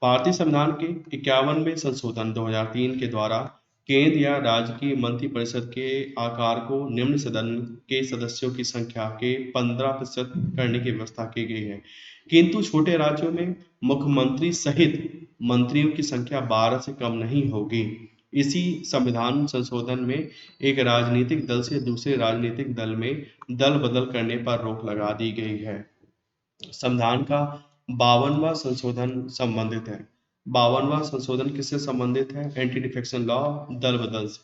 भारतीय संविधान के 51वें संशोधन 2003 के द्वारा केंद्र या राज्य की मंत्रिपरिषद के आकार को निम्न सदन के सदस्यों की संख्या के 15% करने की व्यवस्था की गई है, किंतु छोटे राज्यों में मुख्यमंत्री सहित मंत्रियों की संख्या 12 से कम नहीं होगी। इसी संविधान संशोधन में एक राजनीतिक दल से दूसरे राजनीतिक दल में दल बदल करने पर रोक लगा दी गई है। संविधान का 52वां संशोधन संबंधित है। 52वां संशोधन किससे संबंधित है? एंटी डिफेक्शन लॉ, दल बदल से।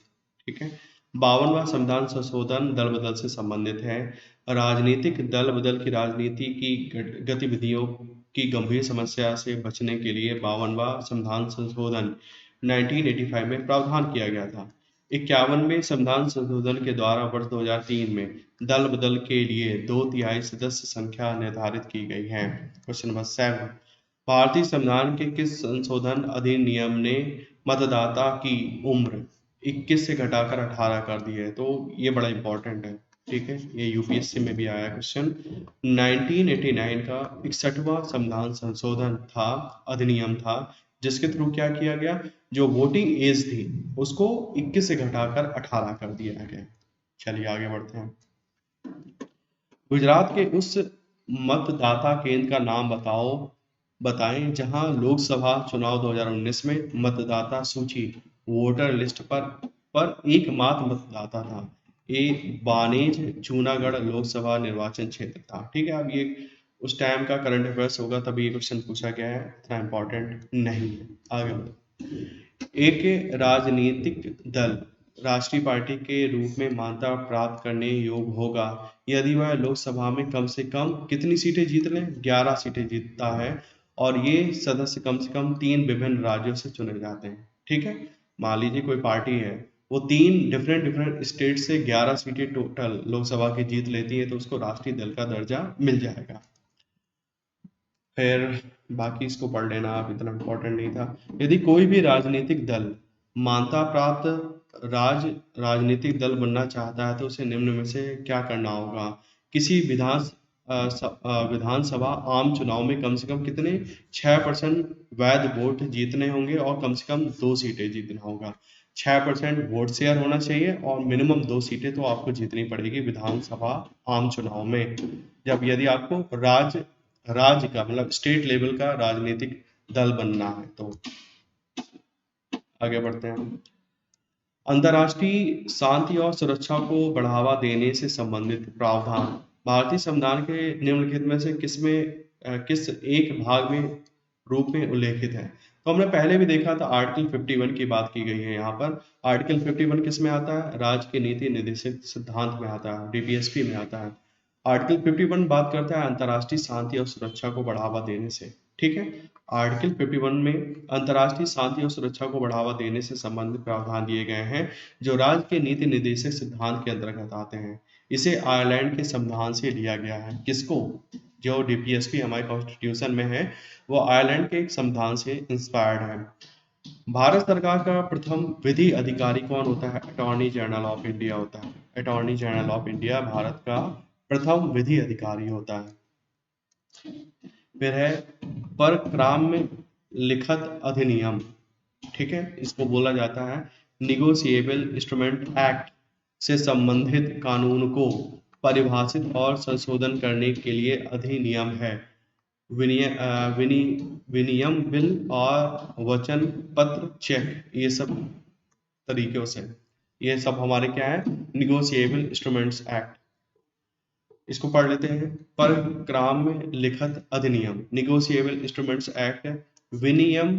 ठीक है, 52वां संविधान संशोधन दल बदल से संबंधित है। राजनीतिक दल बदल की राजनीति की गतिविधियों की गंभीर समस्या से बचने के लिए 52वां संविधान संशोधन 1985 में प्रावधान किया गया था। 51वें संविधान संशोधन के द्वारा वर्ष 2003 में दल बदल के लिए 2/3 सदस्य संख्या निर्धारित की गई है। क्वेश्चन नंबर 7, भारतीय संविधान के किस संशोधन अधिनियम ने मतदाता की उम्र 21 से घटाकर 18 कर दी है? तो ये बड़ा इंपॉर्टेंट है। ठीक है, ये यूपीएससी में भी आया क्वेश्चन। 1989 का 61वां संविधान संशोधन था, अधिनियम था, जिसके थ्रू क्या किया गया? जो वोटिंग एज थी उसको 21 से घटाकर 18 कर दिया गया। चलिए आगे बढ़ते हैं। गुजरात के उस मतदाता केंद्र का नाम बताएं जहां लोकसभा चुनाव 2019 में मतदाता सूची वोटर लिस्ट पर एकमात्र मतदाता था। ये बानेज जूनागढ़ लोकसभा निर्वाचन क्षेत्र था। ठीक है, अब ये उस टाइम का करंट अफेयर्स होगा तभी ये क्वेश्चन पूछा गया है, इतना इंपॉर्टेंट नहीं है। आगे बढ़ो। एक राजनीतिक दल राष्ट्रीय पार्टी के रूप में मान्यता प्राप्त करने योग्य होगा यदि वह लोकसभा में कम से कम कितनी सीटें जीत लें? 11 सीटें जीतता है, और ये सदस्य कम से कम 3 विभिन्न राज्यों से चुने जाते हैं। ठीक है, मान लीजिए कोई पार्टी है, वो 3 डिफरेंट स्टेट से 11 सीटें टोटल लोकसभा की जीत लेती है, तो उसको राष्ट्रीय दल का दर्जा मिल जाएगा। फिर बाकी इसको पढ़ लेना आप, इतना इम्पोर्टेंट नहीं था। यदि कोई भी राजनीतिक दल मान्यता प्राप्त राजनीतिक दल बनना चाहता है तो उसे निम्न में से क्या करना होगा? किसी विधानसभा आम चुनाव में कम से कम कितने 6% वैध वोट जीतने होंगे और कम से कम 2 सीटें जीतना होगा। 6% वोट शेयर होना चाहिए और मिनिमम 2 सीटें तो आपको जीतनी पड़ेगी विधानसभा आम चुनाव में, जब यदि आपको राज्य का मतलब स्टेट लेवल का राजनीतिक दल बनना है तो। आगे बढ़ते हैं। अंतर्राष्ट्रीय शांति और सुरक्षा को बढ़ावा देने से संबंधित प्रावधान भारतीय संविधान के निम्नलिखित में से किस एक भाग में रूप में उल्लेखित है? तो हमने पहले भी देखा था, आर्टिकल 51 की बात की गई है यहाँ पर। आर्टिकल 51 किस में आता है? राज्य के नीति निर्देशक सिद्धांत में आता है, डीपीएसपी में आता है। आर्टिकल 51 बात करता है अंतर्राष्ट्रीय शांति और सुरक्षा को बढ़ावा देने से। ठीक है, आर्टिकल 51 में अंतर्राष्ट्रीय शांति और सुरक्षा को बढ़ावा देने से संबंधित प्रावधान दिए गए हैं जो राज्य के नीति निर्देशक सिद्धांत के अंतर्गत आते हैं। इसे आयरलैंड के संविधान से लिया गया है। किसको? जो डीपीएसपी हमारे कॉन्स्टिट्यूशन में है वो आयरलैंड के एक संविधान से इंस्पायर्ड है। भारत सरकार का प्रथम विधि अधिकारी कौन होता है? अटॉर्नी जनरल ऑफ इंडिया होता है। Attorney general of India Bharat का प्रथम विधि अधिकारी होता है। फिर है परक्राम्य लिखित अधिनियम। ठीक है, इसको बोला जाता है निगोशिएबल इंस्ट्रूमेंट एक्ट से संबंधित कानून को परिभाषित और संशोधन करने के लिए अधिनियम है। विनियम बिल और वचन पत्र चेक, ये सब तरीकों से, ये सब हमारे क्या है, निगोशिएबल इंस्ट्रूमेंट्स एक्ट। इसको पढ़ लेते हैं। पर ग्राम में लिखित अधिनियम, निगोशिएबल इंस्ट्रूमेंट्स एक्ट, विनियम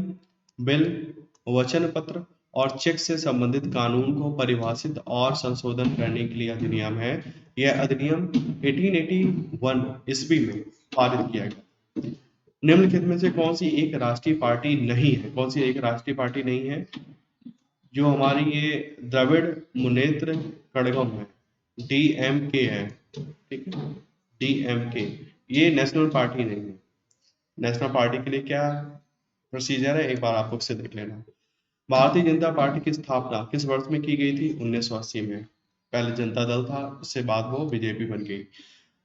बिल, वचन पत्र और चेक से संबंधित कानून को परिभाषित और संशोधन करने के लिए अधिनियम है। यह अधिनियम 1881 ईस्वी में पारित किया गया। निम्नलिखित में से कौन सी एक राष्ट्रीय पार्टी नहीं है? कौन सी एक राष्ट्रीय पार्टी नहीं है? जो हमारी ये द्रविड़ मुनेत्र कड़गम है, DMK है, ठीक है, DMK, ये नेशनल पार्टी नहीं है। नेशनल पार्टी के लिए क्या प्रोसीजर है, एक बार आप बुक से देख लेना। भारतीय जनता पार्टी की स्थापना किस वर्ष में की गई थी? 1980 में। पहले जनता दल था, उससे बाद वो बीजेपी बन गई।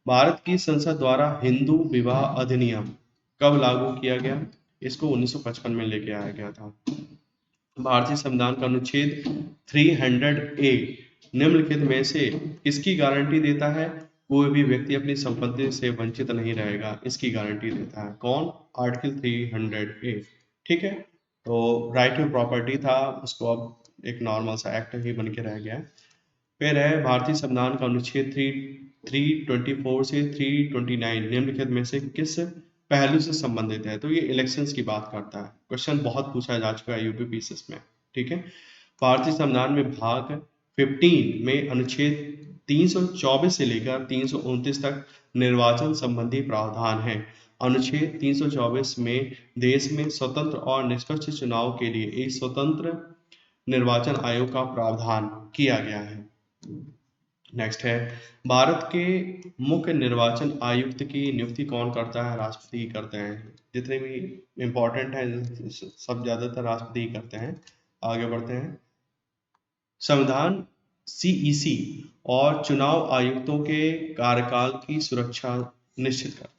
भारत की संसद द्वारा हिंदू विवाह अधिनियम कब लागू किया गया? इसको 1955 में लेके आया गया था। भारतीय संविधान का अनुच्छेद 300A निम्नलिखित में से किसकी गारंटी देता है? कोई भी व्यक्ति अपनी संपत्ति से वंचित नहीं रहेगा, इसकी गारंटी देता है। कौन? आर्टिकल 300A, ठीक है। तो राइट टू प्रॉपर्टी था, उसको अब एक नॉर्मल सा एक्ट ही बन के रह गया है। फिर है भारतीय संविधान का अनुच्छेद 324 से 329 निम्नलिखित में से किस पहलू से संबंधित है? तो ये इलेक्शंस की बात करता है। क्वेश्चन बहुत पूछा जा चुका है यूपीपीसीएस में, ठीक है। भारतीय संविधान में भाग 15 में अनुच्छेद 324 से लेकर 329 तक निर्वाचन संबंधी प्रावधान है। अनुच्छेद 324 में देश में स्वतंत्र और निष्पक्ष चुनाव के लिए एक स्वतंत्र निर्वाचन आयोग का प्रावधान किया गया है। नेक्स्ट है, भारत के मुख्य निर्वाचन आयुक्त की नियुक्ति कौन करता है? राष्ट्रपति करते हैं। जितने भी इंपॉर्टेंट हैं सब ज्यादातर राष्ट्रपति करते हैं। आगे बढ़ते हैं। संविधान CEC और चुनाव आयुक्तों के कार्यकाल की सुरक्षा निश्चित करता है,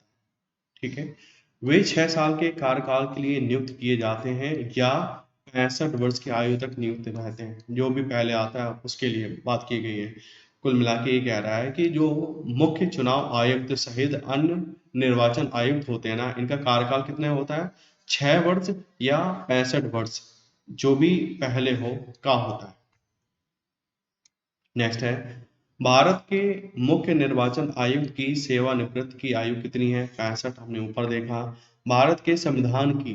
ठीक है। वे 6 साल के कार्यकाल के लिए नियुक्त किए जाते हैं या 65 वर्ष की आयु तक नियुक्त रहते हैं। जो भी पहले आता है उसके लिए बात की गई है। कुल मिला के ये कह रहा है कि जो मुख्य चुनाव आयुक्त सहित अन्य निर्वाचन आयुक्त होते हैं ना, इनका कार्यकाल कितना होता है? 6 वर्ष या 65 वर्ष, जो भी पहले हो का होता है। नेक्स्ट है, भारत के मुख्य निर्वाचन आयुक्त की सेवानिवृत्ति की आयु कितनी है? 65, हमने ऊपर देखा। भारत के संविधान की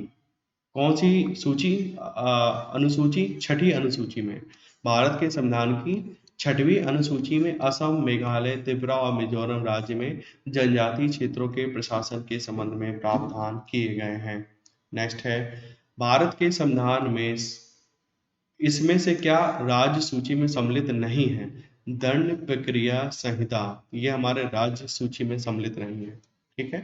कौन सी सूची अनुसूची? 6ठी अनुसूची में। भारत के संविधान की 6वीं अनुसूची में असम, मेघालय, त्रिपुरा और मिजोरम राज्य में जनजातीय क्षेत्रों के प्रशासन के संबंध में प्रावधान किए गए हैं। नेक्स्ट है, भारत के संविधान में इसमें से क्या राज्य सूची में सम्मिलित नहीं है? दंड प्रक्रिया संहिता, ये हमारे राज्य सूची में सम्मिलित नहीं है, ठीक है।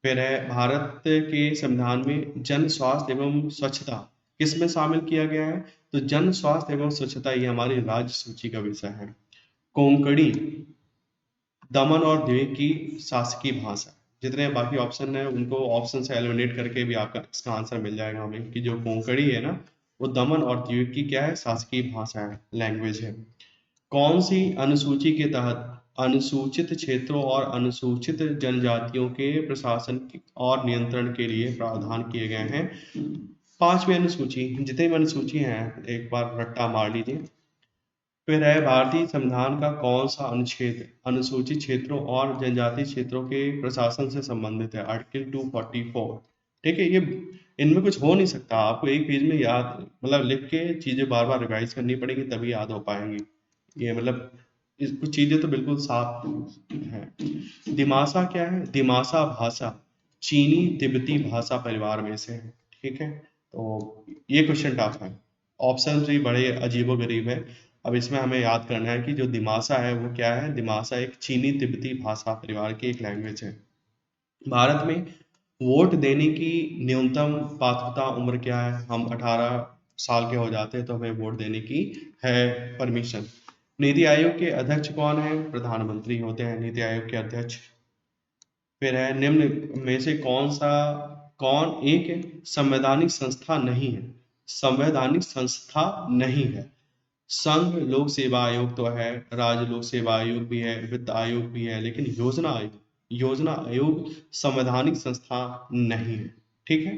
फिर है, भारत के संविधान में जन स्वास्थ्य एवं स्वच्छता किसमें शामिल किया गया है? तो जन स्वास्थ्य एवं स्वच्छता ये हमारी राज्य सूची का विषय है। कोंकणी दमन और दीव की शासकीय भाषा। जितने बाकी ऑप्शन है उनको ऑप्शन से एलिमिनेट करके भी आपका इसका आंसर मिल जाएगा हमें कि जो कोंकणी है ना, वो दमन और दीव की क्या है? शासकीय भाषा है, लैंग्वेज है। कौन सी अनुसूची के तहत अनुसूचित क्षेत्रों और अनुसूचित जनजातियों के प्रशासन और नियंत्रण के लिए प्रावधान किए गए हैं? 5वीं अनुसूची। जितनी भी अनुसूची हैं एक बार रट्टा मार लीजिए। फिर है, भारतीय संविधान का कौन सा अनुच्छेद अनुसूचित क्षेत्रों और जनजातीय क्षेत्रों के प्रशासन से संबंधित है? आर्टिकल 244, ठीक है। ये इनमें कुछ हो नहीं सकता, आपको एक पेज में याद मतलब लिख के चीजें बार बार रिवाइज करनी पड़ेगी तभी याद हो पाएंगी। ये मतलब कुछ चीजें तो बिल्कुल साफ है। दिमासा क्या है? दिमासा भाषा चीनी तिब्बती भाषा परिवार में से है, ठीक है। तो ये क्वेश्चन टफ है, ऑप्शन भी बड़े अजीबोगरीब है। अब इसमें हमें याद करना है कि जो दिमासा है वो क्या है? दिमासा एक चीनी तिब्बती भाषा परिवार की एक लैंग्वेज है। भारत में वोट देने की न्यूनतम पात्रता उम्र क्या है? हम 18 साल के हो जाते हैं तो हमें वोट देने की है परमिशन। नीति आयोग के अध्यक्ष कौन है? प्रधानमंत्री होते हैं नीति आयोग के अध्यक्ष। फिर है, निम्न में से कौन एक संवैधानिक संस्था नहीं है? संवैधानिक संस्था नहीं है। संघ लोक सेवा आयोग तो है, राज्य लोक सेवा आयोग भी है, वित्त आयोग भी है, लेकिन योजना आयोग संवैधानिक संस्था नहीं है। ठीक है।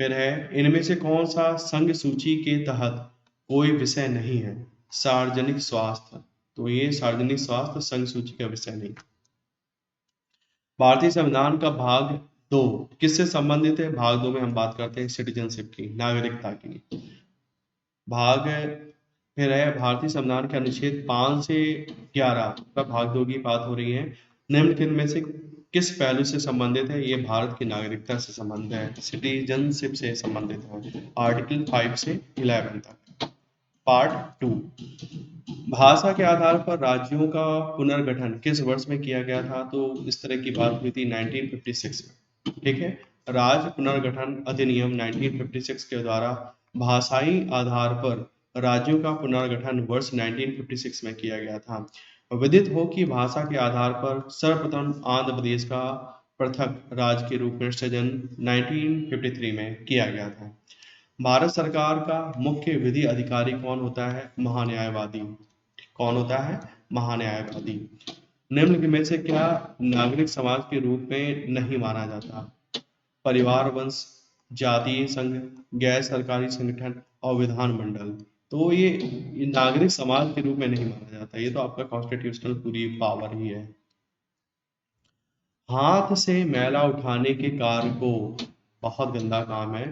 फिर है, इनमें से कौन सा संघ सूची के तहत कोई विषय नहीं है? सार्वजनिक स्वास्थ्य। तो ये सार्वजनिक स्वास्थ्य संघ सूची का विषय नहीं। भारतीय संविधान का भाग 2 किससे संबंधित है? भाग 2 में हम बात करते हैं सिटीजनशिप की, नागरिकता की। भाग फिर है, भारतीय संविधान के अनुच्छेद 5 से 11 का भाग 2 की बात हो रही है। निम्नलिखित में से किस पहलू से संबंधित है? ये भारत की नागरिकता से संबंधित है, सिटीजनशिप से संबंधित है, आर्टिकल 5 से 11 तक। पार्ट 2, भाषा के आधार पर राज्यों का पुनर्गठन किस वर्ष में किया गया था? तो इस तरह की बात हुई थी 1956 में। ठीक है। राज्य पुनर्गठन अधिनियम 1956 के द्वारा भाषाई आधार पर राज्यों का पुनर्गठन वर्ष 1956 में किया गया था। विदित हो कि भाषा के आधार पर सर्वप्रथम आंध्र प्रदेश का पृथक राज्य के रूप में सृजन 1953 में किया गया था। भारत सरकार का मुख्य विधि अधिकारी कौन होता है? महान्यायवादी। कौन होता है? महान्यायवादी। निम्न में से क्या नागरिक समाज के रूप में नहीं माना जाता? परिवार, वंश, जातीय संघ, गैर सरकारी संगठन और विधानमंडल। तो ये नागरिक समाज के रूप में नहीं माना जाता। ये तो आपका कॉन्स्टिट्यूशनल पूरी पावर ही है। हाथ से मैला उठाने के कार्य को, बहुत गंदा काम है,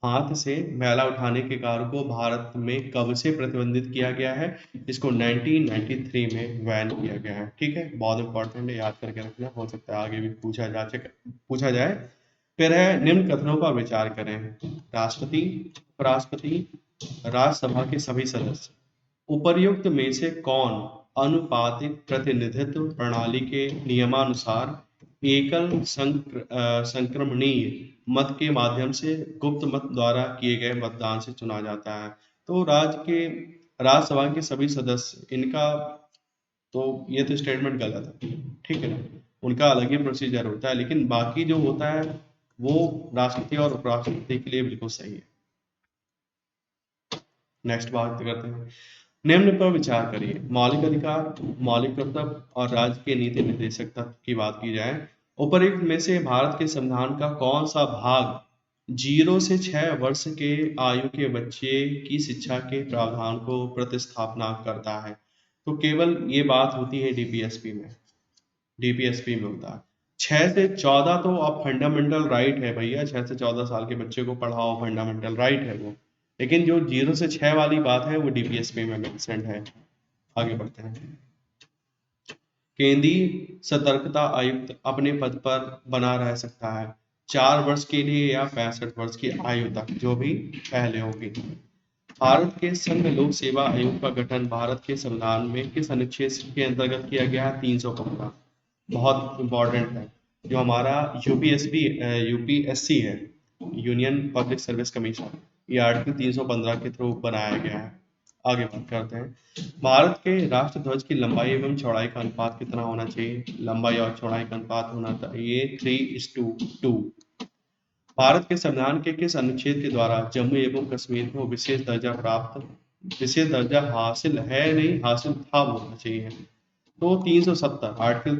हाथ से मैला उठाने के कार्य को भारत में कब से प्रतिबंधित किया गया है? इसको 1993 में बैन किया गया है। ठीक है, बहुत इंपॉर्टेंट है, याद करके रखना, हो सकता है आगे भी पूछा जाए। फिर है, निम्न कथनों पर विचार करें। राष्ट्रपति, उपराष्ट्रपति, राज्यसभा के सभी सदस्य। उपर्युक्त में से कौन अनुपातिक प्रतिनिधित्व प्रणाली के नियमानुसार एकल संक्रमणीय मत के माध्यम से गुप्त मत द्वारा किए गए मतदान से चुना जाता है? तो राज्यसभा के सभी सदस्य, इनका तो ये तो स्टेटमेंट गलत है। ठीक है ना, उनका अलग ही प्रोसीजर होता है, लेकिन बाकी जो होता है वो राष्ट्रपति और उपराष्ट्रपति के लिए बिल्कुल सही है। नेक्स्ट बात करते हैं, निम्न पर विचार करिए। मौलिक अधिकार, मौलिक कर्तव्य और राज्य के नीति निर्देशक तत्व की बात की जाए। उपर्युक्त में से भारत के संविधान का कौन सा भाग 0 से 6 वर्ष के आयु के बच्चे की शिक्षा के प्रावधान को प्रतिस्थापना करता है? तो केवल ये बात होती है डीपीएसपी में होता है। 6 से 14 तो अब फंडामेंटल राइट है भैया, 6 से 14 साल के बच्चे को पढ़ाओ, फंडामेंटल राइट है वो। लेकिन जो 0 से 6 वाली बात है वो डीपीएसपी में मेंशन है। आगे बढ़ते हैं। केंद्रीय सतर्कता आयुक्त अपने पद पर बना रह सकता है 4 वर्ष के लिए या 65 वर्ष की आयु तक, जो भी पहले होगी। भारत के संघ लोक सेवा आयोग का गठन भारत के संविधान में किस अनुच्छेद के अंतर्गत किया गया? 315। बहुत इंपॉर्टेंट है। जो हमारा यूपीएससी है, यूनियन पब्लिक सर्विस कमीशन, ये आर्टिकल 315 के थ्रू बनाया गया है। आगे बात करते हैं, भारत के राष्ट्र ध्वज की लंबाई एवं चौड़ाई का अनुपात कितना होना चाहिए? लंबाई और चौड़ाई का अनुपात होना चाहिए 3:2। भारत के संविधान के किस अनुच्छेद के द्वारा जम्मू एवं कश्मीर को विशेष दर्जा हासिल है, नहीं हासिल था बोलना चाहिए। तो 370, आर्टिकल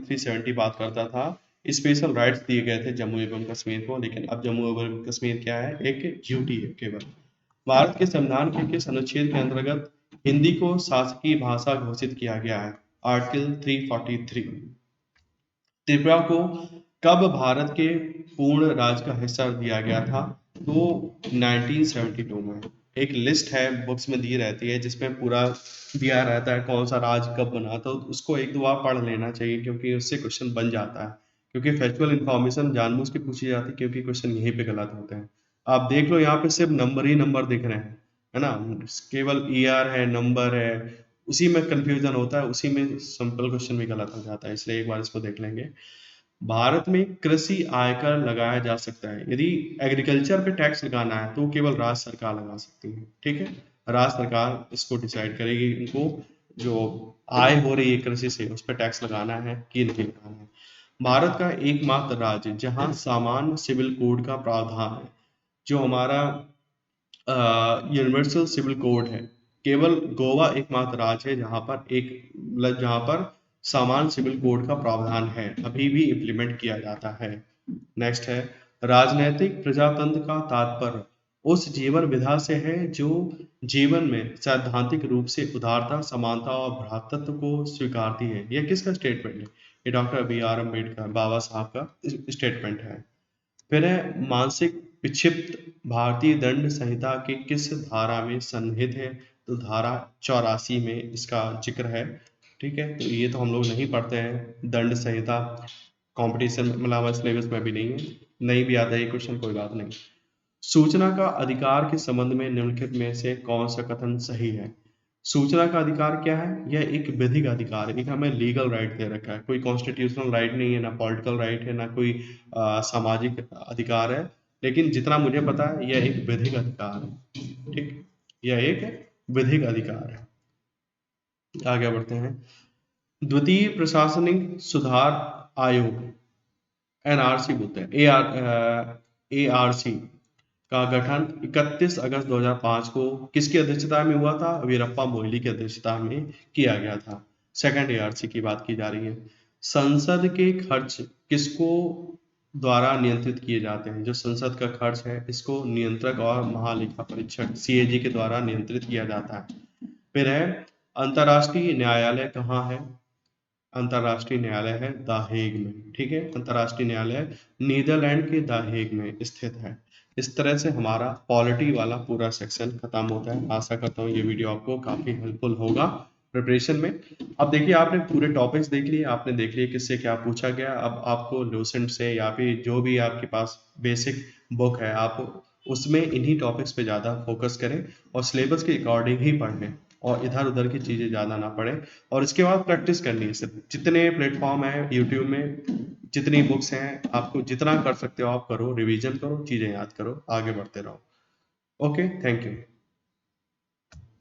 370 बात करता था, स्पेशल राइट्स दिए गए थे जम्मू एवं कश्मीर को, लेकिन अब जम्मू एवं कश्मीर क्या है? एक ड्यूटी है केवल। भारत के संविधान के किस अनुच्छेद के अंतर्गत हिंदी को शासकीय भाषा घोषित किया गया है? आर्टिकल 343। त्रिपुरा को कब भारत के पूर्ण राज्य का हिस्सा दिया गया था? तो 1972 में। एक लिस्ट है, बुक्स में दी रहती है, जिसमें पूरा दिया रहता है कौन सा राज्य कब बना, तो उसको एक दो बार पढ़ लेना चाहिए, क्योंकि उससे क्वेश्चन बन जाता है। क्योंकि फैक्चुअल इन्फॉर्मेशन जानबूझ के पूछी जाती है, क्योंकि क्वेश्चन यहीं पे गलत होते हैं। आप देख लो, यहाँ पे सिर्फ नंबर ही नंबर दिख रहे हैं, है ना, केवल ईआर है, नंबर है, उसी में कंफ्यूजन होता है, उसी में सिंपल क्वेश्चन भी गलत हो जाता है, इसलिए एक बार इसको देख लेंगे। भारत में कृषि आयकर लगाया जा सकता है, यदि एग्रीकल्चर पे टैक्स लगाना है तो केवल राज्य सरकार लगा सकती है। ठीक है, राज्य सरकार इसको डिसाइड करेगी, इनको जो आय हो रही है कृषि से उस पर टैक्स लगाना है कि नहीं लगाना है। भारत का एकमात्र राज्य जहां सामान्य सिविल कोड का प्रावधान है, जो हमारा यूनिवर्सल सिविल कोड है। केवल गोवा एकमात्र राज्य है जहां पर समान सिविल कोड का प्रावधान है, अभी भी इम्प्लीमेंट किया जाता है। नेक्स्ट है, राजनैतिक प्रजातंत्र का तात्पर्य उस जीवन विधा से है जो जीवन में सैद्धांतिक रूप से उदारता, समानता और भ्रातृत्व को स्वीकारती है। यह किसका स्टेटमेंट है? ये डॉक्टर बी आर अम्बेडकर बाबा साहब का स्टेटमेंट है। फिर है, मानसिक विक्षिप्त भारतीय दंड संहिता के किस धारा में सन्निहित है? तो धारा 84 में इसका जिक्र है। ठीक है, तो ये तो हम लोग नहीं पढ़ते हैं दंड संहिता, कंपटीशन में मतलब हमारे सिलेबस में भी नहीं है, नहीं भी आता है ये क्वेश्चन, कोई बात नहीं। सूचना का अधिकार के संबंध में निम्नलिखित में से कौन सा कथन सही है? सूचना का अधिकार क्या है? यह एक विधिक अधिकार है, एक हमें लीगल राइट दे रखा है, कोई कॉन्स्टिट्यूशनल राइट नहीं है, ना पॉलिटिकल राइट है, ना कोई सामाजिक अधिकार है, लेकिन जितना मुझे पता है यह एक विधिक अधिकार है। ठीक, यह एक विधिक अधिकार है। आगे बढ़ते हैं। द्वितीय प्रशासनिक सुधार आयोग, एनआरसी बोलते हैं, एआरसी का गठन 31 अगस्त 2005 को किसकी अध्यक्षता में हुआ था? वीरप्पा मोइली की अध्यक्षता में किया गया था। सेकंड एआरसी की बात की जा रही है। संसद के खर्च किसको द्वारा नियंत्रित किए जाते हैं? जो संसद का खर्च है इसको नियंत्रक और महालेखा परीक्षक सीएजी के द्वारा नियंत्रित किया जाता है। फिर है, अंतर्राष्ट्रीय न्यायालय कहाँ है? अंतर्राष्ट्रीय न्यायालय है द हेग में। ठीक है, अंतर्राष्ट्रीय न्यायालय नीदरलैंड के द हेग में स्थित है। इस तरह से हमारा पॉलिटी वाला पूरा सेक्शन खत्म होता है। आशा करता हूँ ये वीडियो आपको काफी हेल्पफुल होगा प्रिपरेशन में। अब देखिए, आपने पूरे टॉपिक्स देख लिए, आपने देख लिया किससे क्या पूछा गया। अब आपको लूसेंट से या फिर जो भी आपके पास बेसिक बुक है, आप उसमें इन्हीं टॉपिक्स पे ज़्यादा फोकस करें और सिलेबस के अकॉर्डिंग ही पढ़ें और इधर उधर की चीज़ें ज़्यादा ना पढ़ें। और इसके बाद प्रैक्टिस करनी है। सिर्फ जितने प्लेटफॉर्म है यूट्यूब में, जितनी बुक्स हैं, आपको जितना कर सकते हो आप करो, रिवीजन करो, चीज़ें याद करो, आगे बढ़ते रहो। Okay, thank you.